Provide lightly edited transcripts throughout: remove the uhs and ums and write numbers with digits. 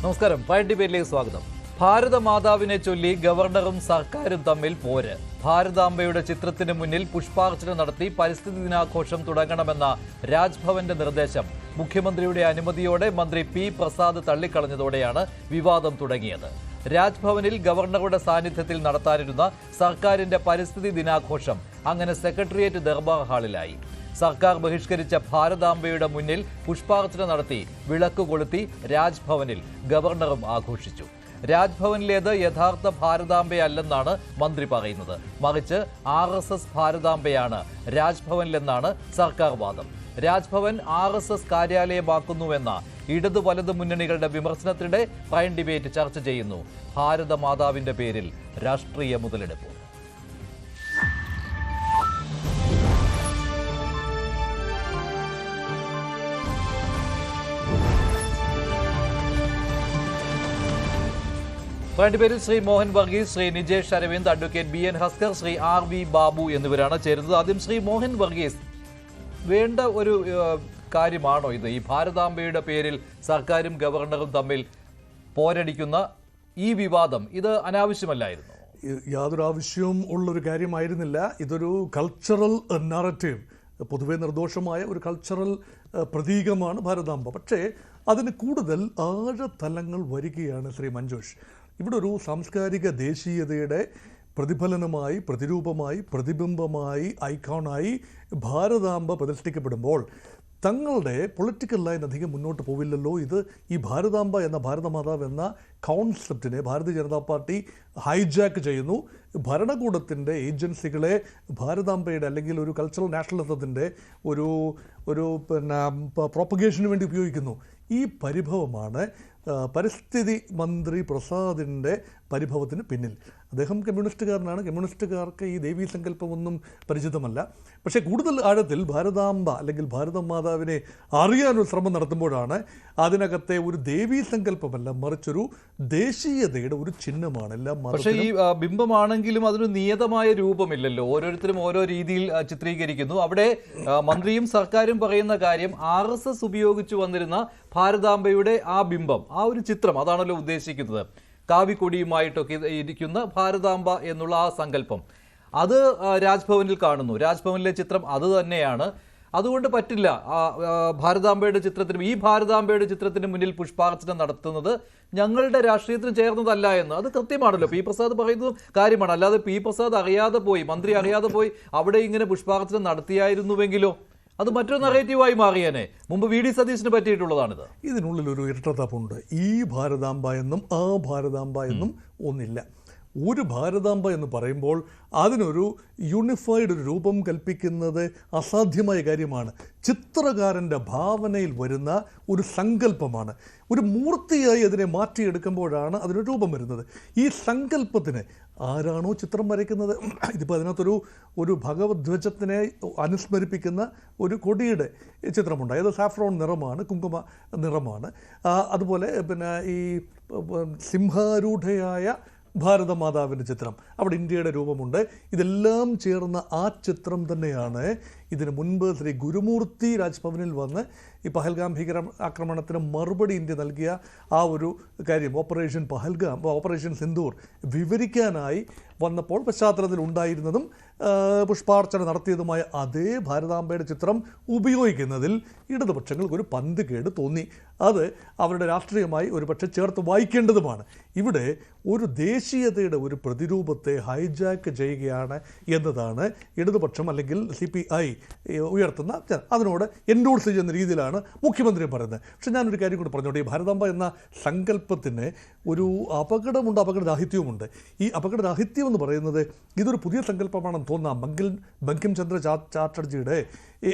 നമസ്കാരം. പ്രൈം ഡിബേറ്റിലേക്ക് സ്വാഗതം. ഭാരതമാതാവിനെ ചൊല്ലി ഗവർണറും സർക്കാരും തമ്മിൽ പോര്. ഭാരതാംബയുടെ ചിത്രത്തിന് മുന്നിൽ പുഷ്പാർച്ചന നടത്തി പരിസ്ഥിതി ദിനാഘോഷം തുടങ്ങണമെന്ന രാജ്ഭവന്റെ നിർദ്ദേശം മുഖ്യമന്ത്രിയുടെ അനുമതിയോടെ മന്ത്രി പി പ്രസാദ് തള്ളിക്കളഞ്ഞതോടെയാണ് വിവാദം തുടങ്ങിയത്. രാജ്ഭവനിൽ ഗവർണറുടെ സാന്നിധ്യത്തിൽ നടത്താനിരുന്ന സർക്കാരിന്റെ പരിസ്ഥിതി ദിനാഘോഷം അങ്ങനെ സെക്രട്ടേറിയറ്റ് ദർബാർ ഹാളിലായി. സർക്കാർ ബഹിഷ്കരിച്ച ഭാരതാംബയുടെ മുന്നിൽ പുഷ്പാർച്ചന നടത്തി വിളക്ക് കൊളുത്തി രാജ്ഭവനിൽ ഗവർണറും ആഘോഷിച്ചു. രാജ്ഭവനിലേത് യഥാർത്ഥ ഭാരതാംബയല്ലെന്നാണ് മന്ത്രി പറയുന്നത്. മറിച്ച് RSS ഭാരതാംബയാണ് രാജ്ഭവനിലെന്നാണ് സർക്കാർ വാദം. രാജ്ഭവൻ RSS കാര്യാലയമാക്കുന്നുവെന്ന ഇടതു വലതു മുന്നണികളുടെ വിമർശനത്തിനിടെ പ്രൈം ഡിബേറ്റ് ചർച്ച ചെയ്യുന്നു ഭാരതമാതാവിന്റെ പേരിൽ രാഷ്ട്രീയ മുതലെടുപ്പ്. പേരിൽ Shri Mohan Varghese, Shri Nijesh Aravind, advocate BN Haskar, Shri RV Babu എന്നിവരാണ് ചേരുന്നത്. ആദ്യം ശ്രീ മോഹൻ വർഗീസ്, വേണ്ട ഒരു കാര്യമാണോ ഇത്? ഈ ഭാരതാംബയുടെ പേരിൽ സർക്കാരും ഗവർണറും തമ്മിൽ പോരടിക്കുന്ന ഈ വിവാദം ഇത് അനാവശ്യമല്ലായിരുന്നു? യാതൊരു ആവശ്യവും ഉള്ളൊരു കാര്യമായിരുന്നില്ല. ഇതൊരു കൾച്ചറൽ നറേറ്റീവ്, പൊതുവെ നിർദോഷമായ ഒരു കൾച്ചറൽ പ്രതീകമാണ് ഭാരതാംബ. പക്ഷേ അതിന് കൂടുതൽ ആഴതലങ്ങൾ വരികയാണ് ശ്രീ മഞ്ജുഷ്. ഇവിടെ ഒരു സാംസ്കാരിക ദേശീയതയുടെ പ്രതിഫലനമായി, പ്രതിരൂപമായി, പ്രതിബിംബമായി, ഐക്കോണായി ഭാരതാംബ പ്രതിഷ്ഠിക്കപ്പെടുമ്പോൾ തങ്ങളുടെ പൊളിറ്റിക്കൽ ലൈൻ അധികം മുന്നോട്ട് പോവില്ലല്ലോ. ഇത് ഈ ഭാരതാംബ എന്ന ഭാരതമാതാവ് എന്ന കോൺസെപ്റ്റിനെ ഭാരതീയ ജനതാ പാർട്ടി ഹൈജാക്ക് ചെയ്യുന്നു. ഭരണകൂടത്തിൻ്റെ ഏജൻസികളെ ഭാരതാംബയുടെ അല്ലെങ്കിൽ ഒരു കൾച്ചറൽ നാഷണലിസത്തിൻ്റെ ഒരു പ്രോപ്പഗേഷന് വേണ്ടി ഉപയോഗിക്കുന്നു. ഈ പരിഭവമാണ് പരിസ്ഥിതി മന്ത്രി പ്രസാദിൻ്റെ പരിഭവത്തിന് പിന്നിൽ. അദ്ദേഹം കമ്മ്യൂണിസ്റ്റുകാരനാണ്. കമ്മ്യൂണിസ്റ്റുകാർക്ക് ഈ ദേവീ സങ്കല്പമൊന്നും പരിചിതമല്ല. പക്ഷേ കൂടുതൽ ആഴത്തിൽ ഭാരതാംബ അല്ലെങ്കിൽ ഭാരതമാതാവിനെ അറിയാനൊരു ശ്രമം നടത്തുമ്പോഴാണ് അതിനകത്തെ ഒരു ദേവീ സങ്കല്പമല്ല, മറിച്ചൊരു ദേശീയതയുടെ ഒരു ചിഹ്നമാണ്. എല്ലാം പക്ഷേ ഈ ബിംബമാണെങ്കിലും അതിന് നിയതമായ രൂപമില്ലല്ലോ. ഓരോരുത്തരും ഓരോ രീതിയിൽ ചിത്രീകരിക്കുന്നു. അവിടെ മന്ത്രിയും സർക്കാരും പറയുന്ന കാര്യം RSS ഉപയോഗിച്ചു വന്നിരുന്ന ഭാരതാംബയുടെ ആ ബിംബം, ആ ഒരു ചിത്രം, അതാണല്ലോ ഉദ്ദേശിക്കുന്നത്. കാവിക്കൊടിയുമായിട്ടൊക്കെ ഇരിക്കുന്ന ഭാരതാംബ എന്നുള്ള ആ സങ്കല്പം അത് രാജ്ഭവനിൽ കാണുന്നു. രാജ്ഭവനിലെ ചിത്രം അത് തന്നെയാണ്. അതുകൊണ്ട് പറ്റില്ല ഭാരതാംബയുടെ ചിത്രത്തിനും ഈ ഭാരതാംബയുടെ ചിത്രത്തിന് മുന്നിൽ പുഷ്പാർച്ചന നടത്തുന്നത് ഞങ്ങളുടെ രാഷ്ട്രീയത്തിന് ചേർന്നതല്ല എന്ന്. അത് കൃത്യമാണല്ലോ. പി പ്രസാദ് പറയുന്നത് കാര്യമാണ്. അല്ലാതെ പി പ്രസാദ് അറിയാതെ പോയി, മന്ത്രി അറിയാതെ പോയി അവിടെ ഇങ്ങനെ പുഷ്പാർച്ചന നടത്തിയായിരുന്നുവെങ്കിലോ അത് മറ്റൊരു നറേറ്റീവായി മാറിയേനെ. മുമ്പ് VD സതീശന് പറ്റിയിട്ടുള്ളതാണിത്. ഇതിനുള്ളിലൊരു ഇരട്ടത്താപ്പുണ്ട്. ഈ ഭാരതാംബ എന്നും ആ ഭാരതാംബ എന്നും ഒന്നില്ല. ഒരു ഭാരതാംബ എന്ന് പറയുമ്പോൾ അതിനൊരു യൂണിഫൈഡ് ഒരു രൂപം കൽപ്പിക്കുന്നത് അസാധ്യമായ കാര്യമാണ്. ചിത്രകാരൻ്റെ ഭാവനയിൽ വരുന്ന ഒരു സങ്കല്പമാണ്. ഒരു മൂർത്തിയായി അതിനെ മാറ്റിയെടുക്കുമ്പോഴാണ് അതിനൊരു രൂപം വരുന്നത്. ഈ സങ്കല്പത്തിന് ആരാണോ ചിത്രം വരയ്ക്കുന്നത്, ഇതിപ്പോൾ അതിനകത്തൊരു ഭഗവധ്വജത്തിനെ അനുസ്മരിപ്പിക്കുന്ന ഒരു കൊടിയുടെ ചിത്രമുണ്ട്. അത് സാഫ്രോൺ നിറമാണ്, കുങ്കുമ നിറമാണ്. അതുപോലെ ഈ സിംഹാരൂഢയായ ഭാരതമാതാവിൻ്റെ ചിത്രം, അവിടെ ഇന്ത്യയുടെ രൂപമുണ്ട്. ഇതെല്ലാം ചേർന്ന ആ ചിത്രം തന്നെയാണ് ഇതിനു മുൻപ് ശ്രീ ഗുരുമൂർത്തി രാജ്ഭവനിൽ വന്ന് ഈ പഹൽഗാം ആക്രമണത്തിന് മറുപടി ഇന്ത്യ നൽകിയ ആ ഒരു കാര്യം, ഓപ്പറേഷൻ പഹൽഗാം, ഓപ്പറേഷൻ സിന്ദൂർ വിവരിക്കാനായി വന്നപ്പോൾ പശ്ചാത്തലത്തിൽ ഉണ്ടായിരുന്നതും പുഷ്പാർച്ചന നടത്തിയതുമായ അതേ ഭാരതാംബയുടെ ചിത്രം ഉപയോഗിക്കുന്നതിൽ ഇടതുപക്ഷങ്ങൾക്ക് ഒരു പന്തുകേട് തോന്നി. അത് അവരുടെ രാഷ്ട്രീയമായി ഒരു പക്ഷേ ചേർത്ത് വായിക്കേണ്ടതുമാണ്. ഇവിടെ ഒരു ദേശീയതയുടെ ഒരു പ്രതിരൂപത്തെ ഹൈജാക്ക് ചെയ്യുകയാണ് എന്നതാണ് ഇടതുപക്ഷം അല്ലെങ്കിൽ CPI ഉയർത്തുന്ന, അതിനോട് എൻഡോഴ്സ് ചെയ്യുന്ന രീതിയിലാണ് മുഖ്യമന്ത്രി പറയുന്നത്. പക്ഷെ ഞാനൊരു കാര്യം കൂടി പറഞ്ഞോട്ടെ. ഈ ഭാരതാംബ എന്ന സങ്കല്പത്തിന് ഒരു അപകടമുണ്ട്, അപകടരാഹിത്യവുമുണ്ട്. ഈ അപകടരാഹിത്യം എന്ന് പറയുന്നത് ഇതൊരു പുതിയ സങ്കല്പമാണെന്ന് തോന്നാം. ബങ്കിം ചന്ദ്ര ചാറ്റർജിയുടെ ഈ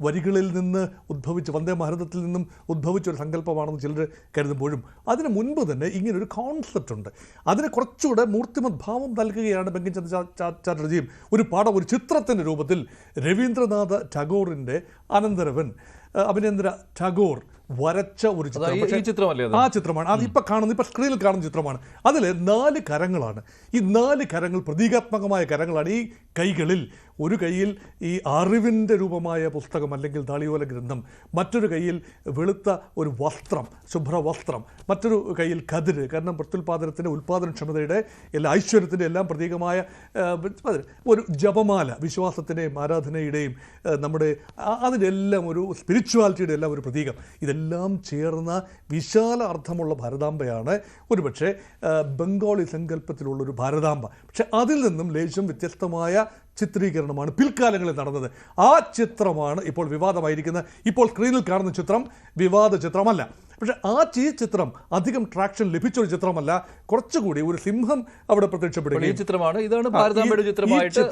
വരികളിൽ നിന്ന് ഉദ്ഭവിച്ച്, വന്ദേ ഭാരതത്തിൽ നിന്നും ഉദ്ഭവിച്ചൊരു സങ്കല്പമാണെന്ന് ചിലർ കരുതുമ്പോഴും അതിന് മുൻപ് തന്നെ ഇങ്ങനൊരു കോൺസെപ്റ്റ് ഉണ്ട്. അതിനെ കുറച്ചുകൂടെ മൂർത്തിമത് ഭാവം നൽകുകയാണ് ബങ്കിം ചന്ദ്ര ചാറ്റർജിയും. ഒരു ചിത്രത്തിൻ്റെ രൂപത്തിൽ രവീന്ദ്രനാഥ ടാഗോറിൻ്റെ അനന്തരവൻ അഭിനേന്ദ്ര ടാഗോർ വരച്ച ഒരു ചിത്രം. ഈ ചിത്രമല്ലേ അത്? ആ ചിത്രമാണ് അത് ഇപ്പൊ കാണുന്ന, ഇപ്പൊ സ്ക്രീനിൽ കാണുന്ന ചിത്രമാണ്. അതിൽ 4 കരങ്ങളാണ്. ഈ 4 കരങ്ങൾ പ്രതീകാത്മകമായ കരങ്ങളാണ്. ഈ കൈകളിൽ ഒരു കൈയിൽ ഈ അറിവിൻ്റെ രൂപമായ പുസ്തകം അല്ലെങ്കിൽ താളിയോല ഗ്രന്ഥം, മറ്റൊരു കൈയിൽ വെളുത്ത ഒരു വസ്ത്രം, ശുഭ്രവസ്ത്രം, മറ്റൊരു കൈയിൽ കതിര്, കാരണം പ്രത്യുൽപാദനത്തിൻ്റെ ഉൽപാദനക്ഷമതയുടെ എല്ലാ ഐശ്വര്യത്തിൻ്റെ എല്ലാം പ്രതീകമായ ഒരു ജപമാല, വിശ്വാസത്തിൻ്റെയും ആരാധനയുടെയും നമ്മുടെ അതിൻ്റെ എല്ലാം ഒരു സ്പിരിച്വാലിറ്റിയുടെ എല്ലാം ഒരു പ്രതീകം. ഇതെല്ലാം ചേർന്ന വിശാല അർത്ഥമുള്ള ഭാരതാംബയാണ് ഒരുപക്ഷെ ബംഗാളി സങ്കല്പത്തിലുള്ളൊരു ഭാരതാംബ. പക്ഷെ അതിൽ നിന്നും ലേശം വ്യത്യസ്തമായ ചിത്രീകരണമാണ് പിൽക്കാലങ്ങളിൽ നടന്നത്. ആ ചിത്രമാണ് ഇപ്പോൾ വിവാദമായിരിക്കുന്നത്. ഇപ്പോൾ സ്ക്രീനിൽ കാണുന്ന ചിത്രം വിവാദ ചിത്രമല്ല. പക്ഷേ ഈ ചിത്രം അധികം ട്രാക്ഷൻ ലഭിച്ചൊരു ചിത്രമല്ല. കുറച്ചുകൂടി ഒരു സിംഹം അവിടെ പ്രത്യക്ഷപ്പെടുകയും ചിത്രമാണ്. ഇതാണ് ഭാരതാംബയുടെ ചിത്രമായിട്ട്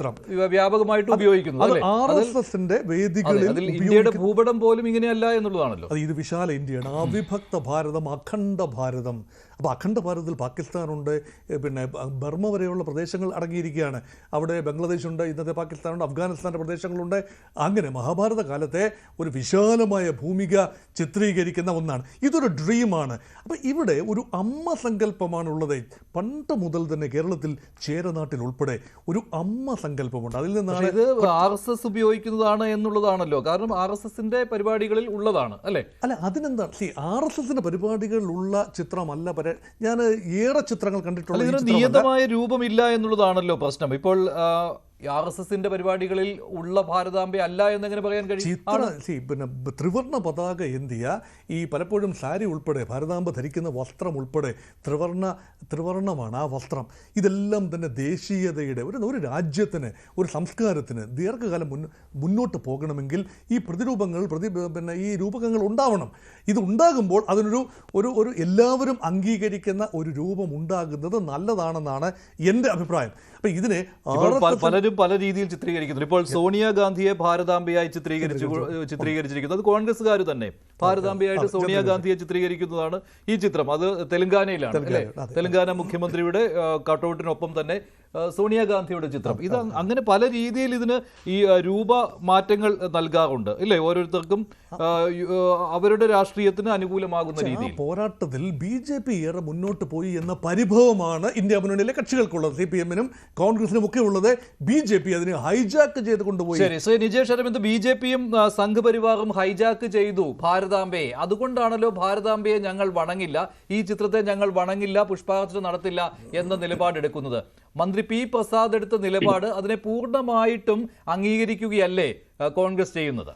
വ്യാപകമായിട്ട് ഉപയോഗിക്കുന്നത്. RSSന്റെ വേദികളിൽ ഇന്ത്യയുടെ ഭൂപടം പോലും ഇങ്ങനെയല്ല എന്നുള്ളതാണല്ലോ. അത് ഇത് വിശാല ഇന്ത്യയാണ്, അവിഭക്ത ഭാരതം, അഖണ്ഡ ഭാരതം. അപ്പോൾ അഖണ്ഡ ഭാരതത്തിൽ പാകിസ്ഥാനുണ്ട്, പിന്നെ ബർമ്മ വരെയുള്ള പ്രദേശങ്ങൾ അടങ്ങിയിരിക്കുകയാണ്. അവിടെ ബംഗ്ലാദേശുണ്ട്, ഇന്നത്തെ പാകിസ്ഥാനുണ്ട്, അഫ്ഗാനിസ്ഥാൻ്റെ പ്രദേശങ്ങളുണ്ട്. അങ്ങനെ മഹാഭാരത കാലത്തെ ഒരു വിശാലമായ ഭൂമിക ചിത്രീകരിക്കുന്ന ഒന്നാണ്. ഇതൊരു ഡ്രീമാണ്. അപ്പോൾ ഇവിടെ ഒരു അമ്മ സങ്കല്പമാണുള്ളത്. പണ്ട് മുതൽ തന്നെ കേരളത്തിൽ ചേരനാട്ടിൽ ഉൾപ്പെടെ ഒരു അമ്മ സങ്കല്പമുണ്ട്. അതിൽ നിന്നാണ് ഇത് RSS ഉപയോഗിക്കുന്നതാണ് എന്നുള്ളതാണല്ലോ. കാരണം RSSന്റെ പരിപാടികളിൽ ഉള്ളതാണ് അല്ലേ? അല്ല, അതിനെന്താണ് RSSന്റെ പരിപാടികളിലുള്ള ചിത്രമല്ല. ഞാൻ ഏറെ ചിത്രങ്ങൾ കണ്ടിട്ടുള്ള നിയതമായ രൂപമില്ല എന്നുള്ളതാണല്ലോ പ്രശ്നം. ഇപ്പോൾ RSSന്റെ പരിപാടികളിൽ ഉള്ള ഭാരതാംബ അല്ല എന്നെങ്ങനെ പറയാൻ കഴിയും? പിന്നെ ത്രിവർണ്ണ പതാക എന്തിയ ഈ പലപ്പോഴും സാരി ഉൾപ്പെടെ ഭാരതാംബ ധരിക്കുന്ന വസ്ത്രം ഉൾപ്പെടെ ത്രിവർണ്ണമാണ് ആ വസ്ത്രം. ഇതെല്ലാം തന്നെ ദേശീയതയുടെ ഒരു രാജ്യത്തിന്, ഒരു സംസ്കാരത്തിന് ദീർഘകാലം മുന്നോട്ട് പോകണമെങ്കിൽ ഈ പ്രതിരൂപങ്ങൾ പിന്നെ ഈ രൂപകങ്ങൾ ഉണ്ടാവണം. ഇത് ഉണ്ടാകുമ്പോൾ അതിനൊരു ഒരു എല്ലാവരും അംഗീകരിക്കുന്ന ഒരു രൂപം ഉണ്ടാകുന്നത് നല്ലതാണെന്നാണ് എൻ്റെ അഭിപ്രായം. അപ്പം ഇതിനെ പലരും പല രീതിയിൽ ചിത്രീകരിക്കുന്നു. ഇപ്പോൾ സോണിയാഗാന്ധിയെ ഭാരതാംബയായി ചിത്രീകരിച്ചിരിക്കുന്നത് അത് കോൺഗ്രസ്സുകാർ തന്നെ ഭാരതാംബയായിട്ട് സോണിയാഗാന്ധിയെ ചിത്രീകരിക്കുന്നതാണ് ഈ ചിത്രം. അത് തെലങ്കാനയിലാണ് അല്ലേ? തെലങ്കാന മുഖ്യമന്ത്രിയുടെ കട്ടൗട്ടിനൊപ്പം തന്നെ സോണിയാഗാന്ധിയുടെ ചിത്രം. ഇത് അങ്ങനെ പല രീതിയിൽ ഇതിന് ഈ രൂപ മാറ്റങ്ങൾ നൽകാറുണ്ട് ഇല്ലേ? ഓരോരുത്തർക്കും അവരുടെ രാഷ്ട്രീയത്തിന് അനുകൂലമാകുന്ന രീതിയിൽ. പോരാട്ടത്തിൽ BJP ഏറെ മുന്നോട്ട് പോയി എന്ന പരിഭവമാണ് ഇന്ത്യ മുന്നണിയിലെ കക്ഷികൾക്കുള്ളത്. CPM-നും കോൺഗ്രസിനും ഒക്കെ ഉള്ളത്. BJP അതിനെ ഹൈജാക്ക് ചെയ്ത് കൊണ്ടുപോയി. ശരി, ശ്രീ നിജേഷ് അരവിന്ദ്, BJP-യും സംഘപരിവാറും ഹൈജാക്ക് ചെയ്തു ഭാരതാംബയെ. അതുകൊണ്ടാണല്ലോ ഭാരതാംബയെ ഞങ്ങൾ വണങ്ങില്ല, ഈ ചിത്രത്തെ ഞങ്ങൾ വണങ്ങില്ല, പുഷ്പാർച്ചന നടത്തില്ല എന്ന നിലപാടെടുക്കുന്നത്. മന്ത്രി P. പ്രസാദ് എടുത്ത നിലപാട് അതിനെ പൂർണ്ണമായിട്ടും അംഗീകരിക്കുകയല്ലേ കോൺഗ്രസ് ചെയ്യുന്നത്?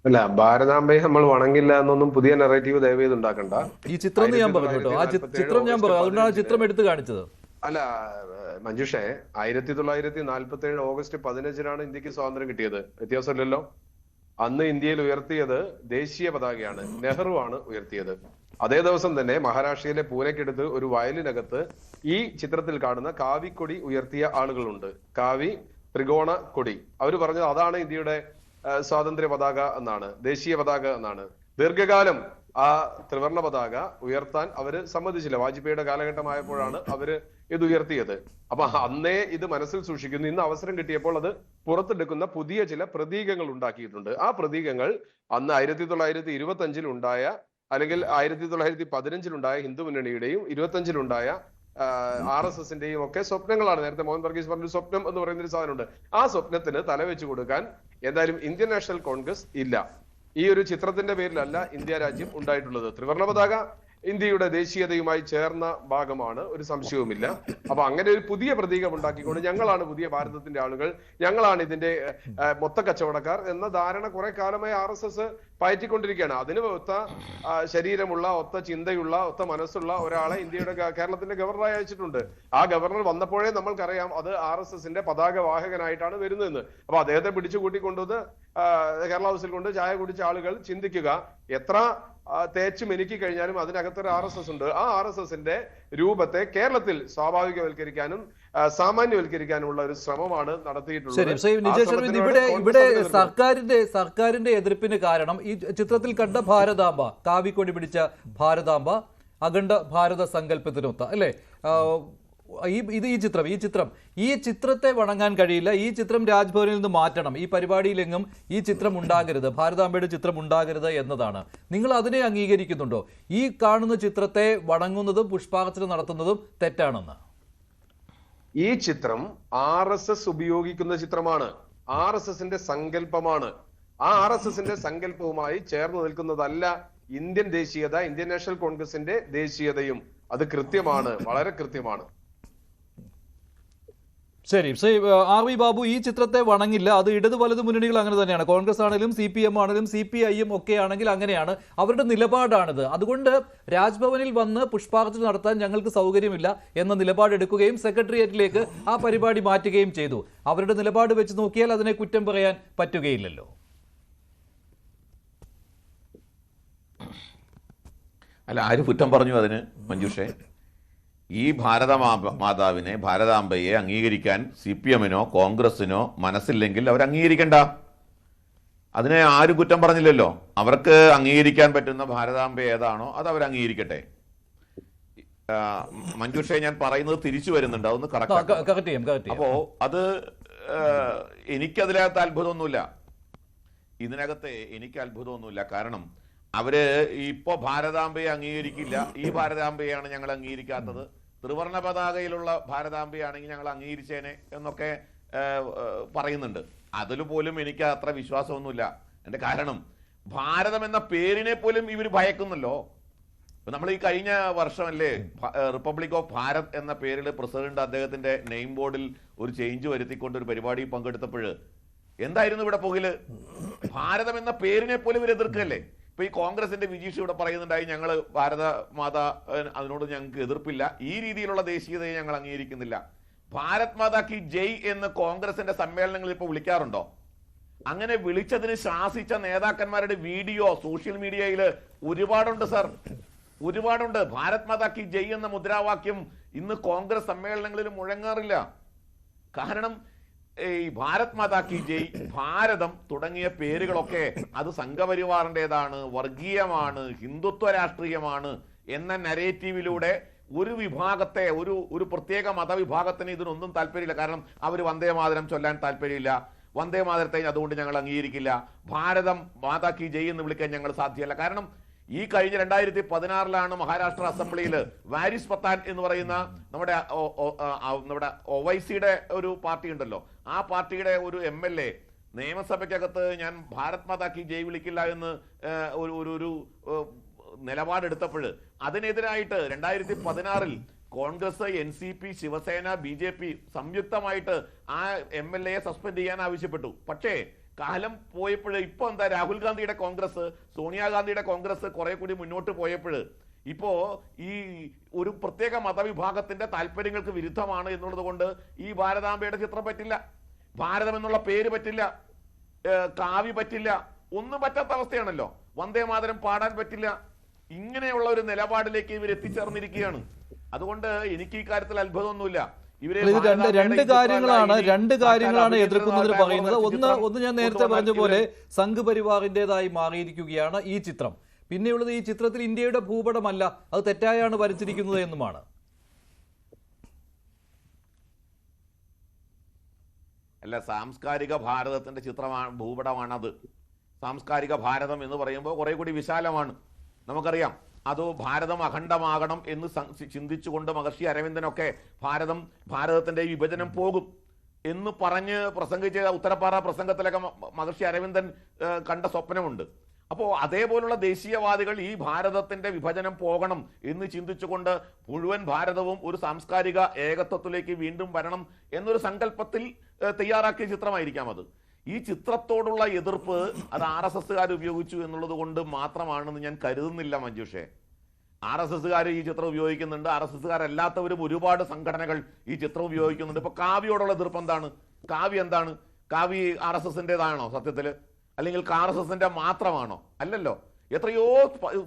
അല്ല, ഭാരതാംബയെ നമ്മൾ വണങ്ങില്ല എന്നൊന്നും പുതിയ നെറേറ്റീവ് ദയവേത് ഉണ്ടാക്കണ്ട. ഈ ചിത്രം ഞാൻ പറഞ്ഞു കേട്ടോ, ആ ചിത്രം ഞാൻ പറഞ്ഞു, അതുകൊണ്ടാണ് ചിത്രം എടുത്തു കാണിച്ചത്. അല്ല മഞ്ജുഷേ, 1947 ഓഗസ്റ്റ് 15 ഇന്ത്യക്ക് സ്വാതന്ത്ര്യം കിട്ടിയത്. വ്യത്യാസമില്ലല്ലോ. അന്ന് ഇന്ത്യയിൽ ഉയർത്തിയത് ദേശീയ പതാകയാണ്, നെഹ്റു ആണ് ഉയർത്തിയത്. അതേ ദിവസം തന്നെ മഹാരാഷ്ട്രയിലെ പൂനെക്കടുത്ത് ഒരു വയലിനകത്ത് ഈ ചിത്രത്തിൽ കാണുന്ന കാവിക്കൊടി ഉയർത്തിയ ആളുകളുണ്ട്. കാവി ത്രികോണ കൊടി. അവർ പറഞ്ഞത് അതാണ് ഇന്ത്യയുടെ സ്വാതന്ത്ര്യ പതാക എന്നാണ്, ദേശീയ പതാക എന്നാണ്. ദീർഘകാലം ആ ത്രിവർണ്ണ പതാക ഉയർത്താൻ അവര് സമ്മതിച്ചില്ല. വാജ്പേയിയുടെ കാലഘട്ടമായപ്പോഴാണ് അവര് ഇത് ഉയർത്തിയത്. അപ്പൊ അന്നേ ഇത് മനസ്സിൽ സൂക്ഷിക്കുന്നു. ഇന്ന് അവസരം കിട്ടിയപ്പോൾ അത് പുറത്തെടുക്കുന്ന പുതിയ ചില പ്രതീകങ്ങൾ ഉണ്ടാക്കിയിട്ടുണ്ട്. ആ പ്രതീകങ്ങൾ അന്ന് 1925 ഉണ്ടായ, അല്ലെങ്കിൽ 1915 ഹിന്ദു മുന്നണിയുടെയും 25 RSSന്റെയും ഒക്കെ സ്വപ്നങ്ങളാണ്. നേരത്തെ മോഹൻ വർഗീസ് പറഞ്ഞ സ്വപ്നം എന്ന് പറയുന്ന ഒരു സാധനമുണ്ട്. ആ സ്വപ്നത്തിന് തലവെച്ച് കൊടുക്കാൻ എന്തായാലും ഇന്ത്യൻ നാഷണൽ കോൺഗ്രസ് ഇല്ല. ഈ ഒരു ചിത്രത്തിന്റെ പേരിലല്ല ഇന്ത്യ രാജ്യം ഉണ്ടായിട്ടുള്ളത്. ത്രിവർണ്ണ പതാക ഇന്ത്യയുടെ ദേശീയതയുമായി ചേർന്ന ഭാഗമാണ്, ഒരു സംശയവുമില്ല. അപ്പൊ അങ്ങനെ ഒരു പുതിയ പ്രതീകം ഉണ്ടാക്കിക്കൊണ്ട് ഞങ്ങളാണ് പുതിയ ഭാരതത്തിന്റെ ആളുകൾ, ഞങ്ങളാണ് ഇതിന്റെ മൊത്ത കച്ചവടക്കാർ എന്ന ധാരണ കുറെ കാലമായി RSS പയറ്റിക്കൊണ്ടിരിക്കുകയാണ്. അതിന് ഒത്ത ശരീരമുള്ള, ഒത്ത ചിന്തയുള്ള, ഒത്ത മനസ്സുള്ള ഒരാളെ ഇന്ത്യയുടെ കേരളത്തിന്റെ ഗവർണറായി അയച്ചിട്ടുണ്ട്. ആ ഗവർണർ വന്നപ്പോഴേ നമ്മൾക്കറിയാം അത് RSSന്റെ പതാക വാഹകനായിട്ടാണ് വരുന്നതെന്ന്. അപ്പൊ അദ്ദേഹത്തെ പിടിച്ചു കൂട്ടിക്കൊണ്ടുവന്ന് കേരള ഹൗസിൽ കൊണ്ട് ചായ കുടിച്ച ആളുകൾ ചിന്തിക്കുക, എത്ര തേച്ച് മെനുക്കി കഴിഞ്ഞാലും അതിനകത്തൊരു RSS ഉണ്ട്. ആ RSSന്റെ രൂപത്തെ കേരളത്തിൽ സ്വാഭാവികവൽക്കരിക്കാനും സാമാന്യവൽക്കരിക്കാനുള്ള ഒരു ശ്രമമാണ് നടത്തിയിട്ടുള്ളത്. ഇവിടെ സർക്കാരിന്റെ എതിർപ്പിന് കാരണം ഈ ചിത്രത്തിൽ കണ്ട ഭാരതാംബ, കാവിക്കൊടി പിടിച്ച ഭാരതാംബ, അഖണ്ഡ ഭാരത സങ്കല്പത്തിനൊത്ത അല്ലെ ഈ ചിത്രത്തെ വണങ്ങാൻ കഴിയില്ല. ഈ ചിത്രം രാജ്ഭവനിൽ നിന്ന് മാറ്റണം, ഈ പരിപാടിയിലെങ്ങും ഈ ചിത്രം ഉണ്ടാകരുത്, ഭാരതാംബയുടെ ചിത്രം ഉണ്ടാകരുത് എന്നതാണ്. നിങ്ങൾ അതിനെ അംഗീകരിക്കുന്നുണ്ടോ? ഈ കാണുന്ന ചിത്രത്തെ വണങ്ങുന്നതും പുഷ്പാർച്ചന നടത്തുന്നതും തെറ്റാണെന്ന്? ഈ ചിത്രം RSS ഉപയോഗിക്കുന്ന ചിത്രമാണ്, RSSന്റെ സങ്കല്പമാണ്. ആ RSSന്റെ സങ്കല്പവുമായി ചേർന്ന് നിൽക്കുന്നതല്ല ഇന്ത്യൻ ദേശീയത, ഇന്ത്യൻ നാഷണൽ കോൺഗ്രസിന്റെ ദേശീയതയും. അത് കൃത്യമാണ്, വളരെ കൃത്യമാണ്. ശരി, ആർ വി ബാബു, ഈ ചിത്രത്തെ വണങ്ങില്ല. അത് ഇടത് വലത് മുന്നണികൾ അങ്ങനെ തന്നെയാണ്. കോൺഗ്രസ് ആണെങ്കിലും CPM ആണെങ്കിലും CPIM ഒക്കെ ആണെങ്കിൽ അങ്ങനെയാണ്, അവരുടെ നിലപാടാണിത്. അതുകൊണ്ട് രാജ്ഭവനിൽ വന്ന് പുഷ്പാർച്ചന നടത്താൻ ഞങ്ങൾക്ക് സൗകര്യമില്ല എന്ന നിലപാടെടുക്കുകയും സെക്രട്ടേറിയറ്റിലേക്ക് ആ പരിപാടി മാറ്റുകയും ചെയ്തു. അവരുടെ നിലപാട് വെച്ച് നോക്കിയാൽ അതിനെ കുറ്റം പറയാൻ പറ്റുകയില്ലല്ലോ. അല്ല, ആര് കുറ്റം പറഞ്ഞു അതിന് മഞ്ജുഷേ? ഈ മാതാവിനെ, ഭാരതാംബയെ അംഗീകരിക്കാൻ CPM-നോ കോൺഗ്രസിനോ മനസ്സില്ലെങ്കിൽ അവർ അംഗീകരിക്കണ്ട. അതിനെ ആരും കുറ്റം പറഞ്ഞില്ലല്ലോ. അവർക്ക് അംഗീകരിക്കാൻ പറ്റുന്ന ഭാരതാംബ ഏതാണോ അത് അവർ അംഗീകരിക്കട്ടെ. മഞ്ജുഷേ, ഞാൻ പറയുന്നത് തിരിച്ചു വരുന്നുണ്ട്, അതൊന്ന് കറക്റ്റ് ചെയ്യാം. അപ്പോ അത് എനിക്കതിനകത്ത് അത്ഭുതമൊന്നുമില്ല. ഇതിനകത്ത് എനിക്ക് അത്ഭുതമൊന്നുമില്ല. കാരണം അവര് ഇപ്പോ ഭാരതാംബയെ അംഗീകരിക്കില്ല, ഈ ഭാരതാംബയാണ് ഞങ്ങൾ അംഗീകരിക്കാത്തത്, ത്രിവർണ പതാകയിലുള്ള ഭാരതാംബയാണെങ്കിൽ ഞങ്ങൾ അംഗീകരിച്ചേനെ എന്നൊക്കെ പറയുന്നുണ്ട്. അതിൽ പോലും എനിക്ക് അത്ര വിശ്വാസമൊന്നുമില്ല. എന്റെ കാരണം ഭാരതം എന്ന പേരിനെ പോലും ഇവർ ഭയക്കുന്നല്ലോ. നമ്മൾ ഈ കഴിഞ്ഞ വർഷമല്ലേ റിപ്പബ്ലിക് ഓഫ് ഭാരത് എന്ന പേരിൽ പ്രസിഡന്റ് അദ്ദേഹത്തിന്റെ നെയിം ബോർഡിൽ ഒരു ചേഞ്ച് വരുത്തിക്കൊണ്ട് ഒരു പരിപാടി പങ്കെടുത്തപ്പോൾ എന്തായിരുന്നു ഇവിടെ പുകയില്? ഭാരതം എന്ന പേരിനെ പോലും ഇവർ എതിർക്കല്ലേ. ഇപ്പൊ ഈ കോൺഗ്രസിന്റെ വിജീഷ് ഇവിടെ പറയുന്നുണ്ടായി, ഞങ്ങൾ ഭാരത മാതാ അതിനോട് ഞങ്ങൾക്ക് എതിർപ്പില്ല, ഈ രീതിയിലുള്ള ദേശീയതയെ ഞങ്ങൾ അംഗീകരിക്കുന്നില്ല. ഭാരത് മാതാ കി ജയ് എന്ന് കോൺഗ്രസിന്റെ സമ്മേളനങ്ങളിൽ ഇപ്പൊ വിളിക്കാറുണ്ടോ? അങ്ങനെ വിളിച്ചതിന് ശാസിച്ച നേതാക്കന്മാരുടെ വീഡിയോ സോഷ്യൽ മീഡിയയിൽ ഒരുപാടുണ്ട് സർ, ഒരുപാടുണ്ട്. ഭാരത് മാതാ കി ജയ് എന്ന മുദ്രാവാക്യം ഇന്ന് കോൺഗ്രസ് സമ്മേളനങ്ങളിൽ മുഴങ്ങാറില്ല. കാരണം ഈ ഭാരത് മാതാ കി ജയ്, ഭാരതം തുടങ്ങിയ പേരുകളൊക്കെ അത് സംഘപരിവാറിൻ്റെതാണ്, വർഗീയമാണ്, ഹിന്ദുത്വ രാഷ്ട്രീയമാണ് എന്ന നരേറ്റീവിലൂടെ ഒരു വിഭാഗത്തെ, ഒരു പ്രത്യേക മതവിഭാഗത്തിന് ഇതിനൊന്നും താല്പര്യമില്ല. കാരണം അവർ വന്ദേ മാതരം ചൊല്ലാൻ താല്പര്യമില്ല, വന്ദേ മാതരത്തെ അതുകൊണ്ട് ഞങ്ങൾ അംഗീകരിക്കില്ല, ഭാരതം മാതാ കി ജയ് എന്ന് വിളിക്കാൻ ഞങ്ങൾ സാധ്യമല്ല. കാരണം ഈ കഴിഞ്ഞ 2016 മഹാരാഷ്ട്ര അസംബ്ലിയിൽ വാരിസ് പത്താൻ എന്ന് പറയുന്ന നമ്മുടെ OICയുടെ ഒരു പാർട്ടി ഉണ്ടല്ലോ, ആ പാർട്ടിയുടെ ഒരു MLA നിയമസഭയ്ക്കകത്ത് ഞാൻ ഭാരത് മാതാ കി ജയ് വിളിക്കില്ല എന്ന് ഒരു നിലപാടെടുത്തപ്പോൾ അതിനെതിരായിട്ട് 2016 കോൺഗ്രസ്, NCP, ശിവസേന, BJP സംയുക്തമായിട്ട് ആ MLA സസ്പെൻഡ് ചെയ്യാൻ ആവശ്യപ്പെട്ടു. പക്ഷേ കാലം പോയപ്പോൾ ഇപ്പൊ എന്താ, രാഹുൽ ഗാന്ധിയുടെ കോൺഗ്രസ്, സോണിയാഗാന്ധിയുടെ കോൺഗ്രസ് കുറെ കൂടി മുന്നോട്ട് പോയപ്പോൾ ഇപ്പോ ഈ ഒരു പ്രത്യേക മതവിഭാഗത്തിന്റെ താല്പര്യങ്ങൾക്ക് വിരുദ്ധമാണ് എന്നുള്ളത് കൊണ്ട് ഈ ഭാരതാംബയുടെ ചിത്രം പറ്റില്ല, ഭാരതം എന്നുള്ള പേര് പറ്റില്ല, കാവ്യ പറ്റില്ല, ഒന്നും പറ്റാത്ത അവസ്ഥയാണല്ലോ. വന്ദേ മാതരം പാടാൻ പറ്റില്ല. ഇങ്ങനെയുള്ള ഒരു നിലപാടിലേക്ക് ഇവർ എത്തിച്ചേർന്നിരിക്കുകയാണ്. അതുകൊണ്ട് എനിക്ക് ഈ കാര്യത്തിൽ അത്ഭുതമൊന്നുമില്ല. രണ്ട് കാര്യങ്ങളാണ് എതിർക്കുന്നതിന് പറയുന്നത്. ഒന്ന് ഞാൻ നേരത്തെ പറഞ്ഞ പോലെ സംഘ് പരിവാറിൻ്റെതായി മാറിയിരിക്കുകയാണ് ഈ ചിത്രം. പിന്നെയുള്ളത്, ഈ ചിത്രത്തിൽ ഇന്ത്യയുടെ ഭൂപടമല്ല, അത് തെറ്റായാണ് വരച്ചിരിക്കുന്നത് എന്നുമാണ്. അല്ല, സാംസ്കാരിക ഭാരതത്തിന്റെ ചിത്രമാണ്, ഭൂപടമാണത്. സാംസ്കാരിക ഭാരതം എന്ന് പറയുമ്പോൾ കുറെ കൂടി വിശാലമാണ്. നമുക്കറിയാം, അതോ ഭാരതം അഖണ്ഡമാകണം എന്ന് ചിന്തിച്ചുകൊണ്ട് മഹർഷി അരവിന്ദനൊക്കെ ഭാരതത്തിന്റെ വിഭജനം പോകും എന്ന് പറഞ്ഞ് പ്രസംഗിച്ച ഉത്തരപ്പാറ പ്രസംഗത്തിലൊക്കെ മഹർഷി അരവിന്ദൻ കണ്ട സ്വപ്നമുണ്ട്. അപ്പോൾ അതേപോലുള്ള ദേശീയവാദികൾ ഈ ഭാരതത്തിന്റെ വിഭജനം പോകണം എന്ന് ചിന്തിച്ചുകൊണ്ട് മുഴുവൻ ഭാരതവും ഒരു സാംസ്കാരിക ഏകത്വത്തിലേക്ക് വീണ്ടും വരണം എന്നൊരു സങ്കല്പത്തിൽ തയ്യാറാക്കിയ ചിത്രമായിരിക്കാം അത്. ഈ ചിത്രത്തോടുള്ള എതിർപ്പ് അത് RSSകാർ ഉപയോഗിച്ചു എന്നുള്ളത് കൊണ്ട് മാത്രമാണെന്ന് ഞാൻ കരുതുന്നില്ല മഞ്ജുഷേ. RSSകാർ ഈ ചിത്രം ഉപയോഗിക്കുന്നുണ്ട്, RSSകാരല്ലാത്തവരും ഒരുപാട് സംഘടനകൾ ഈ ചിത്രം ഉപയോഗിക്കുന്നുണ്ട്. ഇപ്പൊ കാവ്യയോടുള്ള എതിർപ്പ് എന്താണ്? കാവ്യ എന്താണ്? കാവ്യ RSSന്റേതാണോ സത്യത്തില്? അല്ലെങ്കിൽ RSSന്റെ മാത്രമാണോ? അല്ലല്ലോ. എത്രയോ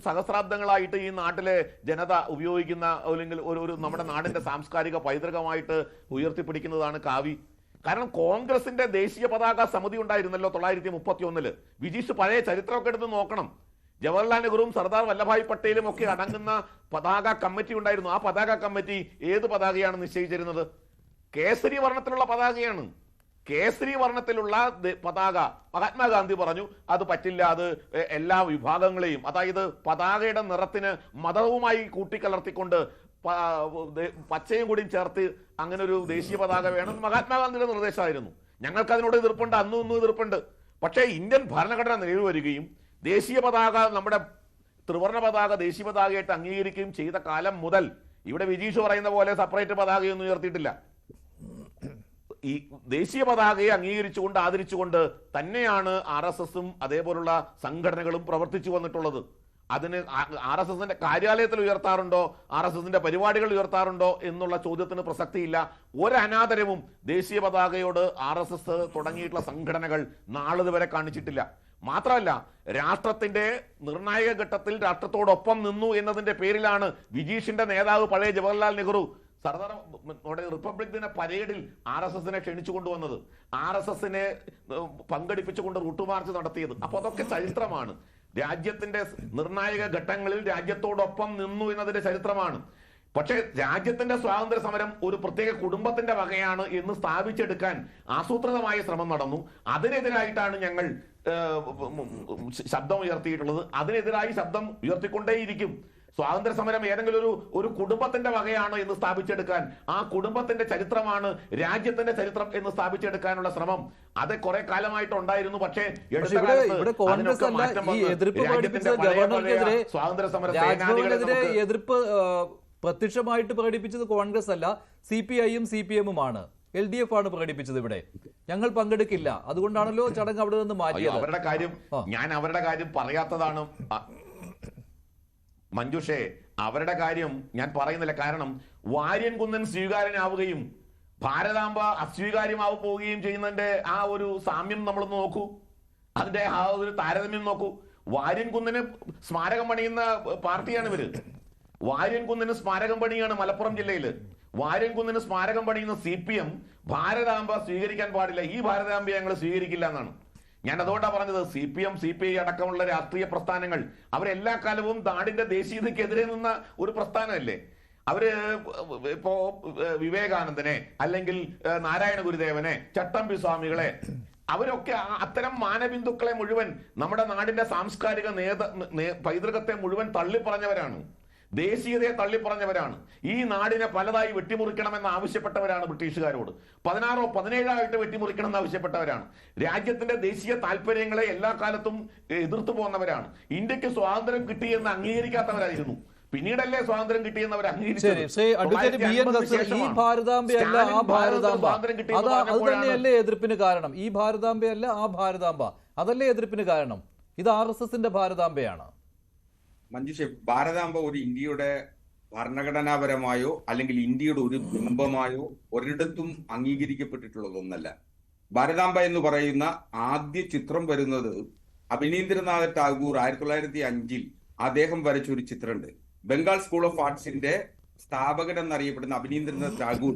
സഹസ്രാബ്ദങ്ങളായിട്ട് ഈ നാട്ടിലെ ജനത ഉപയോഗിക്കുന്ന, അല്ലെങ്കിൽ ഒരു നമ്മുടെ നാടിന്റെ സാംസ്കാരിക പൈതൃകമായിട്ട് ഉയർത്തിപ്പിടിക്കുന്നതാണ് കാവ്യ. കാരണം കോൺഗ്രസിന്റെ ദേശീയ പതാക സമിതി ഉണ്ടായിരുന്നല്ലോ 1931. വിജീഷ് പഴയ ചരിത്രമൊക്കെ എടുത്ത് നോക്കണം. ജവഹർലാൽ നെഹ്റുവും സർദാർ വല്ലഭായ് പട്ടേലും ഒക്കെ അടങ്ങുന്ന പതാക കമ്മിറ്റി ഉണ്ടായിരുന്നു. ആ പതാക കമ്മിറ്റി ഏത് പതാകയാണ് നിശ്ചയിച്ചിരുന്നത്? കേസരി വർണ്ണത്തിലുള്ള പതാകയാണ്. കേസരി വർണ്ണത്തിലുള്ള പതാക മഹാത്മാഗാന്ധി പറഞ്ഞു അത് പറ്റില്ല, അത് എല്ലാ വിഭാഗങ്ങളെയും, അതായത് പതാകയുടെ നിറത്തിന് മതവുമായി കൂട്ടിക്കലർത്തിക്കൊണ്ട് പച്ചയും കൂടിയും ചേർത്ത് അങ്ങനെ ഒരു ദേശീയ പതാക വേണം മഹാത്മാഗാന്ധിയുടെ നിർദ്ദേശമായിരുന്നു. ഞങ്ങൾക്ക് അതിനോട് എതിർപ്പുണ്ട്, അന്നും ഇന്നും എതിർപ്പുണ്ട്. പക്ഷേ ഇന്ത്യൻ ഭരണഘടന നിലവിൽ വരികയും ദേശീയ പതാക, നമ്മുടെ ത്രിവർണ്ണ പതാക ദേശീയ പതാകയായിട്ട് അംഗീകരിക്കുകയും ചെയ്ത കാലം മുതൽ ഇവിടെ വിജീഷ് പറയുന്ന പോലെ സെപ്പറേറ്റ് പതാകയൊന്നും ഉയർത്തിയിട്ടില്ല. ഈ ദേശീയ പതാകയെ അംഗീകരിച്ചുകൊണ്ട് ആദരിച്ചുകൊണ്ട് തന്നെയാണ് RSSും അതേപോലുള്ള സംഘടനകളും പ്രവർത്തിച്ചു വന്നിട്ടുള്ളത്. അതിന് RSSന്റെ കാര്യാലയത്തിൽ ഉയർത്താറുണ്ടോ, RSSന്റെ പരിപാടികൾ ഉയർത്താറുണ്ടോ എന്നുള്ള ചോദ്യത്തിന് പ്രസക്തിയില്ല. ഒരനാദരവും ദേശീയ പതാകയോട് RSS തുടങ്ങിയിട്ടുള്ള സംഘടനകൾ നാളിതുവരെ കാണിച്ചിട്ടില്ല. മാത്രമല്ല, രാഷ്ട്രത്തിന്റെ നിർണായക ഘട്ടത്തിൽ രാഷ്ട്രത്തോടൊപ്പം നിന്നു എന്നതിന്റെ പേരിലാണ് വിജീഷിന്റെ നേതാവ് പഴയ ജവഹർലാൽ നെഹ്റു സർദാർ റിപ്പബ്ലിക് ദിന പരേഡിൽ RSSനെ ക്ഷണിച്ചു കൊണ്ടുവന്നത്, RSSനെ പങ്കെടുപ്പിച്ചുകൊണ്ട് റൂട്ട് മാർച്ച് നടത്തിയത്. അപ്പൊ അതൊക്കെ ചരിത്രമാണ്. രാജ്യത്തിന്റെ നിർണായക ഘട്ടങ്ങളിൽ രാജ്യത്തോടൊപ്പം നിന്നു എന്നതിന്റെ ചരിത്രമാണ്. പക്ഷേ രാജ്യത്തിന്റെ സ്വാതന്ത്ര്യ സമരം ഒരു പ്രത്യേക കുടുംബത്തിന്റെ വകയാണ് എന്ന് സ്ഥാപിച്ചെടുക്കാൻ ആസൂത്രിതമായ ശ്രമം നടന്നു. അതിനെതിരായിട്ടാണ് ഞങ്ങൾ ശബ്ദം ഉയർത്തിയിട്ടുള്ളത്. അതിനെതിരായി ശബ്ദം ഉയർത്തിക്കൊണ്ടേയിരിക്കും. സ്വാതന്ത്ര്യ സമരം ഏതെങ്കിലും ഒരു കുടുംബത്തിന്റെ വകയാണ് എന്ന് സ്ഥാപിച്ചെടുക്കാൻ, ആ കുടുംബത്തിന്റെ ചരിത്രമാണ് രാജ്യത്തിന്റെ ചരിത്രം എന്ന് സ്ഥാപിച്ചെടുക്കാനുള്ള ശ്രമം അത് കുറെ കാലമായിട്ട് ഉണ്ടായിരുന്നു. പക്ഷേ സ്വാതന്ത്ര്യ സമരത്തിനെതിരെ എതിർപ്പ് പ്രത്യക്ഷമായിട്ട് പ്രകടിപ്പിച്ചത് കോൺഗ്രസ് അല്ല, CPIയും CPMുമാണ്. LDF ആണ് പ്രകടിപ്പിച്ചത്. ഇവിടെ ഞങ്ങൾ പങ്കെടുക്കില്ല, അതുകൊണ്ടാണല്ലോ ചടങ്ങ് അവിടെ നിന്ന് മാറ്റിയത്. അവരുടെ കാര്യം ഞാൻ അവരുടെ കാര്യം പറയാത്തതാണ് മഞ്ജുഷേ, അവരുടെ കാര്യം ഞാൻ പറയുന്നില്ല. കാരണം വാര്യൻ കുന്നൻ സ്വീകാര്യനാവുകയും ഭാരതാംബ അസ്വീകാര്യമാവു പോവുകയും ചെയ്യുന്നതിന്റെ ആ ഒരു സാമ്യം നമ്മളൊന്ന് നോക്കൂ, അതിന്റെ ആ ഒരു താരതമ്യം നോക്കൂ. വാര്യൻ കുന്നന് സ്മാരകം പണിയുന്ന പാർട്ടിയാണ് ഇവര്. വാര്യൻ കുന്നന് സ്മാരകം പണിയാണ് മലപ്പുറം ജില്ലയിൽ. വാര്യൻ കുന്നന് സ്മാരകം പണിയുന്ന CPM ഭാരതാംബ സ്വീകരിക്കാൻ പാടില്ല, ഈ ഭാരതാംബയെ ഞങ്ങൾ സ്വീകരിക്കില്ല എന്നാണ്. ഞാൻ അതുകൊണ്ടാണ് പറഞ്ഞത്, CPM CPI അടക്കമുള്ള രാഷ്ട്രീയ പ്രസ്ഥാനങ്ങൾ അവരെല്ലാ കാലവും നാടിന്റെ ദേശീയതയ്ക്കെതിരെ നിന്ന ഒരു പ്രസ്ഥാനമല്ലേ. അവര് ഇപ്പോ വിവേകാനന്ദനെ അല്ലെങ്കിൽ നാരായണ ഗുരുദേവനെ, ചട്ടമ്പി സ്വാമികളെ, അവരൊക്കെ അത്തരം മാനബിന്ദുക്കളെ മുഴുവൻ, നമ്മുടെ നാടിന്റെ സാംസ്കാരിക പൈതൃകത്തെ മുഴുവൻ തള്ളിപ്പറഞ്ഞവരാണ്, ദേശീയതയെ തള്ളിപ്പറഞ്ഞവരാണ്. ഈ നാടിനെ പലതായി വെട്ടിമുറിക്കണമെന്ന് ആവശ്യപ്പെട്ടവരാണ് ബ്രിട്ടീഷുകാരോട്. 16 17 വെട്ടിമുറിക്കണമെന്ന് ആവശ്യപ്പെട്ടവരാണ്. രാജ്യത്തിന്റെ ദേശീയ താല്പര്യങ്ങളെ എല്ലാ കാലത്തും എതിർത്തു പോകുന്നവരാണ്. ഇന്ത്യക്ക് സ്വാതന്ത്ര്യം കിട്ടിയെന്ന് അംഗീകരിക്കാത്തവരായിരുന്നു. പിന്നീടല്ലേ സ്വാതന്ത്ര്യം കിട്ടിയെന്ന് അവർ അംഗീകരിച്ചത്. അതന്നെയല്ലേ എതിർപ്പിന് കാരണം? ഈ ഭാരതാംബയല്ല ആ ഭാരതാംബ, അതല്ലേ എതിർപ്പിന് കാരണം? ഇത് RSSന്റെ ഭാരതാംബയാണ്. മഞ്ജുഷേ, ഭാരതാംബ ഒരു ഇന്ത്യയുടെ ഭരണഘടനാപരമായോ അല്ലെങ്കിൽ ഇന്ത്യയുടെ ഒരു ബിംബമായോ ഒരിടത്തും അംഗീകരിക്കപ്പെട്ടിട്ടുള്ളതൊന്നല്ല. ഭാരതാംബ എന്ന് പറയുന്ന ആദ്യ ചിത്രം വരുന്നത് അഭിനീന്ദ്രനാഥ് ടാഗോർ 1905 അദ്ദേഹം വരച്ച ഒരു ചിത്രമുണ്ട്. ബംഗാൾ സ്കൂൾ ഓഫ് ആർട്സിന്റെ സ്ഥാപകൻ എന്നറിയപ്പെടുന്ന അഭിനീന്ദ്രനാഥ് ടാഗോർ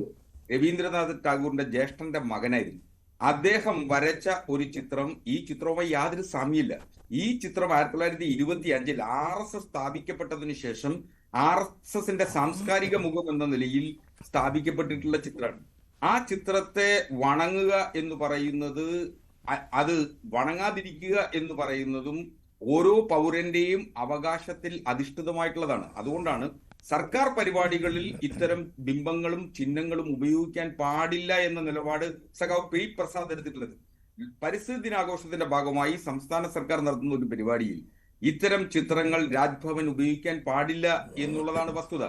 രവീന്ദ്രനാഥ് ടാഗോറിന്റെ ജ്യേഷ്ഠന്റെ മകനായിരുന്നു. അദ്ദേഹം വരച്ച ഒരു ചിത്രം ഈ ചിത്രവുമായി യാതൊരു സാമ്യമില്ല. ഈ ചിത്രം 1925 RSS സ്ഥാപിക്കപ്പെട്ടതിനു ശേഷം RSSന്റെ സാംസ്കാരിക മുഖം എന്ന നിലയിൽ സ്ഥാപിക്കപ്പെട്ടിട്ടുള്ള ചിത്രമാണ്. ആ ചിത്രത്തെ വണങ്ങുക എന്ന് പറയുന്നത്, അത് വണങ്ങാതിരിക്കുക എന്ന് പറയുന്നതും ഓരോ പൗരന്റെയും അവകാശത്തിൽ അധിഷ്ഠിതമായിട്ടുള്ളതാണ്. അതുകൊണ്ടാണ് സർക്കാർ പരിപാടികളിൽ ഇത്തരം ബിംബങ്ങളും ചിഹ്നങ്ങളും ഉപയോഗിക്കാൻ പാടില്ല എന്ന നിലപാട് സഖാവ് പി പ്രസാദ് എടുത്തിട്ടുള്ളത്. പരിസ്ഥിതി ദിനാഘോഷത്തിന്റെ ഭാഗമായി സംസ്ഥാന സർക്കാർ നടത്തുന്ന ഒരു പരിപാടിയിൽ ഇത്തരം ചിത്രങ്ങൾ രാജ്ഭവൻ ഉപയോഗിക്കാൻ പാടില്ല എന്നുള്ളതാണ് വസ്തുത.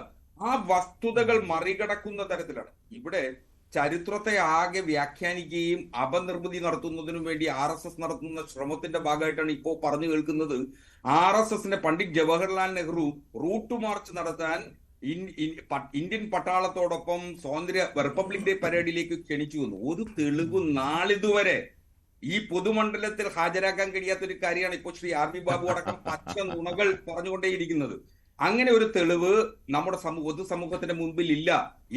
ആ വസ്തുതകൾ മറികടക്കുന്ന തരത്തിലാണ് ഇവിടെ ചരിത്രത്തെ ആകെ വ്യാഖ്യാനിക്കുകയും അപനിർമ്മിതി നടത്തുന്നതിനു വേണ്ടി RSS നടത്തുന്ന ശ്രമത്തിന്റെ ഭാഗമായിട്ടാണ് ഇപ്പോൾ പറഞ്ഞു കേൾക്കുന്നത്. RSSന്റെ പണ്ഡിറ്റ് ജവഹർലാൽ നെഹ്റു റൂട്ട് മാർച്ച് നടത്താൻ ഇന്ത്യൻ പട്ടാളത്തോടൊപ്പം റിപ്പബ്ലിക് ഡേ പരേഡിലേക്ക് ക്ഷണിച്ചു വന്നു. ഒരു തെളിവ് നാളിതുവരെ ഈ പൊതുമണ്ഡലത്തിൽ ഹാജരാക്കാൻ കഴിയാത്തൊരു കാര്യമാണ് ഇപ്പോൾ ശ്രീ RV ബാബു അടക്കം പച്ച നുണകൾ പറഞ്ഞുകൊണ്ടേയിരിക്കുന്നത്. അങ്ങനെ ഒരു തെളിവ് നമ്മുടെ പൊതുസമൂഹത്തിന്റെ മുൻപിൽ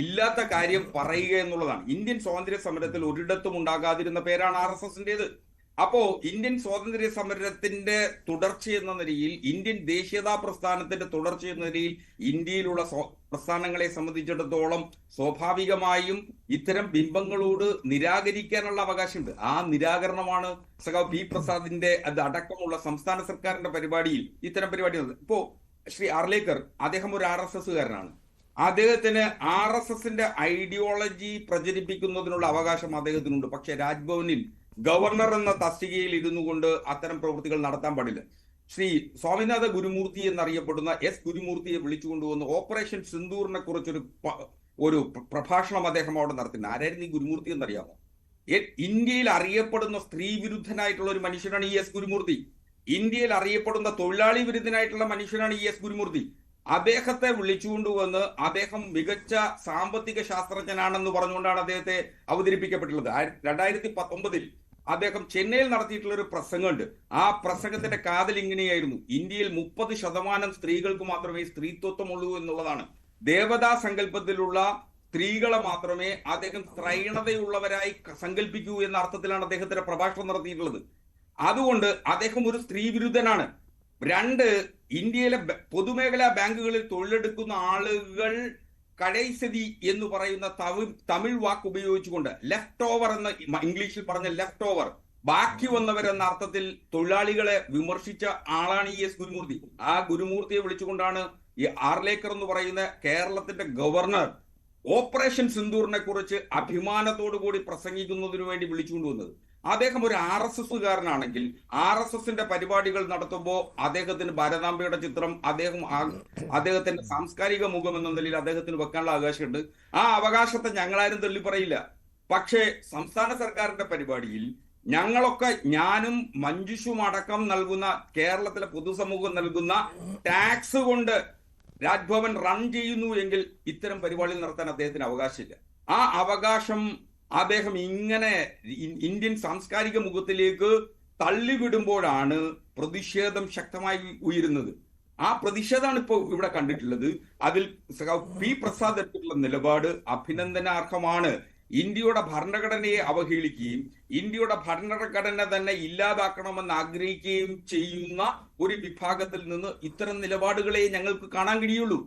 ഇല്ലാത്ത കാര്യം പറയുക എന്നുള്ളതാണ്. ഇന്ത്യൻ സ്വാതന്ത്ര്യ സമരത്തിൽ ഒരിടത്തും ഉണ്ടാകാതിരുന്ന പേരാണ് RSSന്റേത്. അപ്പോ ഇന്ത്യൻ സ്വാതന്ത്ര്യ സമരത്തിന്റെ തുടർച്ചയെന്ന നിലയിൽ, ഇന്ത്യൻ ദേശീയതാ പ്രസ്ഥാനത്തിന്റെ തുടർച്ചയെന്ന നിലയിൽ ഇന്ത്യയിലുള്ള പ്രസ്ഥാനങ്ങളെ സംബന്ധിച്ചിടത്തോളം സ്വാഭാവികമായും ഇത്തരം ബിംബങ്ങളോട് നിരാകരിക്കാനുള്ള അവകാശമുണ്ട്. ആ നിരാകരണമാണ് സഖാവ് പി പ്രസാദിന്റെ അത് അടക്കമുള്ള സംസ്ഥാന സർക്കാരിന്റെ പരിപാടിയിൽ ഇത്തരം പരിപാടി. ഇപ്പോ ശ്രീ ആർലേക്കർ, അദ്ദേഹം ഒരു RSSകാരനാണ്. അദ്ദേഹത്തിന് RSSന്റെ ഐഡിയോളജി പ്രചരിപ്പിക്കുന്നതിനുള്ള അവകാശം അദ്ദേഹത്തിനുണ്ട്. പക്ഷെ രാജ്ഭവനിൽ ഗവർണർ എന്ന തസ്തികയിൽ ഇരുന്നു കൊണ്ട് അത്തരം പ്രവൃത്തികൾ നടത്താൻ പാടില്ല. ശ്രീ സ്വാമിനാഥ ഗുരുമൂർത്തി എന്നറിയപ്പെടുന്ന ഗുരുമൂർത്തിയെ വിളിച്ചുകൊണ്ടുവന്ന് ഓപ്പറേഷൻ സിന്ദൂറിനെ കുറിച്ചൊരു പ്രഭാഷണം അദ്ദേഹം അവിടെ നടത്തുന്നത്. ആരായിരുന്നു ഈ ഗുരുമൂർത്തി എന്നറിയാമോ? ഇന്ത്യയിൽ അറിയപ്പെടുന്ന സ്ത്രീ വിരുദ്ധനായിട്ടുള്ള ഒരു മനുഷ്യനാണ് ഗുരുമൂർത്തി. ഇന്ത്യയിൽ അറിയപ്പെടുന്ന തൊഴിലാളി വിരുദ്ധനായിട്ടുള്ള മനുഷ്യനാണ് ഗുരുമൂർത്തി. അദ്ദേഹത്തെ വിളിച്ചുകൊണ്ടുവന്ന് അദ്ദേഹം മികച്ച സാമ്പത്തിക ശാസ്ത്രജ്ഞനാണെന്ന് പറഞ്ഞുകൊണ്ടാണ് അദ്ദേഹത്തെ അവതരിപ്പിക്കപ്പെട്ടുള്ളത്. 2019 അദ്ദേഹം ചെന്നൈയിൽ നടത്തിയിട്ടുള്ള ഒരു പ്രസംഗമുണ്ട്. ആ പ്രസംഗത്തിന്റെ കാതൽ ഇങ്ങനെയായിരുന്നു: ഇന്ത്യയിൽ 30% സ്ത്രീകൾക്ക് മാത്രമേ സ്ത്രീത്വമുള്ളൂ എന്നുള്ളതാണ്. ദേവതാ സങ്കല്പത്തിലുള്ള സ്ത്രീകളെ മാത്രമേ അദ്ദേഹം സ്ത്രൈണതയുള്ളവരായി സങ്കല്പിക്കൂ എന്ന അർത്ഥത്തിലാണ് അദ്ദേഹത്തിന്റെ പ്രഭാഷണം നടത്തിയിട്ടുള്ളത്. അതുകൊണ്ട് അദ്ദേഹം ഒരു സ്ത്രീ വിരുദ്ധനാണ്. 2, ഇന്ത്യയിലെ പൊതുമേഖലാ ബാങ്കുകളിൽ തൊഴിലെടുക്കുന്ന ആളുകൾ കടൈസതി എന്ന് പറയുന്ന തമിഴ് വാക്ക് ഉപയോഗിച്ചുകൊണ്ട് ലെഫ്റ്റ് ഓവർ എന്ന് ഇംഗ്ലീഷിൽ പറഞ്ഞ ലെഫ്റ്റ് ഓവർ, ബാക്കി വന്നവരെന്ന അർത്ഥത്തിൽ തൊഴിലാളികളെ വിമർശിച്ച ആളാണ് ഗുരുമൂർത്തി. ആ ഗുരുമൂർത്തിയെ വിളിച്ചുകൊണ്ടാണ് ഈ ആർലേക്കർ എന്ന് പറയുന്ന കേരളത്തിന്റെ ഗവർണർ ഓപ്പറേഷൻ സിന്ദൂറിനെ കുറിച്ച് അഭിമാനത്തോടു കൂടി പ്രസംഗിക്കുന്നതിനു വേണ്ടി വിളിച്ചുകൊണ്ടുവന്നത്. അദ്ദേഹം ഒരു RSSകാരനാണെങ്കിൽ RSSന്റെ പരിപാടികൾ നടത്തുമ്പോൾ അദ്ദേഹത്തിന് ഭാരതാംബയുടെ ചിത്രം, അദ്ദേഹത്തിന്റെ സാംസ്കാരിക മുഖം എന്ന നിലയിൽ അദ്ദേഹത്തിന് വെക്കാനുള്ള അവകാശമുണ്ട്. ആ അവകാശത്തെ ഞങ്ങളാരും തള്ളിപ്പറയില്ല. പക്ഷേ സംസ്ഥാന സർക്കാരിന്റെ പരിപാടിയിൽ ഞങ്ങളൊക്കെ, ഞാനും മഞ്ജുഷും അടക്കം നൽകുന്ന, കേരളത്തിലെ പൊതുസമൂഹം നൽകുന്ന ടാക്സ് കൊണ്ട് രാജ്ഭവൻ റൺ ചെയ്യുന്നു എങ്കിൽ ഇത്തരം പരിപാടികൾ നടത്താൻ അദ്ദേഹത്തിന് അവകാശമില്ല. ആ അവകാശം അദ്ദേഹം ഇങ്ങനെ ഇന്ത്യൻ സാംസ്കാരിക മുഖത്തിലേക്ക് തള്ളിവിടുമ്പോഴാണ് പ്രതിഷേധം ശക്തമായി ഉയരുന്നത്. ആ പ്രതിഷേധമാണ് ഇപ്പോൾ ഇവിടെ കണ്ടിട്ടുള്ളത്. അതിൽ പി പ്രസാദ് എടുത്തിട്ടുള്ള നിലപാട് അഭിനന്ദനാർഹമാണ്. ഇന്ത്യയുടെ ഭരണഘടനയെ അവഹേളിക്കുകയും ഇന്ത്യയുടെ ഭരണഘടന തന്നെ ഇല്ലാതാക്കണമെന്ന് ആഗ്രഹിക്കുകയും ചെയ്യുന്ന ഒരു വിഭാഗത്തിൽ നിന്ന് ഇത്തരം നിലപാടുകളെ ഞങ്ങൾക്ക് കാണാൻ കഴിയുള്ളൂ.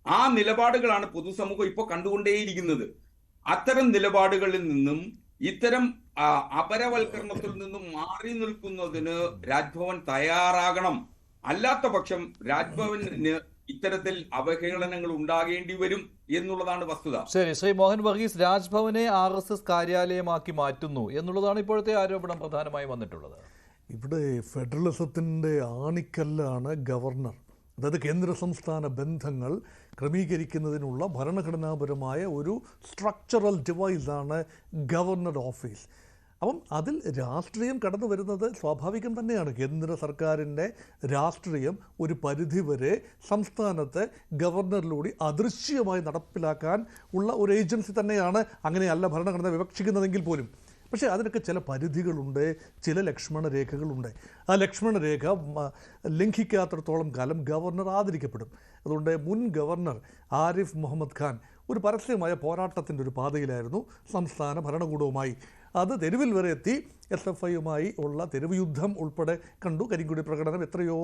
ആ നിലപാടുകളാണ് പൊതുസമൂഹം ഇപ്പോൾ കണ്ടുകൊണ്ടേയിരിക്കുന്നത്. അത്തരം നിലപാടുകളിൽ നിന്നും, ഇത്തരം അപരവൽക്കരണത്തിൽ നിന്നും മാറി നിൽക്കുന്നതിന് രാജ്ഭവൻ തയ്യാറാകണം. അല്ലാത്ത പക്ഷം രാജ്ഭവന് ഇത്തരത്തിൽ അവഹേളനങ്ങൾ ഉണ്ടാകേണ്ടി വരും എന്നുള്ളതാണ് വസ്തുത. ശരി, ശ്രീ മോഹൻ വർഗീസ്, രാജ്ഭവനെ RSS കാര്യാലയമാക്കി മാറ്റുന്നു എന്നുള്ളതാണ് ഇപ്പോഴത്തെ ആരോപണം പ്രധാനമായും വന്നിട്ടുള്ളത്. ഇവിടെ ഫെഡറലിസത്തിൻ്റെ ആണിക്കല്ലാണ് ഗവർണർ. അതായത് കേന്ദ്ര സംസ്ഥാന ബന്ധങ്ങൾ ക്രമീകരിക്കുന്നതിനുള്ള ഭരണഘടനാപരമായ ഒരു സ്ട്രക്ചറൽ ഡിവൈസാണ് ഗവർണർ ഓഫീസ്. അപ്പം അതിൽ രാഷ്ട്രീയം കടന്നു വരുന്നത് സ്വാഭാവികം തന്നെയാണ്. കേന്ദ്ര സർക്കാരിൻ്റെ രാഷ്ട്രീയം ഒരു പരിധിവരെ സംസ്ഥാനത്തെ ഗവർണറിലൂടെ അദൃശ്യമായി നടപ്പിലാക്കാൻ ഉള്ള ഒരു ഏജൻസി തന്നെയാണ്. അങ്ങനെയല്ല ഭരണഘടന വിവക്ഷിക്കുന്നതെങ്കിൽ പോലും. പക്ഷേ അതിനൊക്കെ ചില പരിധികളുണ്ട്, ചില ലക്ഷ്മണരേഖകളുണ്ട്. ആ ലക്ഷ്മണരേഖ ലംഘിക്കാത്തിടത്തോളം കാലം ഗവർണർ ആദരിക്കപ്പെടും. അതുകൊണ്ട് മുൻ ഗവർണർ ആരിഫ് മുഹമ്മദ് ഖാൻ ഒരു പരസ്യമായ പോരാട്ടത്തിൻ്റെ ഒരു പാതയിലായിരുന്നു സംസ്ഥാന ഭരണകൂടവുമായി. അത് തെരുവിൽ വരെ എത്തി. SFIയുമായി ഉള്ള തെരുവ് യുദ്ധം ഉൾപ്പെടെ കണ്ടു. കരിങ്കൊടി പ്രകടനം എത്രയോ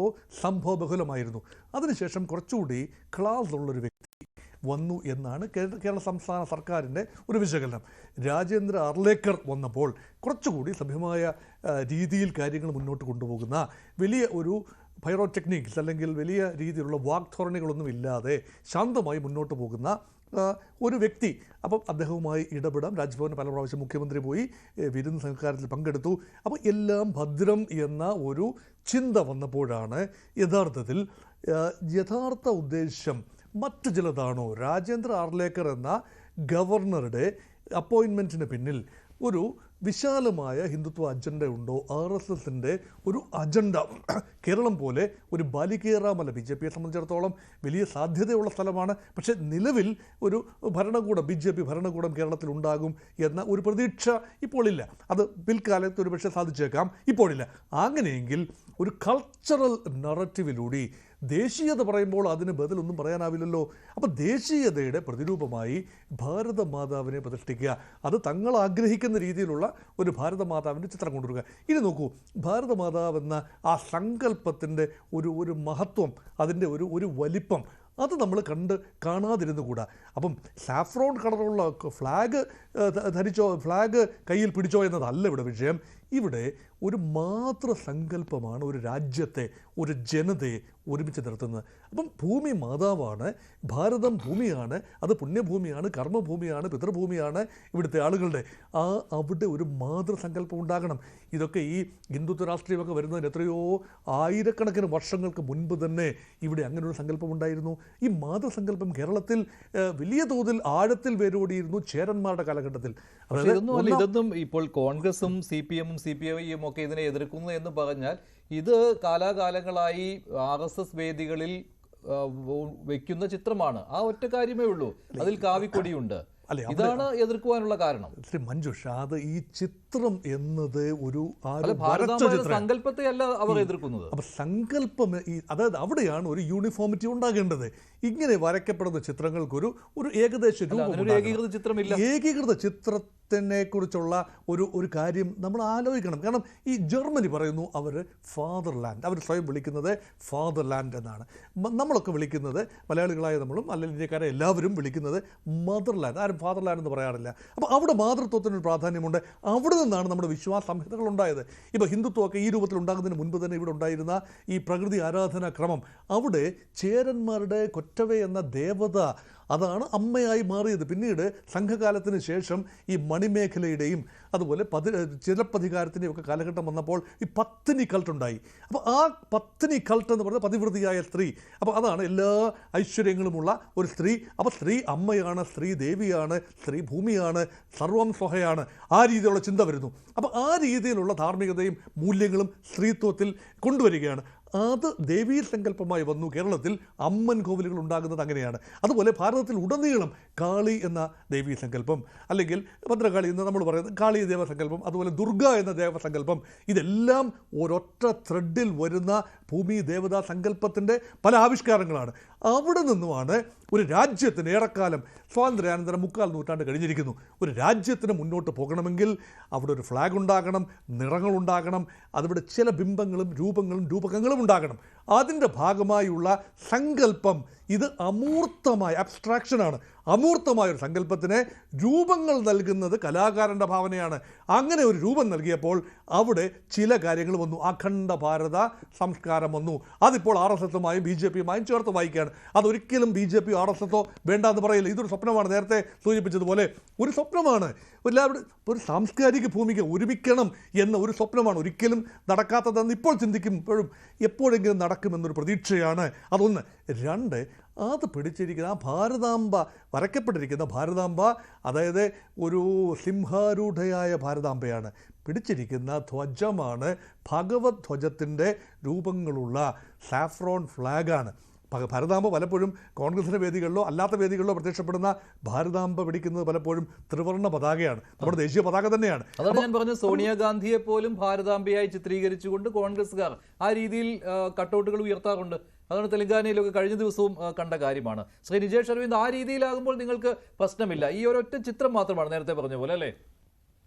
സംഭവബഹുലമായിരുന്നു. അതിനുശേഷം കുറച്ചുകൂടി ക്ലാസ് ഉള്ളൊരു വ്യക്തി വന്നു എന്നാണ് കേരള സംസ്ഥാന സർക്കാരിൻ്റെ ഒരു വിശകലനം. രാജേന്ദ്ര അർലേക്കർ വന്നപ്പോൾ കുറച്ചുകൂടി സഭ്യമായ രീതിയിൽ കാര്യങ്ങൾ മുന്നോട്ട് കൊണ്ടുപോകുന്ന, വലിയ ഒരു പൈറോടെക്നിക്സ് അല്ലെങ്കിൽ വലിയ രീതിയിലുള്ള വാഗ്ധോരണികളൊന്നും ഇല്ലാതെ ശാന്തമായി മുന്നോട്ട് പോകുന്ന ഒരു വ്യക്തി. അപ്പം അദ്ദേഹവുമായി ഇടപെടാം. രാജ്ഭവന് പല പ്രാവശ്യം മുഖ്യമന്ത്രി പോയി വിരുന്ന് സൽക്കാരത്തിൽ പങ്കെടുത്തു. അപ്പോൾ എല്ലാം ഭദ്രം എന്ന ഒരു ചിന്ത വന്നപ്പോഴാണ് യഥാർത്ഥത്തിൽ യഥാർത്ഥ ഉദ്ദേശം മറ്റു ചിലതാണോ? രാജേന്ദ്ര അർലേക്കർ എന്ന ഗവർണറുടെ അപ്പോയിൻമെൻറ്റിന് പിന്നിൽ ഒരു വിശാലമായ ഹിന്ദുത്വ അജണ്ട ഉണ്ടോ? RSSൻ്റെ ഒരു അജണ്ട കേരളം പോലെ ഒരു ബാലികേറാമല BJPയെ സംബന്ധിച്ചിടത്തോളം വലിയ സാധ്യതയുള്ള സ്ഥലമാണ്. പക്ഷേ നിലവിൽ ഒരു ഭരണകൂടം, BJP ഭരണകൂടം കേരളത്തിൽ ഉണ്ടാകും എന്ന ഒരു പ്രതീക്ഷ ഇപ്പോഴില്ല. അത് പിൽക്കാലത്ത് ഒരു പക്ഷേ സാധിച്ചേക്കാം, ഇപ്പോഴില്ല. അങ്ങനെയെങ്കിൽ ഒരു കൾച്ചറൽ നറേറ്റീവിലൂടെ ദേശീയത പറയുമ്പോൾ അതിന് ബദലൊന്നും പറയാനാവില്ലല്ലോ. അപ്പോൾ ദേശീയതയുടെ പ്രതിരൂപമായി ഭാരത മാതാവിനെ പ്രതിഷ്ഠിക്കുക, അത് തങ്ങൾ ആഗ്രഹിക്കുന്ന രീതിയിലുള്ള ഒരു ഭാരത മാതാവിൻ്റെ ചിത്രം കൊണ്ടുവരിക. ഇനി നോക്കൂ, ഭാരത മാതാവ് എന്ന ആ സങ്കല്പത്തിൻ്റെ ഒരു മഹത്വം, അതിൻ്റെ ഒരു വലിപ്പം, അത് നമ്മൾ കാണാതിരുന്നു കൂടാ. അപ്പം സാഫ്രോൺ കളറുള്ള ഫ്ലാഗ് ധരിച്ചോ, ഫ്ലാഗ് കയ്യിൽ പിടിച്ചോ എന്നതല്ല ഇവിടെ വിഷയം. ഇവിടെ ഒരു മാതൃസങ്കല്പമാണ് ഒരു രാജ്യത്തെ, ഒരു ജനതയെ ഒരുമിച്ച് നിർത്തുന്നത്. അപ്പം ഭൂമി മാതാവാണ്, ഭാരതം ഭൂമിയാണ്, അത് പുണ്യഭൂമിയാണ്, കർമ്മഭൂമിയാണ്, പിതൃഭൂമിയാണ് ഇവിടുത്തെ ആളുകളുടെ. അവിടെ ഒരു മാതൃസങ്കല്പം ഉണ്ടാകണം. ഇതൊക്കെ ഈ ഹിന്ദുത്വ രാഷ്ട്രീയമൊക്കെ വരുന്നതിന് എത്രയോ ആയിരക്കണക്കിന് വർഷങ്ങൾക്ക് മുൻപ് തന്നെ ഇവിടെ അങ്ങനെയൊരു സങ്കല്പം ഉണ്ടായിരുന്നു. ഈ മാതൃസങ്കല്പം കേരളത്തിൽ വലിയ തോതിൽ ആഴത്തിൽ വേരോടിയിരുന്നു ചേരന്മാരുടെ കാലഘട്ടത്തിൽ. ഇതൊന്നും ഇപ്പോൾ കോൺഗ്രസും CPM-ഉം CPI-യും ഒക്കെ ഇതിനെ എതിർക്കുന്നു എന്ന് പറഞ്ഞാൽ ഇത് കാലാകാലങ്ങളായി RSS വേദികളിൽ വെക്കുന്ന ചിത്രമാണ്. ആ ഒറ്റ കാര്യമേ ഉള്ളൂ, അതിൽ കാവിക്കൊടിയുണ്ട്. ഇതാണ് എതിർക്കുവാനുള്ള കാരണം. ശ്രീ മഞ്ജുഷ, അത് ഈ ചിത്രം എന്നത് ഒരു സങ്കല്പത്തെ അല്ല അവർ എതിർക്കുന്നത്. അപ്പൊ സങ്കല്പം അതായത് അവിടെയാണ് ഒരു യൂണിഫോമിറ്റി ഉണ്ടാകേണ്ടത്. ഇങ്ങനെ വരയ്ക്കപ്പെടുന്ന ചിത്രങ്ങൾക്കൊരു ഏകദേശ രൂപം, ഏകീകൃത ചിത്രത്തിനെ കുറിച്ചുള്ള ഒരു കാര്യം നമ്മൾ ആലോചിക്കണം. കാരണം ഈ ജർമ്മനി പറയുന്നു അവർ ഫാദർലാൻഡ്, അവർ സ്വയം വിളിക്കുന്നത് ഫാദർലാൻഡ് എന്നാണ്. നമ്മളൊക്കെ വിളിക്കുന്നത്, മലയാളികളായ നമ്മളും അല്ലെങ്കിൽ ഇന്ത്യക്കാരെ എല്ലാവരും വിളിക്കുന്നത് മദർലാൻഡ്. ആരും ഫാദർലാൻഡ് എന്ന് പറയാറില്ല. അപ്പോൾ അവിടെ മാതൃത്വത്തിനൊരു പ്രാധാന്യമുണ്ട്. അവിടെ നിന്നാണ് നമ്മുടെ വിശ്വാസ സംഹിതകൾ ഉണ്ടായത്. ഇപ്പോൾ ഹിന്ദുത്വമൊക്കെ ഈ രൂപത്തിൽ ഉണ്ടാകുന്നതിന് മുൻപ് തന്നെ ഇവിടെ ഉണ്ടായിരുന്ന ഈ പ്രകൃതി ആരാധനാ ക്രമം, അവിടെ ചേരന്മാരുടെ കൊറ്റവ എന്ന ദേവത അതാണ് അമ്മയായി മാറിയത്. പിന്നീട് സംഘകാലത്തിന് ശേഷം ഈ മണിമേഖലയുടെയും അതുപോലെ ചിലപ്പധികാരത്തിൻ്റെയും ഒക്കെ കാലഘട്ടം വന്നപ്പോൾ ഈ പത്നി കൾട്ട് ഉണ്ടായി. അപ്പോൾ ആ പത്നി കൾട്ട് എന്ന് പറഞ്ഞാൽ പതിവൃതിയായ സ്ത്രീ. അപ്പോൾ അതാണ് എല്ലാ ഐശ്വര്യങ്ങളുമുള്ള ഒരു സ്ത്രീ. അപ്പോൾ സ്ത്രീ അമ്മയാണ്, സ്ത്രീ ദേവിയാണ്, സ്ത്രീ ഭൂമിയാണ്, സർവം സ്വഹയാണ്. ആ രീതിയിലുള്ള ചിന്ത വരുന്നു. അപ്പോൾ ആ രീതിയിലുള്ള ധാർമ്മികതയും മൂല്യങ്ങളും സ്ത്രീത്വത്തിൽ കൊണ്ടുവരികയാണ്. അത് ദേവീ സങ്കല്പമായി വന്നു. കേരളത്തിൽ അമ്മൻ കോവിലുകൾ ഉണ്ടാകുന്നത് അങ്ങനെയാണ്. അതുപോലെ ഭാരതത്തിൽ ഉടനീളം കാളി എന്ന ദേവീ സങ്കല്പം, അല്ലെങ്കിൽ ഭദ്രകാളി എന്ന് നമ്മൾ പറയുന്നത് കാളി ദേവസങ്കല്പം, അതുപോലെ ദുർഗ എന്ന ദേവസങ്കല്പം, ഇതെല്ലാം ഒരൊറ്റ ത്രെഡിൽ വരുന്ന ഭൂമി ദേവതാ സങ്കല്പത്തിൻ്റെ പല ആവിഷ്കാരങ്ങളാണ്. അവിടെ നിന്നുമാണ് ഒരു രാജ്യത്തിന് ഏറെക്കാലം സ്വാതന്ത്ര്യാനന്തരം 3/4 നൂറ്റാണ്ട് കഴിഞ്ഞിരിക്കുന്നു. ഒരു രാജ്യത്തിന് മുന്നോട്ട് പോകണമെങ്കിൽ അവിടെ ഒരു ഫ്ലാഗ് ഉണ്ടാകണം, നിറങ്ങളുണ്ടാകണം, അതിവിടെ ചില ബിംബങ്ങളും രൂപകങ്ങളും ഉണ്ടാകണം. അതിൻ്റെ ഭാഗമായുള്ള സങ്കല്പം ഇത് അമൂർത്തമായ അബ്സ്ട്രാക്ഷനാണ്. അമൂർത്തമായൊരു സങ്കല്പത്തിന് രൂപങ്ങൾ നൽകുന്നത് കലാകാരൻ്റെ ഭാവനയാണ്. അങ്ങനെ ഒരു രൂപം നൽകിയപ്പോൾ അവിടെ കാര്യങ്ങൾ വന്നു. അഖണ്ഡ ഭാരത സംസ്കാരം വന്നു. അതിപ്പോൾ RSS-ഉമായും BJP-യുമായും ചേർത്ത് വായിക്കുകയാണ്. അതൊരിക്കലും BJP RSS-ഓ വേണ്ടാന്ന് പറയില്ല. ഇതൊരു സ്വപ്നമാണ്. നേരത്തെ സൂചിപ്പിച്ചതുപോലെ ഒരു സ്വപ്നമാണ്. എല്ലാവരും ഒരു സാംസ്കാരിക ഭൂമിക ഒരുമിക്കണം എന്ന ഒരു സ്വപ്നമാണ്. ഒരിക്കലും നടക്കാത്തതെന്ന് ഇപ്പോൾ ചിന്തിക്കുമ്പോഴും എപ്പോഴെങ്കിലും നടക്കുമെന്നൊരു പ്രതീക്ഷയാണ്. അതൊന്ന്. 2, അത് പിടിച്ചിരിക്കുന്ന ആ ഭാരതാംബ, വരയ്ക്കപ്പെട്ടിരിക്കുന്ന ഭാരതാംബ, അതായത് ഒരു സിംഹാരൂഢയായ ഭാരതാംബയാണ്. പിടിച്ചിരിക്കുന്ന ധ്വജമാണ് ഭഗവത് ധ്വജത്തിൻ്റെ രൂപങ്ങളുള്ള സാഫ്രോൺ ഫ്ലാഗാണ്. ഭാരതാംബ പലപ്പോഴും കോൺഗ്രസിൻ്റെ വേദികളിലോ അല്ലാത്ത വേദികളിലോ പ്രത്യക്ഷപ്പെടുന്ന ഭാരതാംബ പിടിക്കുന്നത് പലപ്പോഴും ത്രിവർണ്ണ പതാകയാണ്. നമ്മുടെ ദേശീയ പതാക തന്നെയാണ്. അതാണ് ഞാൻ പറഞ്ഞത്, സോണിയാഗാന്ധിയെ പോലും ഭാരതാംബയായി ചിത്രീകരിച്ചുകൊണ്ട് കോൺഗ്രസ്സുകാർ ആ രീതിയിൽ കട്ടൗട്ടുകൾ ഉയർത്താറുണ്ട്. അതാണ് തെലങ്കാനയിലൊക്കെ കഴിഞ്ഞ ദിവസവും കണ്ട കാര്യമാണ്. ശ്രീ നിജേഷ് അരവിന്ദ്, ആ രീതിയിലാകുമ്പോൾ നിങ്ങൾക്ക് പ്രശ്നമില്ല. ഈ ഒരൊറ്റ ചിത്രം മാത്രമാണ് നേരത്തെ പറഞ്ഞ പോലെ, അല്ലേ?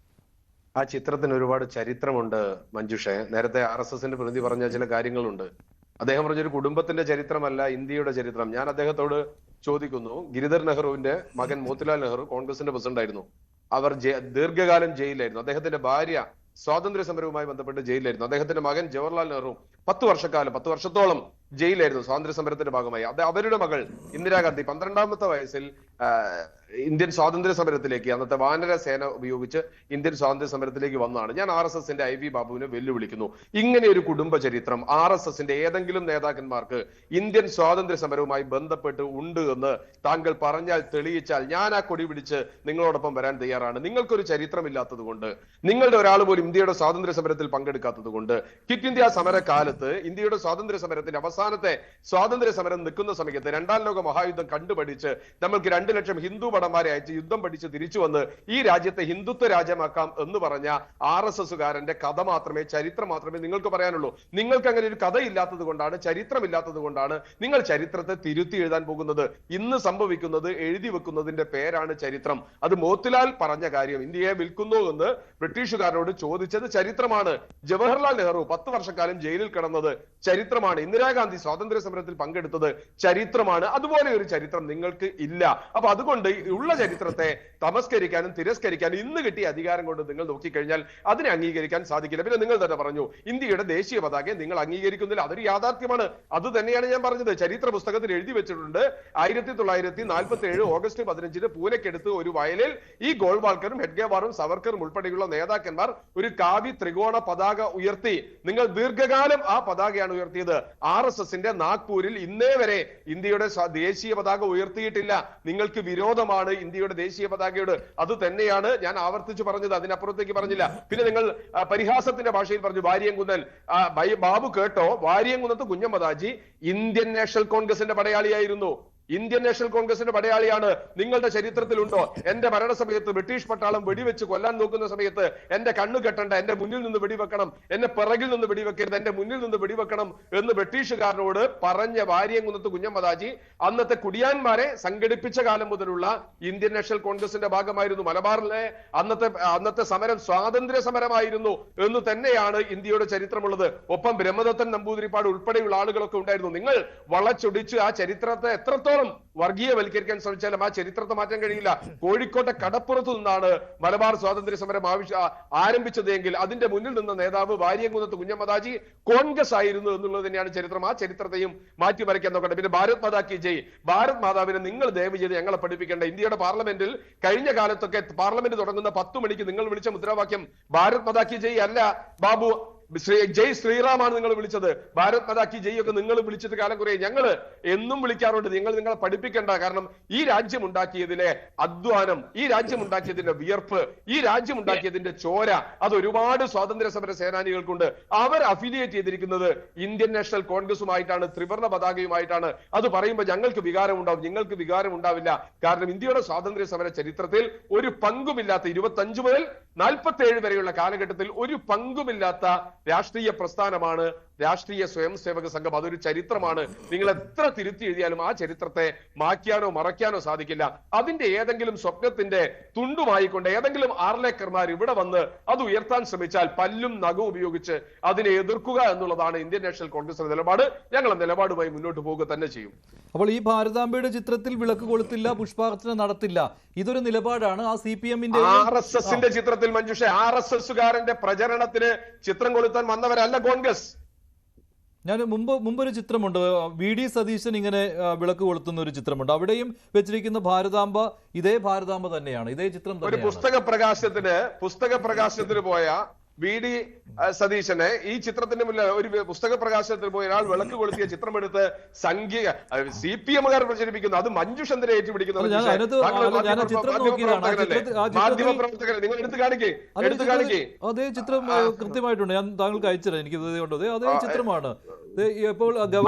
ആ ചിത്രത്തിന് ഒരുപാട് ചരിത്രമുണ്ട് മഞ്ജുഷേ. നേരത്തെ RSS-ന്റെ പ്രതിനിധി പറഞ്ഞ ചില കാര്യങ്ങളുണ്ട്. അദ്ദേഹം പറഞ്ഞൊരു കുടുംബത്തിന്റെ ചരിത്രമല്ല ഇന്ത്യയുടെ ചരിത്രം. ഞാൻ അദ്ദേഹത്തോട് ചോദിക്കുന്നു, ഗിരിധർ നെഹ്റുവിന്റെ മകൻ മോത്തിലാൽ നെഹ്റു കോൺഗ്രസിന്റെ പ്രസിഡന്റ് ആയിരുന്നു. അവർ ദീർഘകാലം ജയിലിലായിരുന്നു. അദ്ദേഹത്തിന്റെ ഭാര്യ സ്വാതന്ത്ര്യ സമരവുമായി ബന്ധപ്പെട്ട് ജയിലിലായിരുന്നു. അദ്ദേഹത്തിന്റെ മകൻ ജവഹർലാൽ നെഹ്റു 10 വർഷത്തോളം ജയിലായിരുന്നു സ്വാതന്ത്ര്യ സമരത്തിന്റെ ഭാഗമായി. അവരുടെ മകൾ ഇന്ദിരാഗാന്ധി 12ാമത്തെ വയസ്സിൽ ഇന്ത്യൻ സ്വാതന്ത്ര്യ സമരത്തിലേക്ക്, അന്നത്തെ വാനര സേന ഉപയോഗിച്ച് ഇന്ത്യൻ സ്വാതന്ത്ര്യ സമരത്തിലേക്ക് വന്നതാണ്. ഞാൻ RSS-ന്റെ IV ബാബുവിനെ വെല്ലുവിളിക്കുന്നു. ഇങ്ങനെ ഒരു കുടുംബ ചരിത്രം RSS-ന്റെ ഏതെങ്കിലും നേതാക്കന്മാർക്ക് ഇന്ത്യൻ സ്വാതന്ത്ര്യ സമരവുമായി ബന്ധപ്പെട്ട് ഉണ്ട് എന്ന് താങ്കൾ പറഞ്ഞാൽ, തെളിയിച്ചാൽ ഞാൻ ആ കൊടി പിടിച്ച് നിങ്ങളോടൊപ്പം വരാൻ തയ്യാറാണ്. നിങ്ങൾക്കൊരു ചരിത്രമില്ലാത്തത് കൊണ്ട്, നിങ്ങളുടെ ഒരാൾ പോലും ഇന്ത്യയുടെ സ്വാതന്ത്ര്യ സമരത്തിൽ പങ്കെടുക്കാത്തത് കൊണ്ട്, ക്വിറ്റ് ഇന്ത്യ സമരകാലത്ത് ഇന്ത്യയുടെ സ്വാതന്ത്ര്യ സമരത്തിന്റെ അവസാനത്തെ സ്വാതന്ത്ര്യ സമരം നിൽക്കുന്ന സമയത്ത് 2ാം ലോക മഹായുദ്ധം കണ്ടുപഠിച്ച് നമ്മൾക്ക് 2 ലക്ഷം ഹിന്ദു ഭടന്മാരെ അയച്ച് യുദ്ധം പഠിച്ച് തിരിച്ചു വന്ന് ഈ രാജ്യത്തെ ഹിന്ദുത്വ രാജ്യമാക്കാം എന്ന് പറഞ്ഞ RSSകാരന്റെ കഥ മാത്രമേ, ചരിത്രം മാത്രമേ നിങ്ങൾക്ക് പറയാനുള്ളൂ. നിങ്ങൾക്ക് അങ്ങനെ ഒരു കഥയില്ലാത്തത് കൊണ്ടാണ്, ചരിത്രമില്ലാത്തത് കൊണ്ടാണ് നിങ്ങൾ ചരിത്രത്തെ തിരുത്തി എഴുതാൻ പോകുന്നത്. ഇന്ന് സംഭവിക്കുന്നത് എഴുതി വെക്കുന്നതിന്റെ പേരാണ് ചരിത്രം. അത് മോത്തിലാൽ പറഞ്ഞ കാര്യം, ഇന്ത്യയെ വിൽക്കുന്നു എന്ന് ബ്രിട്ടീഷുകാരോട് ചോദിച്ചത് ചരിത്രമാണ്. ജവഹർലാൽ നെഹ്റു 10 വർഷക്കാലം ജയിലിൽ കിടന്നത് ചരിത്രമാണ്. ഇന്ദിരാഗാന്ധി സ്വാതന്ത്ര്യ സമരത്തിൽ പങ്കെടുത്തത് ചരിത്രമാണ്. അതുപോലെ ഒരു ചരിത്രം നിങ്ങൾക്ക് ഇല്ല. അപ്പൊ അതുകൊണ്ട് ഉള്ള ചരിത്രത്തെ തമസ്കരിക്കാനും തിരസ്കരിക്കാനും ഇന്ന് കിട്ടിയ അധികാരം കൊണ്ട് നിങ്ങൾ നോക്കിക്കഴിഞ്ഞാൽ അതിനെ അംഗീകരിക്കാൻ സാധിക്കില്ല. പിന്നെ നിങ്ങൾ തന്നെ പറഞ്ഞു ഇന്ത്യയുടെ ദേശീയ പതാകയെ നിങ്ങൾ അംഗീകരിക്കുന്നില്ല. അതൊരു യാഥാർത്ഥ്യമാണ്. അത് തന്നെയാണ് ഞാൻ പറഞ്ഞത്. ചരിത്ര പുസ്തകത്തിൽ എഴുതി വെച്ചിട്ടുണ്ട് 1947 ഓഗസ്റ്റ് 15 പൂനെക്കടുത്ത് ഒരു വയലിൽ ഈ ഗോൾവാൾക്കറും ഹെഡ്ഗേവാറും സവർക്കറും ഉൾപ്പെടെയുള്ള നേതാക്കന്മാർ ഒരു കാവി ത്രികോണ പതാക ഉയർത്തി. നിങ്ങൾ ദീർഘകാലം ആ പതാകയാണ് ഉയർത്തിയത്. RSSന്റെ നാഗ്പൂരിൽ ഇന്നേ വരെ ഇന്ത്യയുടെ ദേശീയ പതാക ഉയർത്തിയിട്ടില്ല. നിങ്ങൾക്ക് വിരോധമാണ് ഇന്ത്യയുടെ ദേശീയ പതാകയോട്. അത് തന്നെയാണ് ഞാൻ ആവർത്തിച്ച് പറഞ്ഞത്, അതിനപ്പുറത്തേക്ക് പറഞ്ഞില്ല. പിന്നെ നിങ്ങൾ പരിഹാസത്തിന്റെ ഭാഷയിൽ പറഞ്ഞു വാര്യംകുന്നൽ. ബാബു കേട്ടോ, വാര്യംകുന്നത്ത് കുഞ്ഞമ്മദാജി ഇന്ത്യൻ നാഷണൽ കോൺഗ്രസിന്റെ പടയാളിയായിരുന്നു. ഇന്ത്യൻ നാഷണൽ കോൺഗ്രസിന്റെ പടയാളിയാണ്. നിങ്ങളുടെ ചരിത്രത്തിലുണ്ടോ എന്റെ ഭരണസമയത്ത് ബ്രിട്ടീഷ് പട്ടാളം വെടിവെച്ച് കൊല്ലാൻ നോക്കുന്ന സമയത്ത് എന്റെ കണ്ണു കെട്ടണ്ട, എന്റെ മുന്നിൽ നിന്ന് വെടിവെക്കണം, എന്നെ പിറകിൽ നിന്ന് വെടിവെക്കരുത്, എന്റെ മുന്നിൽ നിന്ന് വെടിവെക്കണം എന്ന് ബ്രിട്ടീഷുകാരനോട് പറഞ്ഞ വാര്യംകുന്നത്ത് കുഞ്ഞമ്മദാജി അന്നത്തെ കുടിയാന്മാരെ സംഘടിപ്പിച്ച കാലം മുതലുള്ള ഇന്ത്യൻ നാഷണൽ കോൺഗ്രസിന്റെ ഭാഗമായിരുന്നു. മലബാറിലെ അന്നത്തെ സമരം സ്വാതന്ത്ര്യ സമരമായിരുന്നു എന്ന് തന്നെയാണ് ഇന്ത്യയുടെ ചരിത്രമുള്ളത്. ഒപ്പം ബ്രഹ്മദത്തൻ നമ്പൂതിരിപ്പാട് ഉൾപ്പെടെയുള്ള ആളുകളൊക്കെ ഉണ്ടായിരുന്നു. നിങ്ങൾ വളച്ചൊടിച്ച് ആ ചരിത്രത്തെ എത്രത്തോളം വർഗീയവൽക്കരിക്കാൻ ശ്രമിച്ചാലും ആ ചരിത്രത്തെ മാറ്റാൻ കഴിയില്ല. കോഴിക്കോട്ടെ കടപ്പുറത്തു നിന്നാണ് മലബാർ സ്വാതന്ത്ര്യ സമരം ആരംഭിച്ചത് എങ്കിൽ അതിന്റെ മുന്നിൽ നിന്ന നേതാവ് വാര്യംകുന്നത്ത് കുഞ്ഞമ്മദാജി കോൺഗ്രസ് ആയിരുന്നു എന്നുള്ളത് തന്നെയാണ് ചരിത്രം. ആ ചരിത്രത്തെയും മാറ്റിമറിക്കാൻ നോക്കട്ടെ. പിന്നെ ഭാരത് മാതാ കി ജയ്. ഭാരത് മാതാവിനെ നിങ്ങൾ ദയവ് ചെയ്ത് ഞങ്ങളെ പഠിപ്പിക്കേണ്ട. ഇന്ത്യയുടെ പാർലമെന്റിൽ കഴിഞ്ഞ കാലത്തൊക്കെ പാർലമെന്റ് തുടങ്ങുന്ന 10 മണിക്ക് നിങ്ങൾ വിളിച്ച മുദ്രാവാക്യം ഭാരത് മാതാ കി ജയ് അല്ല ബാബു, ജയ് ശ്രീറാമാണ് നിങ്ങൾ വിളിച്ചത്. ഭാരത് മാതാ കി ജയ് ഒക്കെ നിങ്ങൾ വിളിച്ചിട്ട് കാലം കുറേ. ഞങ്ങള് എന്നും വിളിക്കാറുണ്ട്. നിങ്ങളെ പഠിപ്പിക്കേണ്ട. കാരണം ഈ രാജ്യം ഉണ്ടാക്കിയതിലെ അധ്വാനം, ഈ രാജ്യം ഉണ്ടാക്കിയതിന്റെ വിയർപ്പ്, ഈ രാജ്യം ഉണ്ടാക്കിയതിന്റെ ചോര അത് ഒരുപാട് സ്വാതന്ത്ര്യ സമര സേനാനികൾക്കുണ്ട്. അവർ അഫിലിയേറ്റ് ചെയ്തിരിക്കുന്നത് ഇന്ത്യൻ നാഷണൽ കോൺഗ്രസുമായിട്ടാണ്, ത്രിവർണ്ണ പതാകയുമായിട്ടാണ്. അത് പറയുമ്പോൾ ഞങ്ങൾക്ക് വികാരം ഉണ്ടാവും, നിങ്ങൾക്ക് വികാരം ഉണ്ടാവില്ല. കാരണം ഇന്ത്യയുടെ സ്വാതന്ത്ര്യ സമര ചരിത്രത്തിൽ ഒരു പങ്കുമില്ലാത്ത 25 മുതൽ 47 വരെയുള്ള കാലഘട്ടത്തിൽ ഒരു പങ്കുമില്ലാത്ത രാഷ്ട്രീയ പ്രസ്ഥാനമാണ് രാഷ്ട്രീയ സ്വയം സേവക സംഘം. അതൊരു ചരിത്രമാണ്. നിങ്ങൾ എത്ര തിരുത്തി എഴുതിയാലും ആ ചരിത്രത്തെ മായ്ക്കാനോ മറയ്ക്കാനോ സാധിക്കില്ല. അതിന്റെ ഏതെങ്കിലും സ്വപ്നത്തിന്റെ തുണ്ടുമായിക്കൊണ്ട് ഏതെങ്കിലും ആർലേക്കർമാർ ഇവിടെ വന്ന് അത് ഉയർത്താൻ ശ്രമിച്ചാൽ പല്ലും നഖവും ഉപയോഗിച്ച് അതിനെ എതിർക്കുക എന്നുള്ളതാണ് ഇന്ത്യൻ നാഷണൽ കോൺഗ്രസിന്റെ നിലപാട്. ഞങ്ങൾ നിലപാടുമായി മുന്നോട്ട് പോവുക തന്നെ ചെയ്യും. അപ്പോൾ ഈ ഭാരതാംബയുടെ ചിത്രത്തിൽ വിളക്ക് കൊളുത്തില്ല, പുഷ്പാർച്ചന നടത്തില്ല, ഇതൊരു നിലപാടാണ് ആ CPM-ന്റെ RSSന്റെ ചിത്രത്തിൽ. മഞ്ജുഷ, RSSകാരന്റെ പ്രചരണത്തിന് ചിത്രം കൊളുത്താൻ വന്നവരല്ല കോൺഗ്രസ്. ഞാൻ മുമ്പൊരു ചിത്രമുണ്ട്, VD സതീശൻ ഇങ്ങനെ വിളക്ക് കൊളുത്തുന്ന ഒരു ചിത്രമുണ്ട്. അവിടെയും വെച്ചിരിക്കുന്ന ഭാരതാംബ ഇതേ ഭാരതാംബ തന്നെയാണ്, ഇതേ ചിത്രം ഒരു പുസ്തക പ്രകാശനത്തിന് പോയ VD സതീശനെ ഈ ചിത്രത്തിന്റെ മുന്നിൽ ഒരു പുസ്തക പ്രകാശനത്തിൽ പോയി ഒരാൾ വിളക്ക് കൊളുത്തിയ ചിത്രമെടുത്ത് CPM-കാർ പ്രചരിപ്പിക്കുന്നു. അത് മഞ്ജുഷ് എന്തിനെ ഏറ്റുപിടിക്കുന്നത്? മാധ്യമപ്രവർത്തകരെ നിങ്ങൾ എടുത്തു കാണിക്കേ. അതേ ചിത്രം കൃത്യമായിട്ടുണ്ട്. ഞാൻ താങ്കൾക്ക് അയച്ചത് എനിക്ക് അതേ ചിത്രമാണ്.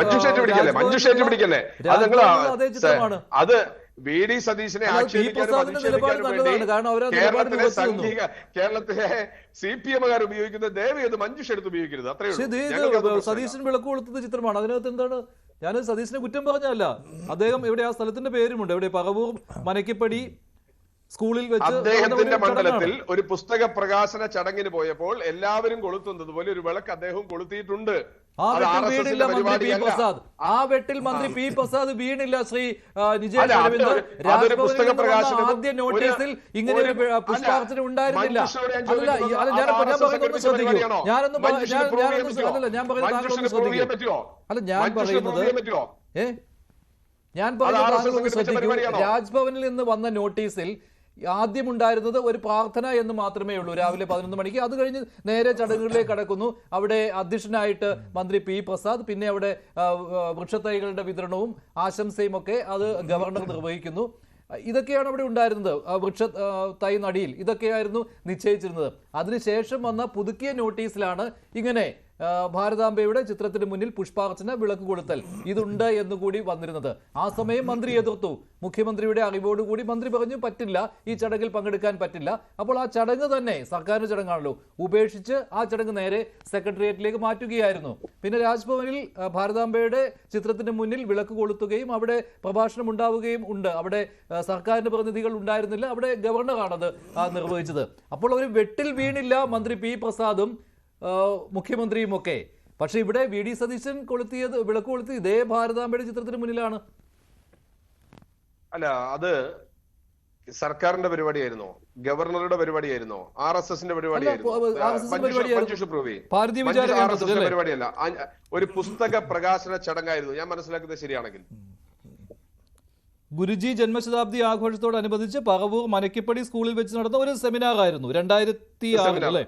മഞ്ജുഷ് ഏറ്റുപിടിക്കല്ലേ? അതേ ചിത്രമാണ്. അത് VD സതീശനെ കേരളത്തിലെ CPM-കാർ ഉപയോഗിക്കുന്ന ദയവേത് മഞ്ജുഷ് എടുത്ത് ഉപയോഗിക്കരുത്. അത്രയും സതീശൻ വിളക്ക് കൊളുത്തുന്ന ചിത്രമാണ്. അതിനകത്ത് എന്താണ്? ഞാൻ സതീശനെ കുറ്റം പറഞ്ഞല്ല. അദ്ദേഹം എവിടെ ആ സ്ഥലത്തിന്റെ പേരുമുണ്ട്, എവിടെ പറവൂർ മനക്കിപ്പടി സ്കൂളിൽ വെച്ച് അദ്ദേഹത്തിന്റെ മണ്ഡലത്തിൽ ഒരു പുസ്തക പ്രകാശന ചടങ്ങിന് പോയപ്പോൾ എല്ലാവരും കൊളുത്തുന്നത് പോലെ ഒരു വിളക്ക് അദ്ദേഹം കൊളുത്തിയിട്ടുണ്ട്. ആ വെട്ടിൽ മന്ത്രി പി പ്രസാദ് വീണില്ല. ശ്രീ നിജേഷ് ആദ്യ നോട്ടീസിൽ ഇങ്ങനെ ഒരു പുഷ്പാർച്ചന ഉണ്ടായിരുന്നില്ല. ഞാനൊന്ന് പറയുന്നത് രാജ്ഭവനിൽ നിന്ന് വന്ന നോട്ടീസിൽ ആദ്യമുണ്ടായിരുന്നത് ഒരു പ്രാർത്ഥന എന്ന് മാത്രമേ ഉള്ളൂ. രാവിലെ 11 മണിക്ക്. അത് കഴിഞ്ഞ് നേരെ ചടങ്ങുകളിലേക്ക് കടക്കുന്നു. അവിടെ അധ്യക്ഷനായിട്ട് മന്ത്രി പി പ്രസാദ്, പിന്നെ അവിടെ വൃക്ഷത്തൈകളുടെ വിതരണവും ആശംസയും ഒക്കെ അത് ഗവർണർ നിർവഹിക്കുന്നു. ഇതൊക്കെയാണ് അവിടെ ഉണ്ടായിരുന്നത്. വൃക്ഷ തൈ നടിയിൽ ഇതൊക്കെയായിരുന്നു നിശ്ചയിച്ചിരുന്നത്. അതിനുശേഷം വന്ന പുതുക്കിയ നോട്ടീസിലാണ് ഇങ്ങനെ ഭാരതാംബയുടെ ചിത്രത്തിന് മുന്നിൽ പുഷ്പാർച്ചന, വിളക്ക് കൊളുത്തൽ ഇതുണ്ട് എന്നുകൂടി വന്നിരുന്നത്. ആ സമയം മന്ത്രി എതിർത്തു. മുഖ്യമന്ത്രിയുടെ അറിവോടുകൂടി മന്ത്രി പറഞ്ഞു പറ്റില്ല, ഈ ചടങ്ങിൽ പങ്കെടുക്കാൻ പറ്റില്ല. അപ്പോൾ ആ ചടങ്ങ് തന്നെ സർക്കാരിന്റെ ചടങ്ങാണല്ലോ, ഉപേക്ഷിച്ച് ആ ചടങ്ങ് നേരെ സെക്രട്ടേറിയറ്റിലേക്ക് മാറ്റുകയായിരുന്നു. പിന്നെ രാജ്ഭവനിൽ ഭാരതാംബയുടെ ചിത്രത്തിന് മുന്നിൽ വിളക്ക് കൊളുത്തുകയും അവിടെ പ്രഭാഷണം ഉണ്ടാവുകയും ഉണ്ട്. അവിടെ സർക്കാരിന്റെ പ്രതിനിധികൾ ഉണ്ടായിരുന്നില്ല, അവിടെ ഗവർണറാണത് നിർവഹിച്ചത്. അപ്പോൾ ഒരു വെട്ടിൽ വീണില്ല മന്ത്രി പി പ്രസാദും മുഖ്യമന്ത്രിയും ഒക്കെ. പക്ഷെ ഇവിടെ വി ഡി സതീശൻ വിളക്ക് കൊളുത്തിയത് ഇതേ ഭാരതാംബയുടെ ചിത്രത്തിന് മുന്നിലാണ്. അല്ല, അത് സർക്കാരിന്റെ പരിപാടിയായിരുന്നോ, ഗവർണറുടെ പരിപാടിയായിരുന്നോ, RSSന്റെ പരിപാടിയായിരുന്നോ? പരിപാടിയല്ല, ഒരു പുസ്തക പ്രകാശന ചടങ്ങായിരുന്നു ഞാൻ മനസ്സിലാക്കുന്നത് ശരിയാണെങ്കിൽ. ഗുരുജി ജന്മശതാബ്ദി ആഘോഷത്തോടനുബന്ധിച്ച് പറവൂർ മനക്കിപ്പടി സ്കൂളിൽ വെച്ച് നടന്ന ഒരു സെമിനാർ ആയിരുന്നു 2006 അല്ലേ?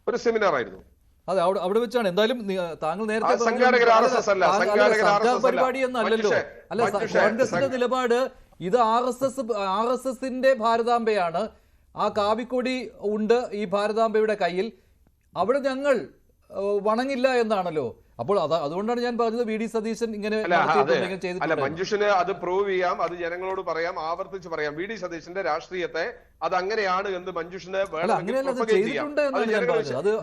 ഒരു സെമിനാർ ആയിരുന്നു. അതെ, അവിടെ വെച്ചാണ്. എന്തായാലും താങ്കൾ നേരത്തെ പരിപാടി എന്നല്ലല്ലോ. അല്ല, കോൺഗ്രസിന്റെ നിലപാട് ഇത് RSSന്റെ ഭാരതാംബയാണ്, ആ കാവിക്കൊടി ഉണ്ട് ഈ ഭാരതാംബയുടെ കയ്യിൽ, അവിടെ ഞങ്ങൾ വണങ്ങില്ല എന്നാണല്ലോ. അപ്പോൾ അതുകൊണ്ടാണ് ഞാൻ പറഞ്ഞത് വി ഡി സതീശൻ ഇങ്ങനെ അല്ല, മഞ്ജുഷിന് അത് പ്രൂവ് ചെയ്യാം, അത് ജനങ്ങളോട് പറയാം, ആവർത്തിച്ച് പറയാം. വി ഡി സതീശന്റെ രാഷ്ട്രീയത്തെ അത് അങ്ങനെയാണ് എന്ന് മഞ്ജുഷിന്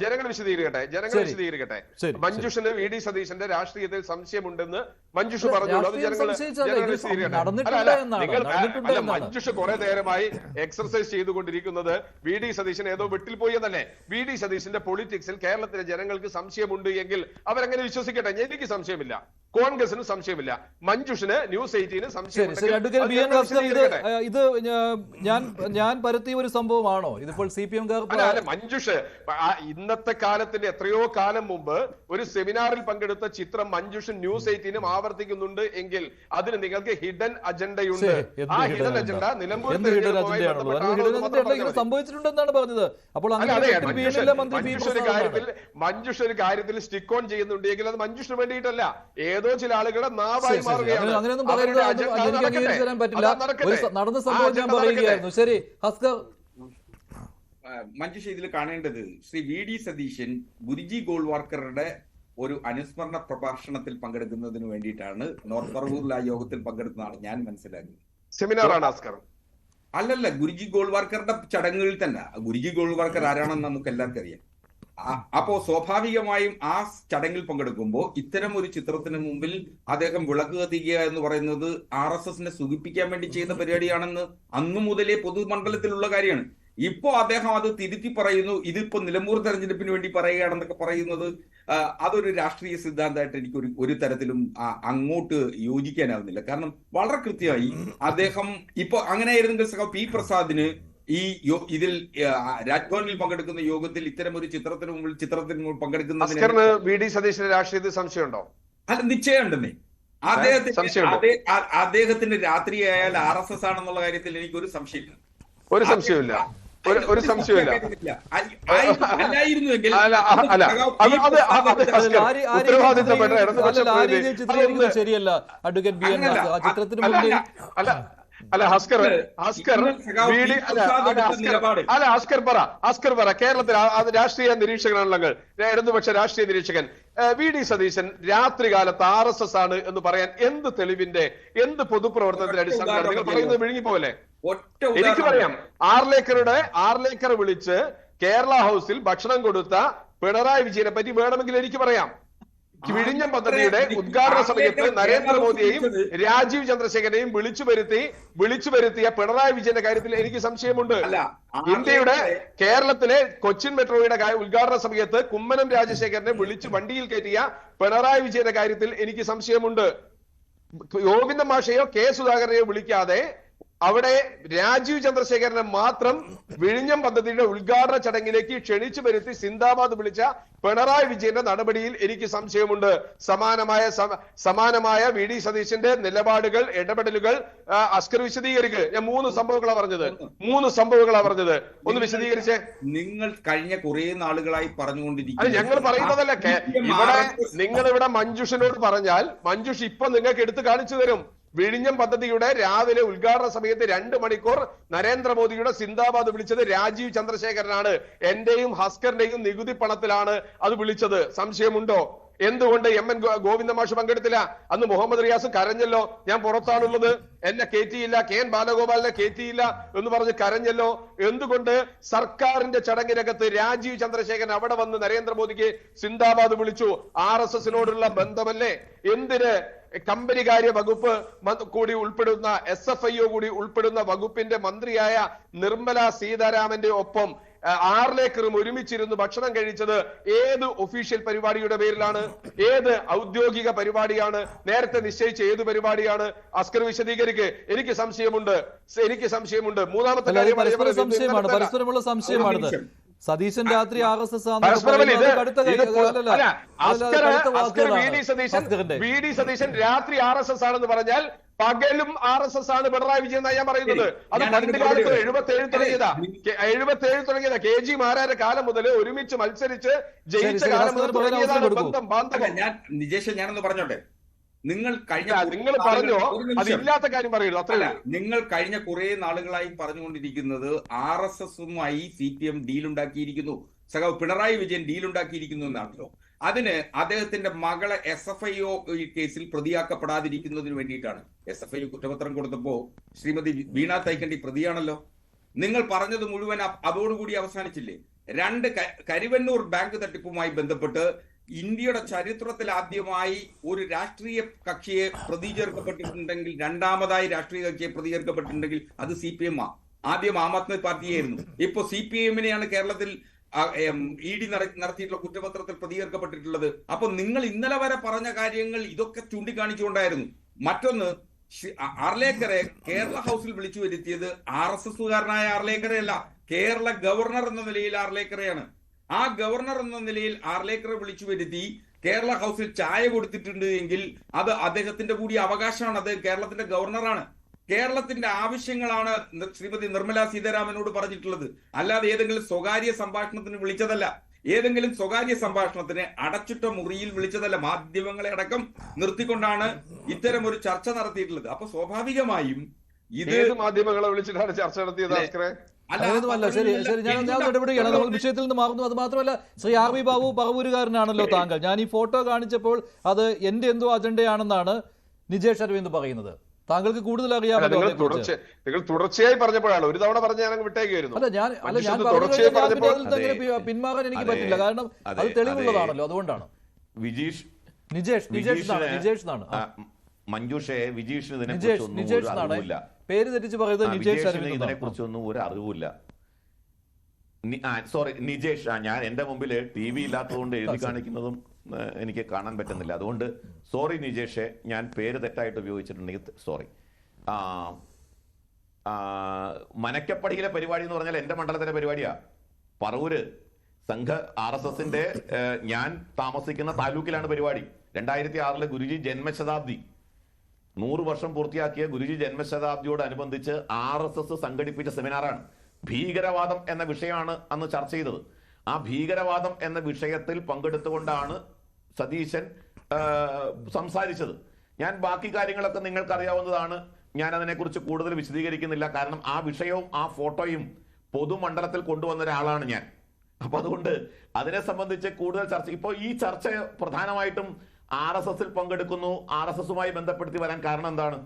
ജനങ്ങൾ വിശദീകരിക്കട്ടെ. മഞ്ജുഷിന് വി ഡി സതീശന്റെ രാഷ്ട്രീയത്തിൽ സംശയമുണ്ടെന്ന് മഞ്ജുഷ് പറഞ്ഞോളൂ, അത് ജനങ്ങൾ വിശദീകരിക്കട്ടെ. മഞ്ജുഷ് കുറെ നേരമായി എക്സർസൈസ് ചെയ്തുകൊണ്ടിരിക്കുന്നത് വി ഡി സതീശൻ ഏതോ വെട്ടിൽ പോയി എന്നല്ലേ. വി ഡി സതീശന്റെ പൊളിറ്റിക്സിൽ കേരളത്തിലെ ജനങ്ങൾക്ക് സംശയമുണ്ട് എങ്കിൽ അവരങ്ങനെ വിശ്വസിക്കട്ടെ. എനിക്ക് സംശയമില്ല, കോൺഗ്രസിന് സംശയമില്ല, മഞ്ജുഷിന് ന്യൂസ് 18 സംശയമുണ്ട്. ഇത് ഞാൻ പരത്തിയ ഒരു സംഭവമാണോ ഇതിപ്പോൾ CPM? മഞ്ജുഷ് ഇന്നത്തെ കാലത്തിന്റെ എത്രയോ കാലം മുമ്പ് ഒരു സെമിനാറിൽ പങ്കെടുത്ത ചിത്രം മഞ്ജുഷ് ന്യൂസ് 18 ആവർത്തിക്കുന്നുണ്ട് എങ്കിൽ അതിന് നിങ്ങൾക്ക് ഹിഡൻ അജണ്ടയുണ്ട്. ആ ഹിഡൻ അജണ്ട നിലമ്പൂർ സംഭവിച്ചിട്ടുണ്ടെന്നാണ് പറഞ്ഞത്. അപ്പോൾ മഞ്ജുഷ് ഒരു കാര്യത്തിൽ സ്റ്റിക്ക് ഓൺ ചെയ്യുന്നുണ്ടെങ്കിൽ അത് മഞ്ജുഷിന് വേണ്ടിയിട്ടല്ല, ഏതോ ചില ആളുകളുടെ നാവായി മാറുകയാണ്. അങ്ങനെയൊന്നും പറയുന്നത് നടന്ന സംഭവം ഞാൻ പറയുകയായിരുന്നു. ശരി ഹസ്കർ. മഞ്ജുഷ, ഇതിൽ കാണേണ്ടത് ശ്രീ വി ഡി സതീശൻ ഗുരുജി ഗോൾവാർക്കറുടെ ഒരു അനുസ്മരണ പ്രഭാഷണത്തിൽ പങ്കെടുക്കുന്നതിന് വേണ്ടിയിട്ടാണ് നോർത്ത് പറവൂരിൽ ആ യോഗത്തിൽ പങ്കെടുത്തതാണ് ഞാൻ മനസ്സിലാക്കുന്നത്. സെമിനാറാണ് ഹസ്കർ? അല്ലല്ല, ഗുരുജി ഗോൾവാർക്കറുടെ ചടങ്ങുകളിൽ തന്നെ. ഗുരുജി ഗോൾവാർക്കർ ആരാണെന്ന് നമുക്ക് എല്ലാവർക്കും അറിയാം. അപ്പോ സ്വാഭാവികമായും ആ ചടങ്ങിൽ പങ്കെടുക്കുമ്പോൾ ഇത്തരം ഒരു ചിത്രത്തിന് മുമ്പിൽ അദ്ദേഹം വിളക്ക് കത്തിക്കുക എന്ന് പറയുന്നത് RSSനെ സുഖിപ്പിക്കാൻ വേണ്ടി ചെയ്യുന്ന പരിപാടിയാണെന്ന് അന്നു മുതലേ പൊതുമണ്ഡലത്തിലുള്ള കാര്യമാണ്. ഇപ്പോ അദ്ദേഹം അത് തിരുത്തി പറയുന്നു, ഇതിപ്പോ നിലമ്പൂർ തെരഞ്ഞെടുപ്പിന് വേണ്ടി പറയുകയാണെന്നൊക്കെ പറയുന്നത് അതൊരു രാഷ്ട്രീയ സിദ്ധാന്തമായിട്ട് എനിക്ക് ഒരു തരത്തിലും അങ്ങോട്ട് യോജിക്കാനാവുന്നില്ല. കാരണം വളരെ കൃത്യമായി അദ്ദേഹം ഇപ്പൊ അങ്ങനെയായിരുന്നെങ്കിൽ പി പ്രസാദിന് ഇതിൽ രാജ്ഭവനിൽ പങ്കെടുക്കുന്ന യോഗത്തിൽ ഇത്തരം ഒരു ചിത്രത്തിന് മുമ്പിൽ പങ്കെടുക്കുന്നതിന് വി ഡി സതീശന്റെ രാഷ്ട്രീയത്തിൽ സംശയമുണ്ടോ? അല്ല, നിശ്ചയം ഉണ്ടെന്നേ. അദ്ദേഹത്തിന് രാത്രിയായാൽ RSS ആണെന്നുള്ള കാര്യത്തിൽ എനിക്ക് ഒരു സംശയമില്ല. ഒരു സംശയമില്ല. ശരിയല്ല അഡ്വക്കേറ്റ് BN ചിത്രത്തിന് മുന്നിൽ കേരളത്തിൽ രാഷ്ട്രീയ നിരീക്ഷകനാണല്ലോ, ഇടതുപക്ഷ രാഷ്ട്രീയ നിരീക്ഷകൻ വി ഡി സതീശൻ രാത്രികാലത്ത് RSS ആണ് എന്ന് പറയാൻ എന്ത് തെളിവിന്റെ, എന്ത് പൊതുപ്രവർത്തനത്തിന്റെ അടിസ്ഥാനത്തിൽ നിങ്ങൾ പറയുന്നത് വിഴുങ്ങിപ്പോലെ? എനിക്ക് പറയാം, ആർലേക്കർ വിളിച്ച് കേരള ഹൗസിൽ ഭക്ഷണം കൊടുത്ത പിണറായി വിജയനെ പറ്റി വേണമെങ്കിൽ എനിക്ക് പറയാം. വിഴിഞ്ഞം പദ്ധതിയുടെ ഉദ്ഘാടന സമയത്ത് നരേന്ദ്രമോദിയെയും രാജീവ് ചന്ദ്രശേഖരനെയും വിളിച്ചു വരുത്തിയ പിണറായി വിജയന്റെ കാര്യത്തിൽ എനിക്ക് സംശയമുണ്ട്. ഇന്ത്യയുടെ കേരളത്തിലെ കൊച്ചിൻ മെട്രോയുടെ ഉദ്ഘാടന സമയത്ത് കുമ്മനം രാജശേഖരനെ വിളിച്ച് വണ്ടിയിൽ കയറ്റിയ പിണറായി വിജയന്റെ കാര്യത്തിൽ എനിക്ക് സംശയമുണ്ട്. ഗോവിന്ദ മാഷയോ കെ സുധാകരനെയോ വിളിക്കാതെ അവിടെ രാജീവ് ചന്ദ്രശേഖരനെ മാത്രം വിഴിഞ്ഞം പദ്ധതിയുടെ ഉദ്ഘാടന ചടങ്ങിലേക്ക് ക്ഷണിച്ചു വരുത്തി സിന്ദാബാദ് വിളിച്ച പിണറായി വിജയന്റെ നടപടിയിൽ എനിക്ക് സംശയമുണ്ട്. സമാനമായ വി ഡി സതീശന്റെ നിലപാടുകൾ, ഇടപെടലുകൾ അസ്കർ വിശദീകരിക്കുക. ഞാൻ മൂന്ന് സംഭവങ്ങളാണ് പറഞ്ഞത്. ഒന്ന് വിശദീകരിച്ചേ. നിങ്ങൾ കഴിഞ്ഞ കുറെ നാളുകളായി പറഞ്ഞുകൊണ്ടിരിക്കുന്നത് അത് ഞങ്ങൾ പറയുന്നതല്ല. ഇവിടെ നിങ്ങൾ ഇവിടെ മഞ്ജുഷിനോട് പറഞ്ഞാൽ മഞ്ജുഷ് ഇപ്പൊ നിങ്ങൾക്ക് എടുത്ത് കാണിച്ചു തരും. വിഴിഞ്ഞം പദ്ധതിയുടെ രാവിലെ ഉദ്ഘാടന സമയത്ത് 2 മണിക്കൂർ നരേന്ദ്രമോദിയുടെ സിന്ദാബാദ് വിളിച്ചത് രാജീവ് ചന്ദ്രശേഖരനാണ്. എന്റെയും ഹസ്കറിന്റെയും നികുതി പണത്തിലാണ് അത് വിളിച്ചത്. സംശയമുണ്ടോ? എന്തുകൊണ്ട് എം.എൻ. ഗോവിന്ദ മാഷ് പങ്കെടുത്തില്ല? അന്ന് മുഹമ്മദ് റിയാസ് കരഞ്ഞല്ലോ, ഞാൻ പുറത്താണുള്ളത്, എന്നെ കയറ്റിയില്ല, കെ.എൻ. ബാലഗോപാലിനെ കയറ്റിയില്ല എന്ന് പറഞ്ഞ് കരഞ്ഞല്ലോ. എന്തുകൊണ്ട് സർക്കാരിന്റെ ചടങ്ങിനകത്ത് രാജീവ് ചന്ദ്രശേഖരൻ അവിടെ വന്ന് നരേന്ദ്രമോദിക്ക് സിന്ദാബാദ് വിളിച്ചു? RSSനോടുള്ള ബന്ധമല്ലേ? എന്തിന് കമ്പനികാര്യ വകുപ്പ് കൂടി ഉൾപ്പെടുന്ന SFIO കൂടി ഉൾപ്പെടുന്ന വകുപ്പിന്റെ മന്ത്രിയായ നിർമ്മല സീതാരാമന്റെ ഒപ്പം 6 ഏക്കറും ഒരുമിച്ചിരുന്ന് ഭക്ഷണം കഴിച്ചത് ഏത് ഒഫീഷ്യൽ പരിപാടിയുടെ പേരിലാണ്? ഏത് ഔദ്യോഗിക പരിപാടിയാണ്? നേരത്തെ നിശ്ചയിച്ച ഏത് പരിപാടിയാണ്? അസ്കർ വിശദീകരിക്ക്. എനിക്ക് സംശയമുണ്ട്. മൂന്നാമത്തെ കാര്യം പരസ്പരമുള്ള സംശയമാണിത്. സതീശൻ രാത്രി RSS വി ഡി സതീശൻ രാത്രി RSS ആണെന്ന് പറഞ്ഞാൽ പകലും RSS ആണ് പിണറായി വിജയൻ എന്നാണ് ഞാൻ പറയുന്നത്. അത് പണ്ട് കാലത്ത് 77 തുടങ്ങിയതാ. KG മാരാരുടെ കാലം മുതൽ ഒരുമിച്ച് മത്സരിച്ച് ജയിച്ച കാലം മുതൽ തുടങ്ങിയതാണ് ബന്ധം, ബാന്ധവം. നിജേഷ്, ഞാനൊന്ന് പറഞ്ഞോട്ടെ. നിങ്ങൾ പറഞ്ഞോ, അതില്ലാത്ത കാര്യം പറയുള്ളൂ, അത്രയല്ല. നിങ്ങൾ കഴിഞ്ഞ കുറെ നാളുകളായി പറഞ്ഞുകൊണ്ടിരിക്കുന്നത് RSSുമായി CPM ഡീലുണ്ടാക്കിയിരിക്കുന്നു, സഖാവ് പിണറായി വിജയൻ ഡീലുണ്ടാക്കിയിരിക്കുന്നു എന്നാണല്ലോ. അതിന് അദ്ദേഹത്തിന്റെ മകളെ SFIO കേസിൽ പ്രതിയാക്കപ്പെടാതിരിക്കുന്നതിന് വേണ്ടിയിട്ടാണ്. SFIO കുറ്റപത്രം കൊടുത്തപ്പോ ശ്രീമതി വീണ തൈക്കണ്ടി പ്രതിയാണല്ലോ. നിങ്ങൾ പറഞ്ഞത് മുഴുവൻ അതോടുകൂടി അവസാനിച്ചില്ലേ? 2 കരിവെണ്ണൂർ ബാങ്ക് തട്ടിപ്പുമായി ബന്ധപ്പെട്ട് ഇന്ത്യയുടെ ചരിത്രത്തിൽ ആദ്യമായി ഒരു രാഷ്ട്രീയ കക്ഷിയെ പ്രതി ചേർക്കപ്പെട്ടിട്ടുണ്ടെങ്കിൽ, രണ്ടാമതായി രാഷ്ട്രീയ കക്ഷിയെ പ്രതി ചേർക്കപ്പെട്ടിട്ടുണ്ടെങ്കിൽ അത് CPM ആ. ആദ്യം ആം ആദ്മി പാർട്ടിയായിരുന്നു. ഇപ്പൊ CPM-നെയാണ് കേരളത്തിൽ ED നടത്തിയിട്ടുള്ള കുറ്റപത്രത്തിൽ പ്രതികരിക്കപ്പെട്ടിട്ടുള്ളത്. അപ്പൊ നിങ്ങൾ ഇന്നലെ വരെ പറഞ്ഞ കാര്യങ്ങൾ ഇതൊക്കെ ചൂണ്ടിക്കാണിച്ചുകൊണ്ടായിരുന്നു. മറ്റൊന്ന്, ആർലേക്കറെ കേരള ഹൗസിൽ വിളിച്ചു വരുത്തിയത് RSSകാരനായ ആർലേക്കറയല്ല, കേരള ഗവർണർ എന്ന നിലയിൽ ആർലേക്കറെയാണ്. ആ ഗവർണർ എന്ന നിലയിൽ ആർലേക്കറെ വിളിച്ചു വരുത്തി കേരള ഹൗസിൽ ചായ കൊടുത്തിട്ടുണ്ട് എങ്കിൽ അത് അദ്ദേഹത്തിന്റെ കൂടി അവകാശമാണ്. അദ്ദേഹം കേരളത്തിന്റെ ഗവർണറാണ്. കേരളത്തിന്റെ ആവശ്യങ്ങളാണ് ശ്രീമതി നിർമ്മല സീതാരാമനോട് പറഞ്ഞിട്ടുള്ളത്, അല്ലാതെ ഏതെങ്കിലും സ്വകാര്യ സംഭാഷണത്തിന് വിളിച്ചതല്ല. ഏതെങ്കിലും സ്വകാര്യ സംഭാഷണത്തിന് അടച്ചിട്ട മുറിയിൽ വിളിച്ചതല്ല. മാധ്യമങ്ങളെ അടക്കം നിർത്തിക്കൊണ്ടാണ് ഇത്തരം ഒരു ചർച്ച നടത്തിയിട്ടുള്ളത്. അപ്പൊ സ്വാഭാവികമായും ഇത് മാധ്യമങ്ങളെ വിളിച്ചിട്ടാണ് ചർച്ച നടത്തിയത്. ശരി, ഞാൻ ഇടപെടുകയാണ്. നമ്മൾ വിഷയത്തിൽ നിന്ന് മാറുന്നു. അത് മാത്രമല്ല, ശ്രീ RV ബാബു പറവൂരുകാരനാണല്ലോ താങ്കൾ. ഞാൻ ഈ ഫോട്ടോ കാണിച്ചപ്പോൾ അത് എന്റെ എന്തോ അജണ്ടയാണെന്നാണ് നിജേഷ് അരവിന്ദ് പറയുന്നത്. താങ്കൾക്ക് കൂടുതൽ അറിയാമല്ലോ. നിങ്ങൾ തുടർച്ചയായി പറഞ്ഞപ്പോഴാണ്, ഒരു തവണ പറഞ്ഞ ഞാൻ വിട്ടേക്കായിരുന്നു. ഞാൻ പിന്മാറാൻ എനിക്ക് പറ്റില്ല, കാരണം അത് തെളിവുള്ളതാണല്ലോ. അതുകൊണ്ടാണ് നിജേഷ് മഞ്ജുഷേ വിജീഷിന് പേര് തെറ്റിച്ച് പറയുന്നത് നിജേഷ് ഇതിനെ കുറിച്ചൊന്നും ഒരു അറിവില്ല. സോറി, നിജേഷ്. ഞാൻ എന്റെ മുമ്പിൽ TV ഇല്ലാത്തതുകൊണ്ട് എഴുതി കാണിക്കുന്നതും എനിക്ക് കാണാൻ പറ്റുന്നില്ല. അതുകൊണ്ട് സോറി നിജേഷെ, ഞാൻ പേര് തെറ്റായിട്ട് ഉപയോഗിച്ചിട്ടുണ്ടെങ്കിൽ സോറി. മനക്കപ്പടിയിലെ പരിപാടി എന്ന് പറഞ്ഞാൽ എന്റെ മണ്ഡലത്തിലെ പരിപാടിയാ. പറവൂര് സംഘ RSSന്റെ ഞാൻ താമസിക്കുന്ന താലൂക്കിലാണ് പരിപാടി. 2006 ഗുരുജി ജന്മശതാബ്ദി 100 വർഷം പൂർത്തിയാക്കിയ ഗുരുജി ജന്മശതാബ്ദിയോടനുബന്ധിച്ച് RSS സംഘടിപ്പിച്ച സെമിനാറാണ്. ഭീകരവാദം എന്ന വിഷയമാണ് അന്ന് ചർച്ച ചെയ്തത്. ആ ഭീകരവാദം എന്ന വിഷയത്തിൽ പങ്കെടുത്തുകൊണ്ടാണ് സതീശൻ സംസാരിച്ചത്. ഞാൻ ബാക്കി കാര്യങ്ങളൊക്കെ നിങ്ങൾക്ക് അറിയാവുന്നതാണ്. ഞാൻ അതിനെക്കുറിച്ച് കൂടുതൽ വിശദീകരിക്കുന്നില്ല. കാരണം ആ വിഷയവും ആ ഫോട്ടോയും പൊതുമണ്ഡലത്തിൽ കൊണ്ടുവന്ന ഒരാളാണ് ഞാൻ. അപ്പൊ അതുകൊണ്ട് അതിനെ സംബന്ധിച്ച് കൂടുതൽ ചർച്ച, ഇപ്പോൾ ഈ ചർച്ച പ്രധാനമായിട്ടും RSSൽ പങ്കെടുക്കുന്നു, RSSുമായി ബന്ധപ്പെടുത്തി വരാൻ കാരണം എന്താണ്?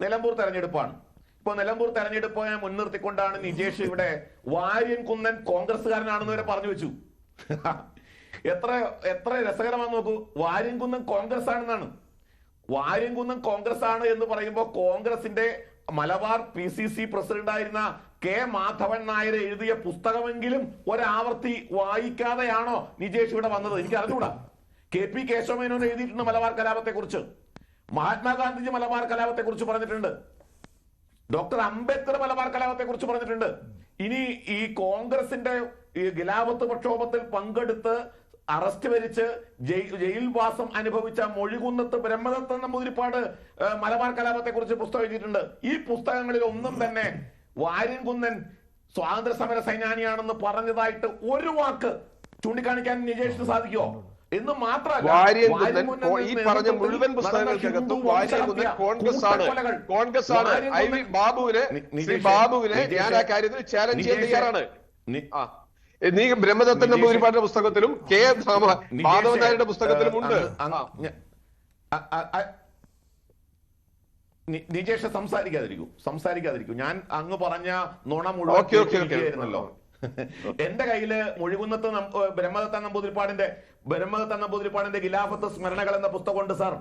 നിലമ്പൂർ തെരഞ്ഞെടുപ്പാണ്. ഇപ്പൊ നിലമ്പൂർ തെരഞ്ഞെടുപ്പിനെ മുൻനിർത്തിക്കൊണ്ടാണ് നിജേഷ് ഇവിടെ വാര്യൻകുന്നൻ കോൺഗ്രസ്സുകാരനാണെന്ന് വരെ പറഞ്ഞു വെച്ചു. എത്ര രസകരമാണെന്ന് നോക്കൂ. വാര്യൻകുന്നൻ കോൺഗ്രസ് ആണെന്നാണ്. വാര്യൻകുന്നൻ കോൺഗ്രസ് ആണ് എന്ന് പറയുമ്പോൾ കോൺഗ്രസിന്റെ മലബാർ PCC പ്രസിഡന്റായിരുന്ന K. മാധവൻ നായർ എഴുതിയ പുസ്തകമെങ്കിലും ഒരാവർത്തി വായിക്കാതെയാണോ നിജേഷ് ഇവിടെ വന്നത്? എനിക്ക് അറിഞ്ഞൂടാ. KP കേശവമേനോൻ എഴുതിയിട്ടുണ്ട് മലബാർ കലാപത്തെ കുറിച്ച്. മഹാത്മാഗാന്ധിജി മലബാർ കലാപത്തെ കുറിച്ച് പറഞ്ഞിട്ടുണ്ട്. ഡോക്ടർ അംബേദ്കർ മലബാർ കലാപത്തെ കുറിച്ച് പറഞ്ഞിട്ടുണ്ട്. ഇനി ഈ കോൺഗ്രസിന്റെ ഈ ഖിലാഫത്ത് പ്രക്ഷോഭത്തിൽ പങ്കെടുത്ത് അറസ്റ്റ് വരിച്ച് ജയിൽവാസം അനുഭവിച്ച മൊഴികുന്നത്ത് ബ്രഹ്മദത്തൻ നമ്പൂതിരിപ്പാട് മലബാർ കലാപത്തെ കുറിച്ച് പുസ്തകം എഴുതിയിട്ടുണ്ട്. ഈ പുസ്തകങ്ങളിൽ ഒന്നും തന്നെ വാര്യൻകുന്നൻ സ്വാതന്ത്ര്യ സമര സൈനാനിയാണെന്ന് പറഞ്ഞതായിട്ട് ഒരു വാക്ക് ചൂണ്ടിക്കാണിക്കാൻ നിജേഷിന് സാധിക്കുമോ? എന്ന് മാത്രമല്ല വാര്യംകുന്നൻ ഈ പറഞ്ഞ മുഴുവൻ പുസ്തകങ്ങൾക്കകത്തും വാര്യംകുന്നൻ കോൺഗ്രസ് ആണ്. ശ്രീ ബാബുവിനെ ഞാൻ ആ കാര്യത്തിൽ ചാലഞ്ച് ചെയ്യാൻ തയ്യാറാണ്. നീ ബ്രഹ്മദത്തൻ നമ്പൂതിരിപ്പാടിന്റെ പുസ്തകത്തിലും കെ മാധവൻ നായരുടെ പുസ്തകത്തിലും ഉണ്ട്. നിജേഷ് സംസാരിക്കാതിരിക്കൂ. ഞാൻ അങ്ങ് പറഞ്ഞ നുണ മുഴുവൻ എന്റെ കയ്യില് മുഴുകുന്നത്ത് ബ്രഹ്മദത്തൻ നമ്പൂതിരിപ്പാടിന്റെ ഖിലാഫത്ത് സ്മരണകൾ എന്ന പുസ്തകമുണ്ട് സാർ.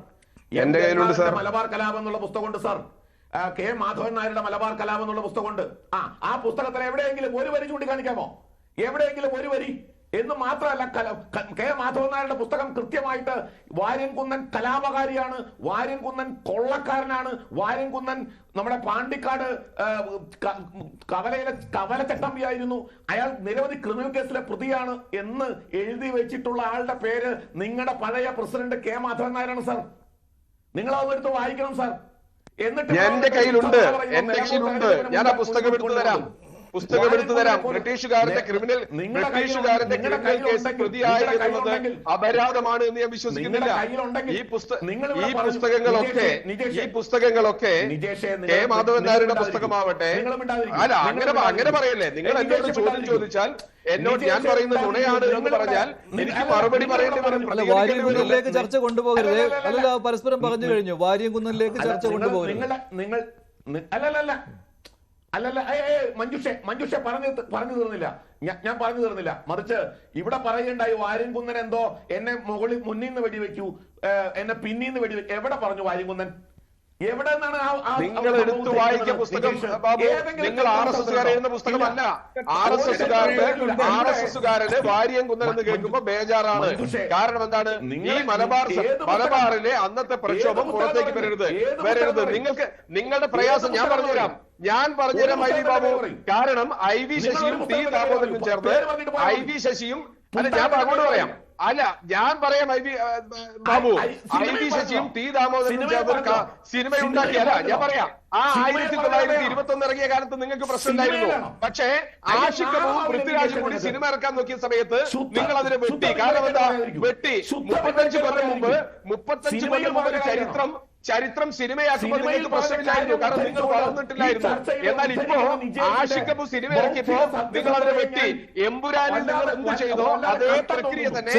എന്റെ കയ്യിലുണ്ട് സാർ. മലബാർ കലാപം എന്നുള്ള പുസ്തകമുണ്ട് സാർ. കെ മാധവൻ നായരുടെ മലബാർ കലാപം എന്നുള്ള പുസ്തകമുണ്ട്. ആ പുസ്തകത്തിൽ എവിടെയെങ്കിലും ഒരു വരി ചൂണ്ടിക്കാണിക്കാമോ? എവിടെയെങ്കിലും ഒരു വരി എന്ന് മാത്രമല്ല, കെ മാധവൻ നായരുടെ പുസ്തകം കൃത്യമായിട്ട് വാര്യൻകുന്നൻ കലാപകാരിയാണ്, വാര്യൻകുന്നൻ കൊള്ളക്കാരനാണ്, വാര്യൻകുന്നൻ നമ്മുടെ പാണ്ടിക്കാട് കവലച്ചട്ടമ്പിയായിരുന്നു, അയാൾ നിരവധി ക്രിമിനൽ കേസിലെ പ്രതിയാണ് എന്ന് എഴുതി വെച്ചിട്ടുള്ള ആളുടെ പേര് നിങ്ങളുടെ പഴയ പ്രസിഡന്റ് കെ മാധവൻ നായരാണ് സാർ. നിങ്ങൾ അതെടുത്ത് വായിക്കണം സാർ. എന്നിട്ട് എന്റെ കയ്യിലുണ്ട്. ഞാൻ ആ പുസ്തകം എടുത്തു തരാം. ബ്രിട്ടീഷുകാരന്റെ ക്രിമിനൽ കേസ് പ്രതിയായിരുന്നത് അപരാധമാണ് എന്ന് ഞാൻ വിശ്വസിക്കുന്നില്ല. ഈ പുസ്തകങ്ങളൊക്കെ കെ മാധവൻ നായരുടെ പുസ്തകമാവട്ടെ. അല്ല, അങ്ങനെ പറയല്ലേ. നിങ്ങൾ എന്നോട് ചോദ്യം ചോദിച്ചാൽ ഞാൻ പറയുന്ന നുണയാണ് എന്ന് പറഞ്ഞാൽ എനിക്ക് മറുപടി പറയേണ്ടി വരും. വാര്യംകുന്നനിലേക്ക് ചർച്ച കൊണ്ടുപോകരുത്. അല്ല, പരസ്പരം പറഞ്ഞു കഴിഞ്ഞു. വാര്യംകുന്നനിലേക്ക് ചർച്ച കൊണ്ടുപോകരുത്. അല്ലല്ല, മഞ്ജുഷ പറഞ്ഞു തീർന്നില്ല. ഞാൻ പറഞ്ഞു തീർന്നില്ല. മറിച്ച് ഇവിടെ പറയേണ്ടായി വാര്യൻകുന്നൻ എന്തോ എന്നെ മുന്നിൽ നിന്ന് വെടിവെക്കൂ, എന്നെ പിന്നിൽ നിന്ന് വെടിവെക്കൂ. എവിടെ പറഞ്ഞു വാര്യൻകുന്നൻ? എവിടെ നിന്നാണ് നിങ്ങൾ എടുത്തു വായിച്ച പുസ്തകം? നിങ്ങൾ RSSകാർ എഴുതുന്ന പുസ്തകമല്ല. RSSകാരന് വാര്യംകുന്നൻ എന്ന് കേൾക്കുമ്പോ ബേജാറാണ്. കാരണം എന്താണ്? ഈ മലബാറിലെ അന്നത്തെ പ്രക്ഷോഭം പുറത്തേക്ക് വരരുത്. നിങ്ങളുടെ പ്രയാസം ഞാൻ പറഞ്ഞുതരാം ഐ വി ബാബു. കാരണം IV ശശിയും T ദാമോദരനും ചേർന്ന് ഞാൻ പറയാം ഐ വി ബാബു, IV ശശിയും T ദാമോദരനും ചേർന്ന് സിനിമ ഉണ്ടാക്കിയല്ല. ഞാൻ പറയാം, ആ 1921 ഇറങ്ങിയ കാലത്ത് നിങ്ങൾക്ക് പ്രശ്നമില്ലായിരുന്നു. പക്ഷേ ആഷിഖ് കപൂറും പൃഥ്വിരാജും കൂടി സിനിമ ഇറക്കാൻ നോക്കിയ സമയത്ത് നിങ്ങൾ അതിനെ വെട്ടി. കാരണം എന്താ? 35 കൊല്ലം മുമ്പ് ചരിത്രം സിനിമയാക്കുമ്പോൾ നിങ്ങൾക്ക് പ്രശ്നമില്ലായിരുന്നു. കാരണം നിങ്ങൾ വളർന്നിട്ടില്ലായിരുന്നു. എന്നാൽ ഇപ്പോ ആഷിഖ് കപൂർ സിനിമ ഇറക്കിയപ്പോ നിങ്ങൾ അതിനെ വെട്ടി. എമ്പുരാനിൽ നിങ്ങൾ എന്ത് ചെയ്തോ അതേ പ്രക്രിയ തന്നെ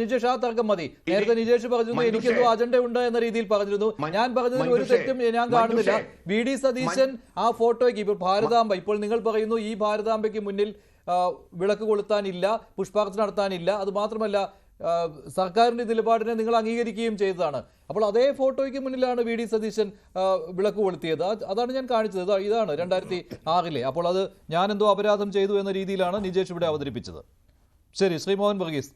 നിജേഷ് ആ തർക്കം മതി. നേരത്തെ നിജേഷ് പറഞ്ഞിരുന്നു എനിക്കെന്തോ അജണ്ട ഉണ്ട് എന്ന രീതിയിൽ പറഞ്ഞിരുന്നു. ഞാൻ പറഞ്ഞതിൽ ഒരു തെറ്റും ഞാൻ കാണുന്നില്ല. VD സതീശൻ ആ ഫോട്ടോയ്ക്ക് ഇപ്പോൾ ഭാരതാംബ, ഇപ്പോൾ നിങ്ങൾ പറയുന്നു ഈ ഭാരതാംബയ്ക്ക് മുന്നിൽ വിളക്ക് കൊളുത്താനില്ല, പുഷ്പാർച്ചന നടത്താനില്ല. അത് മാത്രമല്ല, സർക്കാരിന്റെ നിലപാടിനെ നിങ്ങൾ അംഗീകരിക്കുകയും ചെയ്തതാണ്. അപ്പോൾ അതേ ഫോട്ടോയ്ക്ക് മുന്നിലാണ് VD സതീശൻ വിളക്ക് കൊളുത്തിയത്. അതാണ് ഞാൻ കാണിച്ചത്. ഇതാണ് 2006. അപ്പോൾ അത് ഞാനെന്തോ അപരാധം ചെയ്തു എന്ന രീതിയിലാണ് നിജേഷ് ഇവിടെ അവതരിപ്പിച്ചത്. ശരി, ശ്രീ മോഹൻ വർഗീസ്.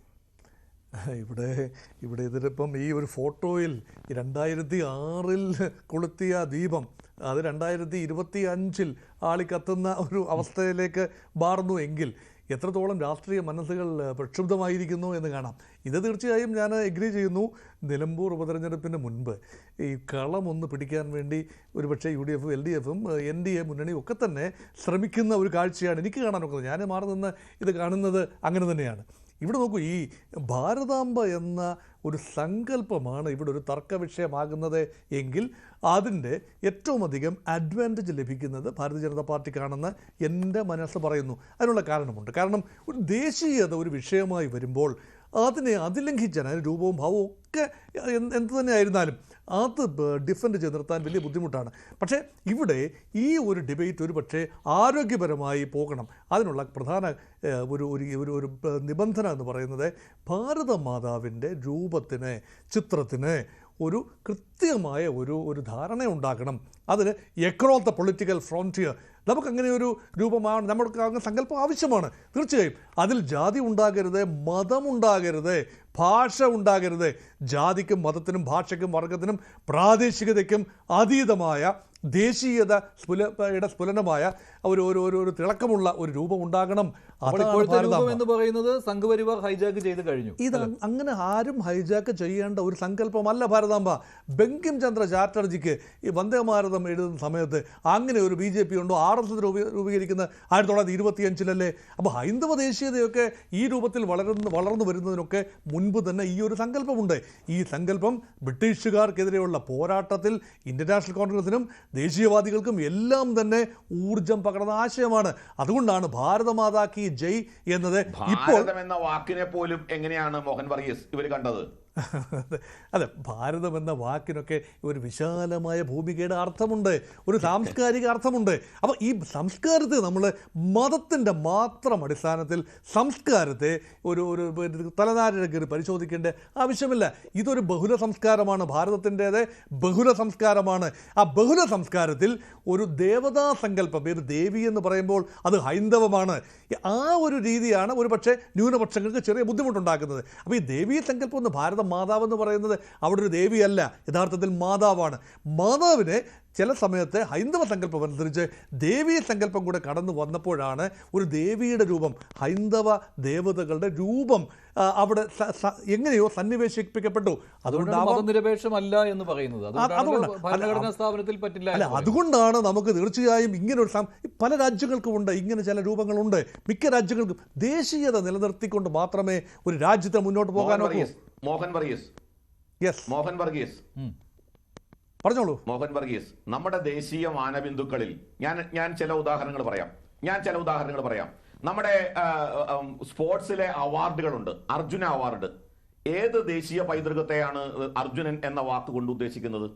ഇവിടെ ഇതിലിപ്പം ഈ ഒരു ഫോട്ടോയിൽ 2006 കൊളുത്തിയ ദീപം അത് 2025 ആളിക്കത്തുന്ന ഒരു അവസ്ഥയിലേക്ക് മാറുന്നു എങ്കിൽ എത്രത്തോളം രാഷ്ട്രീയ മനസ്സുകൾ പ്രക്ഷുബ്ധമായിരിക്കുന്നു എന്ന് കാണാം. ഇത് തീർച്ചയായും ഞാൻ എഗ്രി ചെയ്യുന്നു. നിലമ്പൂർ ഉപതെരഞ്ഞെടുപ്പിന് മുൻപ് ഈ കളമൊന്ന് പിടിക്കാൻ വേണ്ടി ഒരുപക്ഷെ UDF, LDF, NDA മുന്നണിയും ഒക്കെ തന്നെ ശ്രമിക്കുന്ന ഒരു കാഴ്ചയാണ് എനിക്ക് കാണാനൊക്കുന്നത്. ഞാൻ മാറി നിന്ന് ഇത് കാണുന്നത് അങ്ങനെ തന്നെയാണ്. ഇവിടെ നോക്കൂ, ഈ ഭാരതാംബ എന്ന ഒരു സങ്കല്പമാണ് ഇവിടെ ഒരു തർക്ക വിഷയമാകുന്നത് എങ്കിൽ അതിൻ്റെ ഏറ്റവും അധികം അഡ്വാൻറ്റേജ് ലഭിക്കുന്നത് ഭാരതീയ ജനതാ പാർട്ടിക്കാണെന്ന് എൻ്റെ മനസ്സ് പറയുന്നു. അതിനുള്ള കാരണമുണ്ട്. കാരണം ഒരു ദേശീയത ഒരു വിഷയമായി വരുമ്പോൾ അതിനെ അതിലംഘിച്ചാൽ അതിന് രൂപവും ഭാവവും ഒക്കെ എന്ത് തന്നെ ആയിരുന്നാലും അത് ഡിഫെൻഡ് ചെയ്ത് നിർത്താൻ വലിയ ബുദ്ധിമുട്ടാണ്. പക്ഷേ ഇവിടെ ഈ ഒരു ഡിബേറ്റ് ഒരു പക്ഷേ ആരോഗ്യപരമായി പോകണം. അതിനുള്ള പ്രധാന ഒരു നിബന്ധന എന്ന് പറയുന്നത് ഭാരതമാതാവിൻ്റെ രൂപത്തിന്, ചിത്രത്തിന് ഒരു കൃത്യമായ ഒരു ധാരണ ഉണ്ടാക്കണം. അതിന് എക്രോസ് ദ പൊളിറ്റിക്കൽ ഫ്രോണ്ടിയർ നമുക്കങ്ങനെ ഒരു രൂപമാണ്, നമ്മൾക്ക് അങ്ങനെ സങ്കല്പം ആവശ്യമാണ്. തീർച്ചയായും അതിൽ ജാതി ഉണ്ടാകരുത്, മതമുണ്ടാകരുത്, ഭാഷ ഉണ്ടാകരുത്. ജാതിക്കും മതത്തിനും ഭാഷയ്ക്കും വർഗത്തിനും പ്രാദേശികതയ്ക്കും അതീതമായ ദേശീയത സ്ഫുലനമായ ഒരു തിളക്കമുള്ള ഒരു രൂപം ഉണ്ടാകണം. എന്ന് പറയുന്നത് സംഘപരിവാർ ഹൈജാക്ക് ചെയ്ത് കഴിഞ്ഞു. ഇത് അങ്ങനെ ആരും ഹൈജാക്ക് ചെയ്യേണ്ട ഒരു സങ്കല്പമല്ല ഭാരതാംബ. ബങ്കിം ചന്ദ്ര ചാറ്റർജിക്ക് ഈ വന്ദേ ഭാരതം എഴുതുന്ന സമയത്ത് അങ്ങനെ ഒരു BJP ഉണ്ടോ, RSS രൂപീകരിക്കുന്നത് 1925-ലല്ലേ? അപ്പോൾ ഹൈന്ദവ ദേശീയതയൊക്കെ ഈ രൂപത്തിൽ വളർന്നു വരുന്നതിനൊക്കെ മുൻപ് തന്നെ ഈ ഒരു സങ്കല്പമുണ്ട്. ഈ സങ്കല്പം ബ്രിട്ടീഷുകാർക്കെതിരെയുള്ള പോരാട്ടത്തിൽ ഇന്ത്യൻ നാഷണൽ കോൺഗ്രസിനും ദേശീയവാദികൾക്കും എല്ലാം തന്നെ ഊർജം പകർന്ന ആശയമാണ്. അതുകൊണ്ടാണ് ഭാരതമാതാ കി ജയ് എന്നത് ഇപ്പോൾ എന്ന വാക്കിനെ പോലും എങ്ങനെയാണ് മോഹൻ വർഗീസ് ഇവർ കണ്ടത്? അതെ, ഭാരതം എന്ന വാക്കിനൊക്കെ ഒരു വിശാലമായ ഭൂമികയുടെ അർത്ഥമുണ്ട്, ഒരു സാംസ്കാരിക അർത്ഥമുണ്ട്. അപ്പോൾ ഈ സംസ്കാരത്തെ നമ്മൾ മതത്തിൻ്റെ മാത്രം അടിസ്ഥാനത്തിൽ സംസ്കാരത്തെ ഒരു തലനാരിഴ കയറി പരിശോധിക്കേണ്ട ആവശ്യമില്ല. ഇതൊരു ബഹുല സംസ്കാരമാണ്, ഭാരതത്തിൻ്റേത് ബഹുല സംസ്കാരമാണ്. ആ ബഹുല സംസ്കാരത്തിൽ ഒരു ദേവതാ സങ്കല്പം, ഒരു ദേവി എന്ന് പറയുമ്പോൾ അത് ഹൈന്ദവമാണ്. ആ ഒരു രീതിയാണ് ഒരു പക്ഷേ ന്യൂനപക്ഷങ്ങൾക്ക് ചെറിയ ബുദ്ധിമുട്ടുണ്ടാക്കുന്നത്. അപ്പോൾ ഈ ദേവീ സങ്കല്പം എന്ന് ഭാരത മാതാവ് എന്ന് പറയുന്നത് അവിടെ ഒരു ദേവിയല്ല, യഥാർത്ഥത്തിൽ മാതാവാണ്. മാതാവിനെ ചില സമയത്ത് ഹൈന്ദവ സങ്കല്പം അനുസരിച്ച് ദേവീ സങ്കല്പം കൂടെ കടന്നു വന്നപ്പോഴാണ് ഒരു ദേവിയുടെ രൂപം, ഹൈന്ദവ ദേവതകളുടെ രൂപം അവിടെ എങ്ങനെയോ സന്നിവേശിപ്പിക്കപ്പെട്ടു. മതനിരപേക്ഷമല്ല എന്ന് പറയുന്നത് ഭരണഘടനാ സ്ഥാപനത്തിൽ പറ്റില്ല. അല്ല, അതുകൊണ്ടാണ് നമുക്ക് തീർച്ചയായും ഇങ്ങനെ ഒരു പല രാജ്യങ്ങൾക്കും ഉണ്ട് ഇങ്ങനെ ചില രൂപങ്ങളുണ്ട്. മിക്ക രാജ്യങ്ങൾക്കും ദേശീയത നിലനിർത്തിക്കൊണ്ട് മാത്രമേ ഒരു രാജ്യത്തെ മുന്നോട്ട് പോകാനൊക്കൂ. മോഹൻ വർഗീസ് പറഞ്ഞോളൂ. മോഹൻ വർഗീസ്, നമ്മുടെ ദേശീയ മാനബിന്ദുക്കളിൽ ഞാൻ ചില ഉദാഹരണങ്ങൾ പറയാം. നമ്മുടെ സ്പോർട്സിലെ അവാർഡുകളുണ്ട്. അർജുന അവാർഡ്. ഏത് ദേശീയ പൈതൃകത്തെയാണ് അർജുനൻ എന്ന വാക്ക് കൊണ്ട് ഉദ്ദേശിക്കുന്നത്?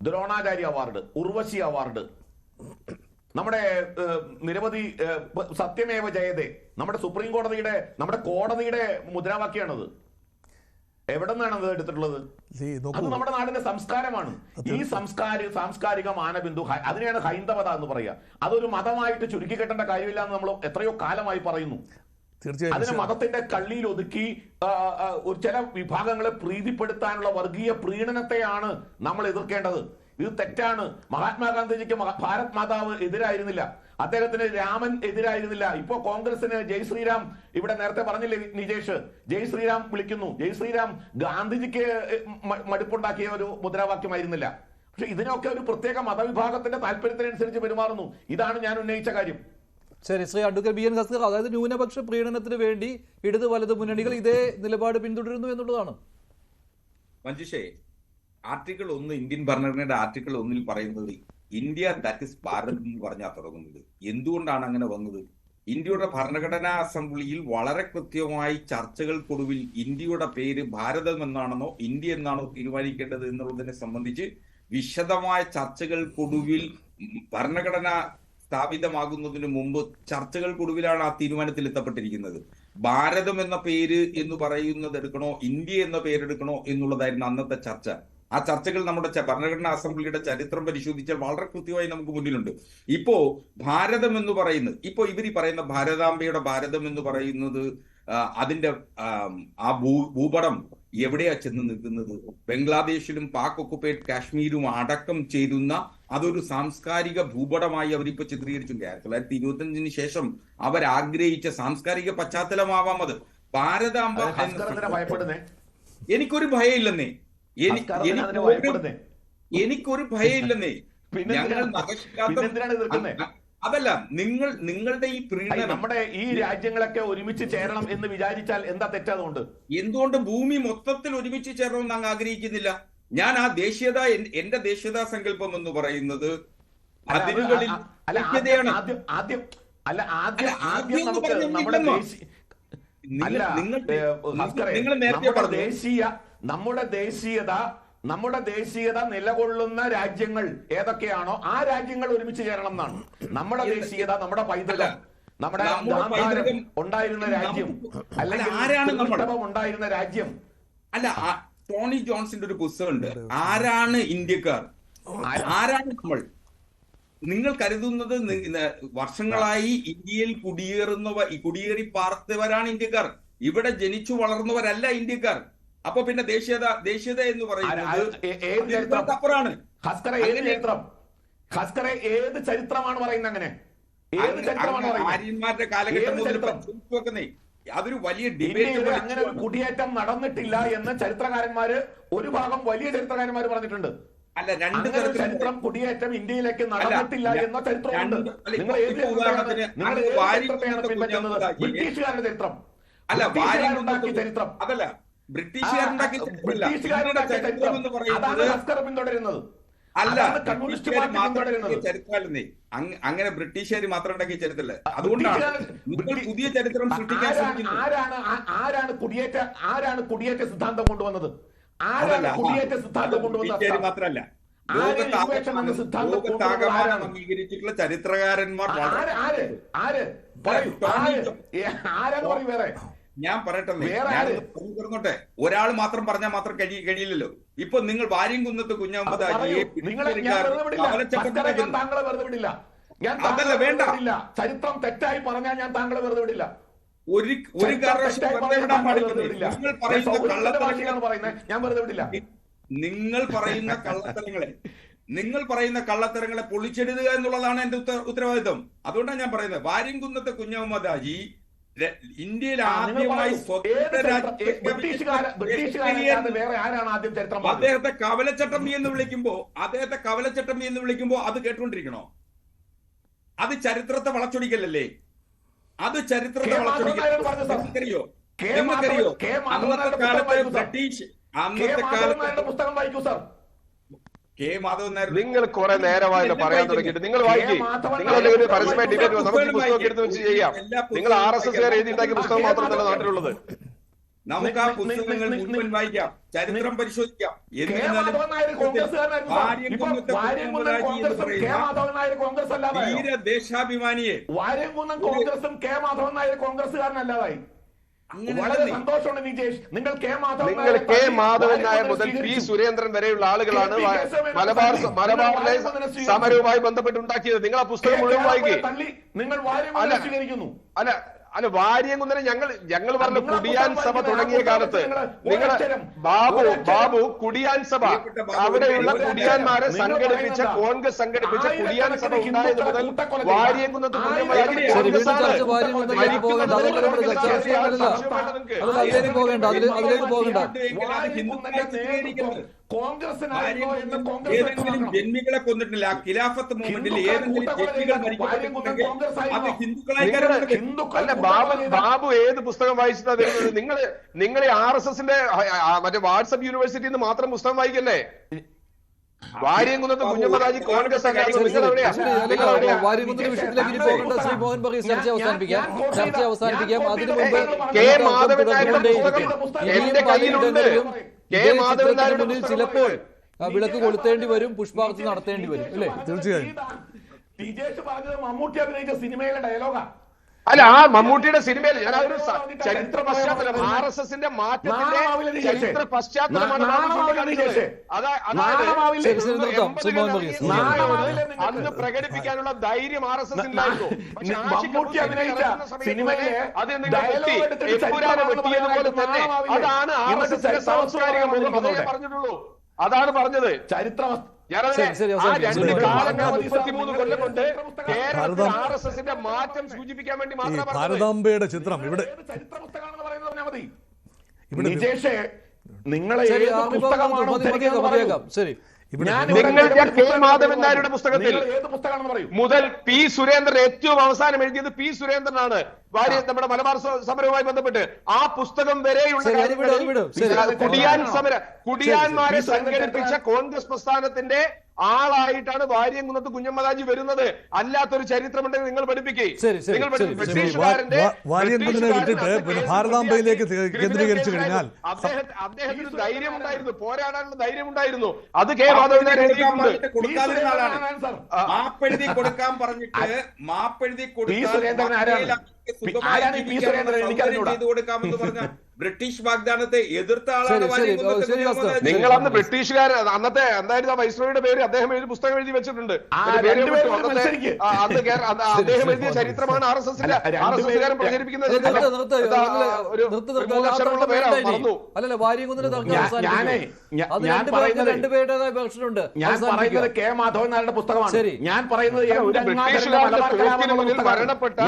ദ്രോണാചാര്യ അവാർഡ്, ഉർവശി അവാർഡ്, നമ്മുടെ നിരവധി സത്യമേവ ജയതേ, നമ്മുടെ സുപ്രീം കോടതിയുടെ, നമ്മുടെ കോടതിയുടെ മുദ്രാവാക്യാണത്. എവിടെ നിന്നാണ് അത് എടുത്തിട്ടുള്ളത്? അത് നമ്മുടെ നാടിന്റെ സംസ്കാരമാണ്. ഈ സാംസ്കാരിക മാനബിന്ദു, അതിനെയാണ് ഹൈന്ദവത എന്ന് പറയുക. അതൊരു മതമായിട്ട് ചുരുക്കി കെട്ടേണ്ട കാര്യമില്ല എന്ന് നമ്മൾ എത്രയോ കാലമായി പറയുന്നു. അതിന് മതത്തിന്റെ കള്ളിയിൽ ഒതുക്കി ചില വിഭാഗങ്ങളെ പ്രീതിപ്പെടുത്താനുള്ള വർഗീയ പ്രീണനത്തെയാണ് നമ്മൾ എതിർക്കേണ്ടത്. ഇത് തെറ്റാണ്. മഹാത്മാഗാന്ധിജിക്ക് ഭാരത് മാതാവ് എതിരായിരുന്നില്ല, അദ്ദേഹത്തിന് രാമൻ എതിരായിരുന്നില്ല. ഇപ്പോ കോൺഗ്രസിന് ജയ് ശ്രീറാം, ഇവിടെ നേരത്തെ പറഞ്ഞില്ലേ നിജേഷ്, ജയ് ശ്രീറാം വിളിക്കുന്നു. ജയ് ശ്രീറാം ഗാന്ധിജിക്ക് മടുപ്പുണ്ടാക്കിയ ഒരു മുദ്രാവാക്യമായിരുന്നില്ല. പക്ഷെ ഇതിനൊക്കെ ഒരു പ്രത്യേക മതവിഭാഗത്തിന്റെ താല്പര്യത്തിനനുസരിച്ച് പെരുമാറുന്നു. ഇതാണ് ഞാൻ ഉന്നയിച്ച കാര്യം. ശരി, ശ്രീ അഡ്വക്കേറ്റ് BN ഖസ്കർ, അതായത് ന്യൂനപക്ഷ പ്രീണനത്തിന് വേണ്ടി ഇടത് വലത് മുന്നണികൾ ഇതേ നിലപാട് പിന്തുടരുന്നു എന്നുള്ളതാണ്. മഞ്ജുഷേ, ആർട്ടിക്കിൾ 1 ഇന്ത്യൻ ഭരണഘടനയുടെ ആർട്ടിക്കിൾ 1 പറയുന്നത് ഇന്ത്യ ദാറ്റ് ഇസ് ഭാരത് എന്ന് പറഞ്ഞാൽ തുടങ്ങുന്നത്. എന്തുകൊണ്ടാണ് അങ്ങനെ വന്നത്? ഇന്ത്യയുടെ ഭരണഘടനാ അസംബ്ലിയിൽ വളരെ കൃത്യമായി ചർച്ചകൾക്കൊടുവിൽ ഇന്ത്യയുടെ പേര് ഭാരതം എന്നാണെന്നോ ഇന്ത്യ എന്നാണോ തീരുമാനിക്കേണ്ടത് എന്നുള്ളതിനെ സംബന്ധിച്ച് വിശദമായ ചർച്ചകൾക്കൊടുവിൽ ഭരണഘടന സ്ഥാപിതമാകുന്നതിന് മുമ്പ് ചർച്ചകൾക്കൊടുവിലാണ് ആ തീരുമാനത്തിൽ എത്തപ്പെട്ടിരിക്കുന്നത്. ഭാരതം എന്ന പേര് എന്ന് പറയുന്നത് എടുക്കണോ, ഇന്ത്യ എന്ന പേരെടുക്കണോ എന്നുള്ളതായിരുന്നു അന്നത്തെ ചർച്ച. ആ ചർച്ചകൾ നമ്മുടെ ഭരണഘടനാ അസംബ്ലിയുടെ ചരിത്രം പരിശോധിച്ചാൽ വളരെ കൃത്യമായി നമുക്ക് മുന്നിലുണ്ട്. ഇപ്പോ ഭാരതം എന്ന് പറയുന്നത്, ഇപ്പോ ഇവർ പറയുന്ന ഭാരതാംബയുടെ ഭാരതം എന്ന് പറയുന്നത് അതിന്റെ ആ ഭൂപടം എവിടെയാ ചെന്ന് നിൽക്കുന്നത്? ബംഗ്ലാദേശിലും പാക് ഒക്കുപ്പേറ്റ് കാശ്മീരും അടക്കം ചേരുന്ന അതൊരു സാംസ്കാരിക ഭൂപടമായി അവരിപ്പോ ചിത്രീകരിച്ചിട്ടുണ്ട്. 1925 ശേഷം അവരാഗ്രഹിച്ച സാംസ്കാരിക പശ്ചാത്തലമാവാം അത്. ഭാരതാംബ എനിക്കൊരു ഭയമില്ലെന്നേ, എനിക്കൊരു ഭയമില്ലെന്നേ. അതല്ല, നിങ്ങളുടെ ഈ പ്രീണനം, നമ്മുടെ ഈ രാജ്യങ്ങളൊക്കെ ഒരുമിച്ച് ചേരണം എന്ന് വിചാരിച്ചാൽ എന്താ തെറ്റതുകൊണ്ട്? എന്തുകൊണ്ട് ഭൂമി മൊത്തത്തിൽ ഒരുമിച്ച് ചേരണമെന്ന് അങ്ങ് ആഗ്രഹിക്കുന്നില്ല? ഞാൻ ആ ദേശീയത, എന്റെ ദേശീയതാ സങ്കല്പം എന്ന് പറയുന്നത് അതിരുകളിൽ നമ്മുടെ ദേശീയത നിലകൊള്ളുന്ന രാജ്യങ്ങൾ ഏതൊക്കെയാണോ ആ രാജ്യങ്ങൾ ഒരുമിച്ച് ചേരണം എന്നാണ് നമ്മുടെ ദേശീയത, നമ്മുടെ പൈതൃകം, നമ്മുടെ ഉണ്ടായിരുന്ന രാജ്യം, അല്ലെങ്കിൽ ഉണ്ടായിരുന്ന രാജ്യം. അല്ല, ടോണി ജോൺസിന്റെ ഒരു പുസ്തകമുണ്ട്, ആരാണ് ഇന്ത്യക്കാർ, ആരാണ് നമ്മൾ. നിങ്ങൾ കരുതുന്നത് വർഷങ്ങളായി ഇന്ത്യയിൽ കുടിയേറി പാർത്തവരാണ് ഇന്ത്യക്കാർ. ഇവിടെ ജനിച്ചു വളർന്നവരല്ല ഇന്ത്യക്കാർ. അപ്പൊ പിന്നെ ദേശീയത എന്ന് പറയുന്നത് അപ്പുറമാണ്. ഏത് ചരിത്രമാണ് പറയുന്നത്? അങ്ങനെ ഏത് ചരിത്രമാണ് ആര്യന്മാരുടെ കാലഘട്ടം അതൊരു വലിയ ഡിബേറ്റ്. അങ്ങനെ ഒരു കുടിയേറ്റം നടന്നിട്ടില്ല എന്ന് ചരിത്രകാരന്മാര്, ഒരു ഭാഗം വലിയ ചരിത്രകാരന്മാര് പറഞ്ഞിട്ടുണ്ട്. അല്ല, രണ്ട് അങ്ങനെ ഒരു തരത്തിലുണ്ട്. ചരിത്രം കുടിയേറ്റം ഇന്ത്യയിലേക്ക് നടന്നിട്ടില്ല എന്ന ചരിത്രമുണ്ട്. നിങ്ങൾ ഏത് ഉദാഹരണത്തിന് നിങ്ങൾ അങ്ങ് ഏത് വാരി ചരിത്രത്തെയാണ് പിൻപറ്റുന്നത്? ബ്രിട്ടീഷുകാരുടെ ചരിത്രം, അല്ല, ബ്രിട്ടീഷുകാരുണ്ടാക്കിയ ചരിത്രം, അതല്ല ബ്രിട്ടീഷുകാരുണ്ടാക്കിയ ചരിത്രമല്ല. ബ്രിട്ടീഷുകാരുണ്ടാക്കിയ ചരിത്രം ചരിത്രം എന്ന് അതാണ് പറയുന്നത് ഹസ്കർ പിന്തുടരുന്നത്. അല്ല, അതാണ് കമ്മ്യൂണിസ്റ്റ് പാർട്ടി പിന്തുടരുന്നത്. ചരിത്രമല്ലെന്നേ. അങ്ങനെ ബ്രിട്ടീഷുകാർ മാത്രം ഉണ്ടാക്കിയ ചരിത്രമല്ല. അതുകൊണ്ടാണ് നിങ്ങൾ പുതിയ ചരിത്രം സൃഷ്ടിക്കാൻ ശ്രമിക്കുന്നത്. ആരാണ് കുടിയേറ്റ സിദ്ധാന്തം കൊണ്ടുവന്നത്? ആരാണ് അതല്ല, കുടിയേറ്റ സിദ്ധാന്തം ബ്രിട്ടീഷുകാർ കൊണ്ടുവന്നത്? മാത്രമല്ല, ലോകത്താകമാനം ലോകത്താകമാനം അംഗീകരിച്ചിട്ടുള്ള ചരിത്രകാരന്മാർ ആരാന്ന് പറയും വേറെ? ഞാൻ പറയട്ടെ, വേറെ ആര്? പറഞ്ഞോട്ടെ. ഒരാൾ മാത്രം പറഞ്ഞാൽ മാത്രം കഴിയില്ലല്ലോ. ഇപ്പൊ നിങ്ങൾ വാര്യംകുന്നത്ത് കുഞ്ഞഹമ്മദ് ഹാജിയെ താങ്കളെ വെറുതെ വിടില്ല. അതല്ല, വേണ്ട. ചരിത്രം തെറ്റായി പറഞ്ഞാൽ ഞാൻ താങ്കളെ വെറുതെ വിടില്ല. ഒരു കാരണവശാലും വെറുതെ വിടാൻ പാടില്ല. ഞാൻ വെറുതെ വിടില്ല. നിങ്ങൾ പറയുന്ന കള്ളത്തരങ്ങളെ പൊളിച്ചെടുക്കുക എന്നുള്ളതാണ് എന്റെ ഉത്തരവാദിത്വം. അതുകൊണ്ടാണ് ഞാൻ പറയുന്നത്, വാര്യംകുന്നത്തെ കുഞ്ഞഹമ്മദ് ഹാജി ഇന്ത്യയിൽ ആദ്യമായി അദ്ദേഹത്തെ കവലച്ചട്ടമ്പി എന്ന് വിളിക്കുമ്പോ അത് കേട്ടുകൊണ്ടിരിക്കണോ? അത് ചരിത്രത്തെ വളച്ചൊടിക്കലല്ലേ? അത് ചരിത്രത്തെ വളച്ചൊടിക്കറിയോ? അന്നത്തെ കാലത്ത് പുസ്തകം വായിക്കൂ സാർ. കെ മാധവൻ നായർ, നിങ്ങൾ കുറെ നേരമായല്ലോ പറയാൻ തുടങ്ങിയിട്ട്. നിങ്ങൾ വായിക്കും, നിങ്ങൾ പരസ്യമായി ഡിബേറ്റ് നമുക്ക് പുസ്തകം എടുത്ത് വെച്ച് ചെയ്യാം. നിങ്ങൾ RSS എഴുതിണ്ടാക്കിയ പുസ്തകം മാത്രമല്ല നാട്ടിലുള്ളത്. നമുക്ക് ആ പുസ്തകങ്ങൾ മുഴുവൻ വായിക്കാം, ചരിത്രം പരിശോധിക്കാം. ദേശാഭിമാനിയെ വാര്യംകുന്നം കോൺഗ്രസും കെ മാധവൻ നായർ കോൺഗ്രസ്സുകാരനല്ലാതായി. വളരെ സന്തോഷമുണ്ട് നിജേഷ്. നിങ്ങൾ കെ മാധവൻ നായർ മുതൽ പി സുരേന്ദ്രൻ വരെയുള്ള ആളുകളാണ് മലബാറിലെ സമരവുമായി ബന്ധപ്പെട്ടുണ്ടാക്കിയത്. നിങ്ങൾ ആ പുസ്തകം മുഴുവൻ വായിക്കും. നിങ്ങൾ വാര്യംകുന്നം സ്വീകരിക്കുന്നു. അല്ല, വാര്യംകുന്നനെ ഞങ്ങൾ പറഞ്ഞ കുടിയാൻ സഭ തുടങ്ങിയ കാലത്ത് നിങ്ങൾ ബാബു കുടിയാൻ സഭ, അവിടെയുള്ള കുടിയാന്മാരെ സംഘടിപ്പിച്ച കോൺഗ്രസ് സംഘടിപ്പിച്ച കുടിയാൻ സഭ ഉണ്ടായത് മുതൽ വാര്യംകുന്നത്ത് ജന്മികളെ കൊന്നിട്ടില്ല. ഖിലാഫത്ത് മൂവ്മെന്റിൽ ഏതെങ്കിലും ജന്മികൾ അത് ഹിന്ദുക്കളായി. ബാബു ഏത് പുസ്തകം വായിച്ചിട്ടാ തരുന്നത്? നിങ്ങൾ RSSന്റെ മറ്റേ വാട്സ്ആപ്പ് യൂണിവേഴ്സിറ്റിയിൽ നിന്ന് മാത്രം പുസ്തകം വായിക്കല്ലേ? വാര്യംകുന്നത്ത് കുഞ്ഞഹമ്മദ് ഹാജി കോൺഗ്രസ് കെ മാധവൻ നായരുടെ പുസ്തകം എന്റെ കയ്യിലുണ്ട്. കെ മാധവൻ നായരുടെ മുന്നിൽ ചിലപ്പോൾ വിളക്ക് കൊളുത്തേണ്ടി വരും, പുഷ്പാർച്ചന നടത്തേണ്ടി വരും, അല്ലേ? തീർച്ചയായും. ടിജേഷ് പറഞ്ഞത് മമ്മൂട്ടി അഭിനയിച്ച സിനിമയിലെ ഡയലോഗാ. അല്ല, ആ മമ്മൂട്ടിയുടെ സിനിമയിൽ ഞാൻ ഒരു ചരിത്ര പശ്ചാത്തലം, RSSന്റെ മാറ്റത്തിന്റെ ചരിത്ര പശ്ചാത്തലമാണ് അന്ന് പ്രകടിപ്പിക്കാനുള്ള ധൈര്യം RSSണ്ടായിരുന്നു. മമ്മൂട്ടി അഭിനയിച്ച സിനിമയിലെ വെട്ടിയതുപോലെ തന്നെ അതാണ് RSSന്റെ സാംസ്കാരിക മുഖം. അതേ പറഞ്ഞിട്ടുള്ളൂ, അതാണ് പറഞ്ഞത്. ചരിത്ര RSSന്റെ മാറ്റം സൂചിപ്പിക്കാൻ വേണ്ടി മാത്രം ഭാരതാംബയുടെ ചിത്രം ഇവിടെ ചരിത്ര പുസ്തകമാണെന്ന് പറയുന്നത് പറഞ്ഞാൽ മതി. നിജേഷേ, നിങ്ങളെ ശരി, കെ മാധവൻ നായരുടെ പുസ്തകത്തിൽ മുതൽ പി സുരേന്ദ്രൻ ഏറ്റവും അവസാനം എഴുതിയത് പി സുരേന്ദ്രനാണ്. നമ്മുടെ മലബാർ സമരവുമായി ബന്ധപ്പെട്ട് ആ പുസ്തകം വരെയുള്ള കുടിയാന്മാരെ സംഘടിപ്പിച്ച കോൺഗ്രസ് പ്രസ്ഥാനത്തിന്റെ ആളായിട്ടാണ് വാര്യംകുന്നത്ത് കുഞ്ഞഹമ്മദ് ഹാജി വരുന്നത്. അല്ലാത്തൊരു ചരിത്രമുണ്ടെങ്കിൽ നിങ്ങൾ പഠിപ്പിക്കേ. വാര്യംകുന്നതിനെ വിട്ടിട്ട് ഭാരതാംബയിലേക്ക് കേന്ദ്രീകരിച്ചു കഴിഞ്ഞാൽ അദ്ദേഹത്തിന് ധൈര്യമുണ്ടായിരുന്നു, പോരാടാനുള്ള ധൈര്യമുണ്ടായിരുന്നു. അത് കെ മാധവൻ നായർ എഴുതിയിട്ടുണ്ട്. മാപ്പെഴുതി കൊടുക്കാൻ പറഞ്ഞിട്ട് മാപ്പെഴുതി ചെയ്തു കൊടുക്കാമെന്ന് പറഞ്ഞ ബ്രിട്ടീഷ് വാഗ്ദാനത്തെ എതിർത്ത ആളാണ്. നിങ്ങൾ അന്ന് ബ്രിട്ടീഷുകാർ അന്നത്തെ എന്തായിരുന്നു ആ വൈസ്രോയുടെ പേര്? അദ്ദേഹം എഴുതി പുസ്തകം എഴുതി വെച്ചിട്ടുണ്ട്. അദ്ദേഹം എഴുതിയ ചരിത്രമാണ് RSSകാരൻ പ്രചരിപ്പിക്കുന്നത്. അല്ലല്ല, വാര്യംകുന്നത്തിന് രണ്ടുപേരുടേതായ വെർഷനുണ്ട്. ഞാൻ പറയുന്നത് കെ മാധവൻ നായരുടെ പുസ്തകമാണ്. ശരി, ഞാൻ പറയുന്നത് മരണപ്പെട്ട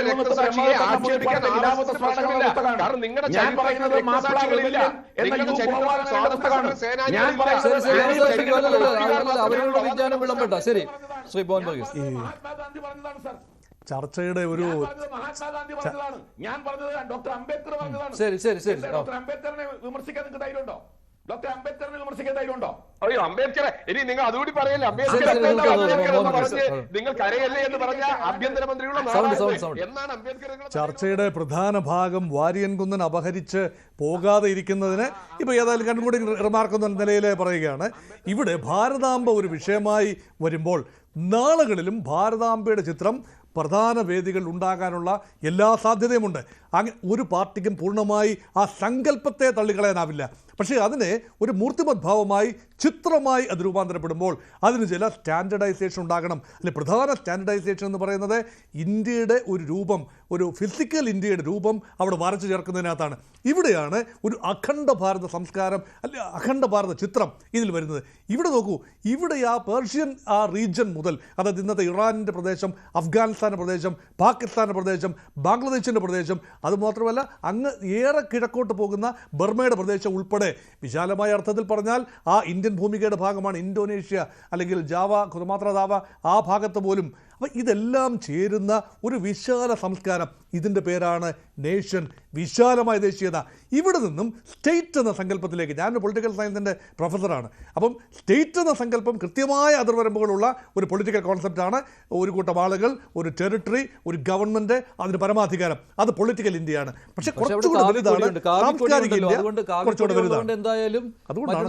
രക്തസാക്ഷിയെ ആക്ഷേപിക്കാൻ ആവശ്യത്തിന് പ്രശ്നമില്ല. കാരണം നിങ്ങളുടെ ചരിത്രത്തിൽ രക്തസാക്ഷികളില്ല. നിങ്ങളുടെ ചരിത്രത്തിൽ സ്വാതന്ത്ര്യ അവരുടെ വിജ്ഞാനം വിളമ്പട്ട. ശരി, ശ്രീ മോഹൻ വർഗീസ്. മഹാത്മാഗാന്ധി പറഞ്ഞതാണ് സാർ. ചർച്ചയുടെ ഒരു മഹാത്മാഗാന്ധി പറഞ്ഞതാണ്, ഞാൻ പറഞ്ഞത് ഡോക്ടർ അംബേദ്കർ പറഞ്ഞതാണ്. ശരി ശരി ശരി. ഡോക്ടർ അംബേദ്കറിനെ വിമർശിക്കാൻ നിങ്ങൾക്ക് ധൈര്യമുണ്ടോ? ഡോക്ടർ അംബേദ്കറിനെ വിമർശിക്കാൻ ധൈര്യമുണ്ടോ? അയ്യോ, അംബേദ്കറെ ഇനി നിങ്ങൾ അതുകൂടി പറയല്ലേ? അംബേദ്കർ എന്ന് പറഞ്ഞ് നിങ്ങൾ കരയല്ലേ എന്ന് പറഞ്ഞ ആഭ്യന്തരമന്ത്രിയുള്ള എന്നാണ് അംബേദ്കർ. ചർച്ചയുടെ പ്രധാന ഭാഗം വാരിയൻകുന്നൻ അപഹരിച്ച് പോകാതെ ഇരിക്കുന്നതിന് ഇപ്പൊ ഏതായാലും കണ്ടും കൂടി റിമാർക്ക് എന്ന നിലയിൽ പറയുകയാണ്. ഇവിടെ ഭാരതാംബ ഒരു വിഷയമായി വരുമ്പോൾ നാളുകളിലും ഭാരതാംബയുടെ ചിത്രം പ്രധാന വേദികൾ ഉണ്ടാകാനുള്ള എല്ലാ സാധ്യതയുമുണ്ട്. ഒരു പാർട്ടിക്കും പൂർണ്ണമായി ആ സങ്കല്പത്തെ തള്ളിക്കളയാനാവില്ല. പക്ഷേ അതിനെ ഒരു മൂർത്തിമത് ഭാവമായി ചിത്രമായി അത് രൂപാന്തരപ്പെടുമ്പോൾ അതിന് ചില സ്റ്റാൻഡർഡൈസേഷൻ ഉണ്ടാകണം. അല്ലെ, പ്രധാന സ്റ്റാൻഡർഡൈസേഷൻ എന്ന് പറയുന്നത് ഇന്ത്യയുടെ ഒരു രൂപം, ഒരു ഫിസിക്കൽ ഇന്ത്യയുടെ രൂപം അവിടെ വരച്ചു ചേർക്കുന്നതിനകത്താണ്. ഇവിടെയാണ് ഒരു അഖണ്ഡ ഭാരത സംസ്കാരം അല്ലെ അഖണ്ഡ ഭാരത ചിത്രം ഇതിൽ വരുന്നത്. ഇവിടെ നോക്കൂ, ഇവിടെ ആ പേർഷ്യൻ ആ റീജിയൻ മുതൽ, അതായത് ഇന്നത്തെ ഇറാനിൻ്റെ പ്രദേശം, അഫ്ഗാനിസ്ഥാൻ്റെ പ്രദേശം, പാകിസ്ഥാൻ്റെ പ്രദേശം, ബാംഗ്ലാദേശിൻ്റെ പ്രദേശം, അതുമാത്രമല്ല അങ്ങ് ഏറെ കിഴക്കോട്ട് പോകുന്ന ബർമയുടെ പ്രദേശം ഉൾപ്പെടെ വിശാലമായ അർത്ഥത്തിൽ പറഞ്ഞാൽ ആ ഇന്ത്യൻ ഭൂമികയുടെ ഭാഗമാണ് ഇന്തോനേഷ്യ അല്ലെങ്കിൽ ജാവ, സുമാത്ര ധാവ, ആ ഭാഗത്ത് പോലും. അപ്പം ഇതെല്ലാം ചേരുന്ന ഒരു വിശാല സംസ്കാരം. ഇതിൻ്റെ പേരാണ് നേഷൻ, വിശാലമായ ദേശീയത. ഇവിടെ നിന്നും സ്റ്റേറ്റ് എന്ന സങ്കല്പത്തിലേക്ക്, ഞാനൊരു പൊളിറ്റിക്കൽ സയൻസിൻ്റെ പ്രൊഫസറാണ്. അപ്പം സ്റ്റേറ്റ് എന്ന സങ്കല്പം കൃത്യമായ അതിർവരമ്പുകളുള്ള ഒരു പൊളിറ്റിക്കൽ കോൺസെപ്റ്റാണ്. ഒരു കൂട്ടം ആളുകൾ, ഒരു ടെറിട്ടറി, ഒരു ഗവൺമെൻറ്, അതിന് പരമാധികാരം. അത് പൊളിറ്റിക്കൽ ഇന്ത്യയാണ്. പക്ഷെ കുറച്ചുകൂടി വലുതാണ് സാംസ്കാരിക ഇന്ത്യ, കുറച്ചുകൂടി വലുതാണ്. അതുകൊണ്ടാണ്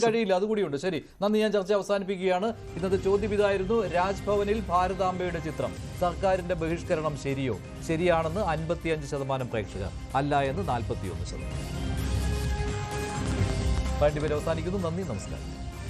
കഴിയില്ല. അതുകൂടിയുണ്ട്. ശരി, നന്ദി. ഞാൻ ചർച്ച അവസാനിപ്പിക്കുകയാണ്. ഇന്നത്തെ ചോദ്യം ഇതായിരുന്നു: രാജ്ഭവനിൽ ഭാരതാംബയുടെ ചിത്രം, സർക്കാരിന്റെ ബഹിഷ്കരണം ശരിയോ? ശരിയാണെന്ന് 55% പ്രേക്ഷകർ, അല്ല എന്ന് 41%. അവസാനിക്കുന്നു. നന്ദി, നമസ്കാരം.